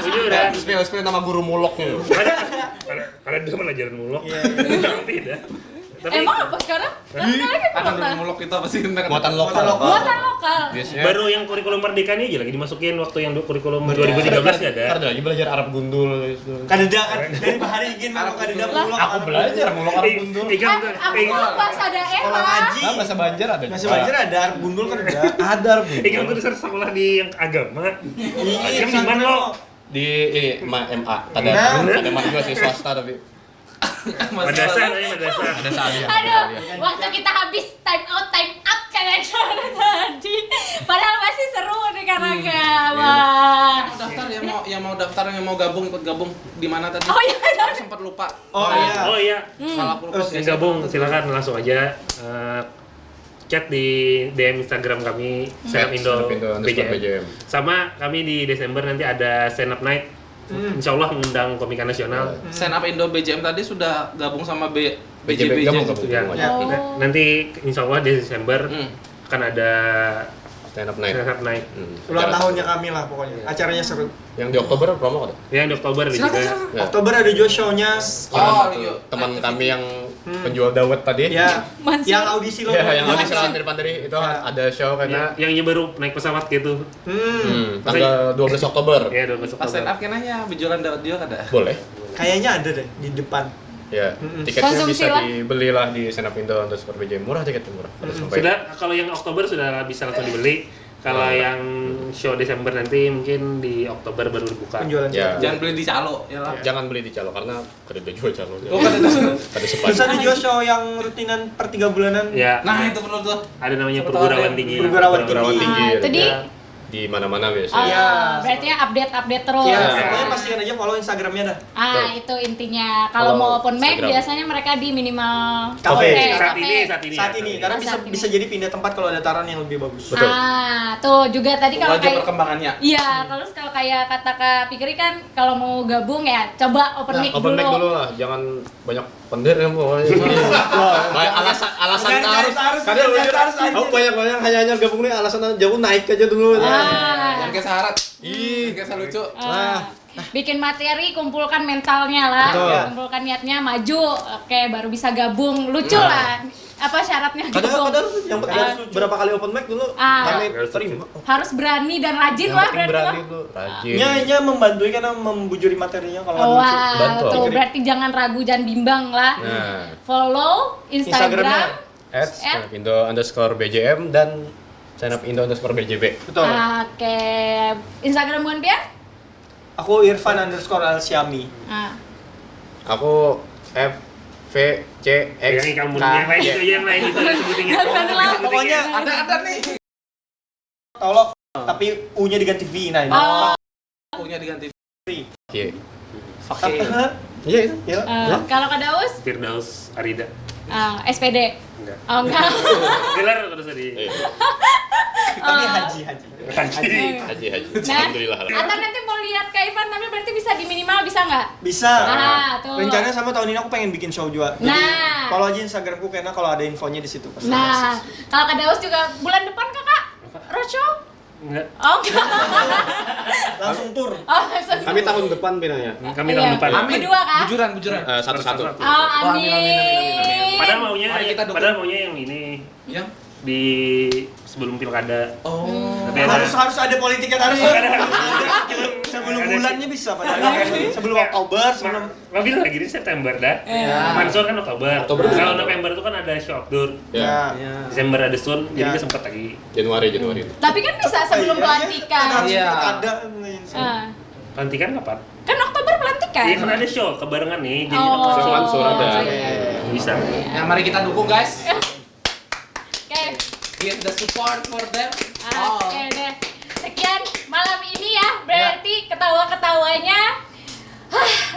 Itu udah. Spill nama guru muloknya. Ada dia pelajaran mulok. Iya. Tidak. Tapi Emang apa sekarang? Akan muluk itu apa sih? Muatan lokal. Buatan lokal. Biasanya baru yang kurikulum merdeka ini aja lagi dimasukin waktu yang kurikulum 2013 ya ada. Karena lagi belajar Arab gundul gitu. Kadeda kan dari bahari ingin mau kadeda pulau. Aku belajar muluk Arab gundul. Ikan Aku bahasa Sekolah daerah. ngaji. Ah, bahasa Banjar ada. Masih juga. belajar ada Arab gundul kan ada. Ada Arab gundul. Ikan tuh dasar sekolah di yang agama. Iya, Di mana lo? Di MA. Ada Nah. ada mah juga sih swasta tapi Madrasah namanya madrasah. ada salia. Aduh, waktu kita habis time out kadang-kadang tadi. Padahal masih seru nih karena wah. Daftar yang mau daftar yang mau gabung ikut gabung di mana tadi? Oh iya, Aku sempat lupa. Oh iya. Oh iya. Kalau aku lupa. Yang gabung silakan langsung aja chat di DM Instagram kami Stand Up Indo BJM. Sama kami di Desember nanti ada Stand Up Night. Insya Allah mengundang komika nasional. Stand Up Indo BJM tadi sudah gabung sama BJB BJBJ gabung, gitu. gabung. Ya, Ya. nanti Insya Allah di Desember akan ada Stand up night. Stand Up Night. Ulang tahunnya kami lah pokoknya. Acaranya seru. Yang di Oktober promo ada. Yang di Oktober ada juga. Ya. Oktober ada juga show-nya. Salah satu iya. teman kami yang penjual dawet tadi. Ya, Mansur. yang audisi lo. Ya, yang Mansur. audisi Lawan Panteri itu ada show karena Yang baru naik pesawat gitu. tanggal 12 Oktober. Ya, 12 Pas stand Oktober. up kenanya berjualan dawet dia ada. Boleh. Kayaknya ada deh di depan. Ya, tiketnya Konsumsi bisa lah. dibeli lah di Stand Up Indo _ BJM. Murah tiketnya murah. Ada sampai Sudah, kalau yang Oktober sudah bisa langsung dibeli. Kalau yang show Desember nanti mungkin di Oktober baru dibuka. Penjualan. Ya. Jangan beli di calo ya lah. Jangan beli di calo karena ada jual calo. Oh, kan ada. Ada Terus sepanjang. ada juga show yang rutinan per 3 bulanan. Ya, Nah, itu perlu tuh. ada namanya Siapa perguruan tahu tinggi. Perguruan Perguruan tinggi. Itu di Di mana-mana Oh, biasanya. Iya. berarti update terus. Ya, Ya. pokoknya pastikan aja follow Instagramnya dah. Itu intinya. Kalau Follow mau open mic Instagram. biasanya mereka di minimal Cafe. Saat ini. Saat ini, karena bisa Saat ini. bisa jadi pindah tempat kalau ada taran yang lebih bagus. Betul. Tuh juga tadi kalau Wajah kayak perkembangannya. iya, kalau kayak kata Kak Pikri kan kalau mau gabung ya coba open mic Open mic dulu. dulu lah, jangan banyak pendir ya pokoknya. Banyak alasan Jangan harus. harus, Kadang jangan banyak harus, aku banyak hanya gabung nih alasan jauh naik aja dulu. Yang kayak syarat. Ih, Kayak lucu. Bikin materi, kumpulkan mentalnya lah, Betul. kumpulkan niatnya, maju, oke baru bisa gabung, lucu lah. Apa syaratnya gabung? kadang yang berapa kali open mic dulu kami terima. Harus berani dan rajin Yang lah penting berarti berani lah. dulu, rajin. Nya membantu karena membujuri materinya kalau ada lucu. Wah, Bantu. tuh berarti jangan ragu, jangan bimbang lah. Nah, Follow Instagram. @standupindo_BJM dan standupindo_BJB. Betul. Oke, Instagram bukan Pia? Aku Irfan_Alsyami. Ah. Aku FVCX. Yang kamu yang lain itu yang lain itu ada sebutin ya. Pokoknya Ada nih. tolong tapi U-nya diganti V nah ini. Oh, Punya diganti. Iya. Oke. Iya itu. Ya. kalau Kak Daus, Firdaus Arida. SPD. Enggak. Oh enggak. Gelar terus tadi. Iya. Tapi haji. Haji. Haji. Nah, Alhamdulillah. atau nanti mau lihat Kak Ivan tapi berarti bisa di minimal bisa nggak? Bisa. Tuh. Rencananya sama tahun ini aku pengen bikin show juga. Jadi Nah. follow aja Instagramku karena kalau ada infonya di situ pasti. Nah, kalau Kak Daus juga bulan depan Kakak roadshow? Enggak. Oh enggak. Langsung tur. Oh, maksudnya. Kami tahun depan pinanya. Kami Iya. tahun depan. Amin. Berdua kan? Bujuran. Satu-satu. Oh, amin, amin. Padahal maunya Mari kita dukung. padahal maunya yang ini Yang di sebelum pilkada. oh. Tapi ada Harus ada politiknya harus. Sebelum Ada bulannya bisa padahal. Sebelum Oktober, sebelum Mobil lagi di September dah. Iya. Mansur kan Oktober. Oktober. Kalau November itu kan ada show outdoor. Ya. Ya. Desember ada Sun, jadi Ya. nggak sempet lagi. Januari. Tapi kan bisa sebelum Iya, pelantikan. Harus Iya. ada. Ah. Pelantikan kapan? Kan Oktober pelantikan. Iya kan ada show kebarengan nih, jadi Oh. kan Show Mansur ada. bisa. Ya mari kita dukung guys. Oke. Give the support for them. Oke deh. Sekian malam ini ya. Berarti ketawa-ketawanya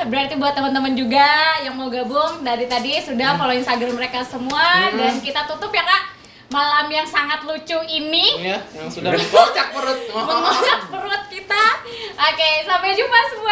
berarti buat teman-teman juga yang mau gabung dari tadi sudah follow Instagram mereka semua dan kita tutup ya Kak malam yang sangat lucu ini Ya, yang sudah mengkocak perut. mengocak perut kita. Oke, sampai jumpa semua.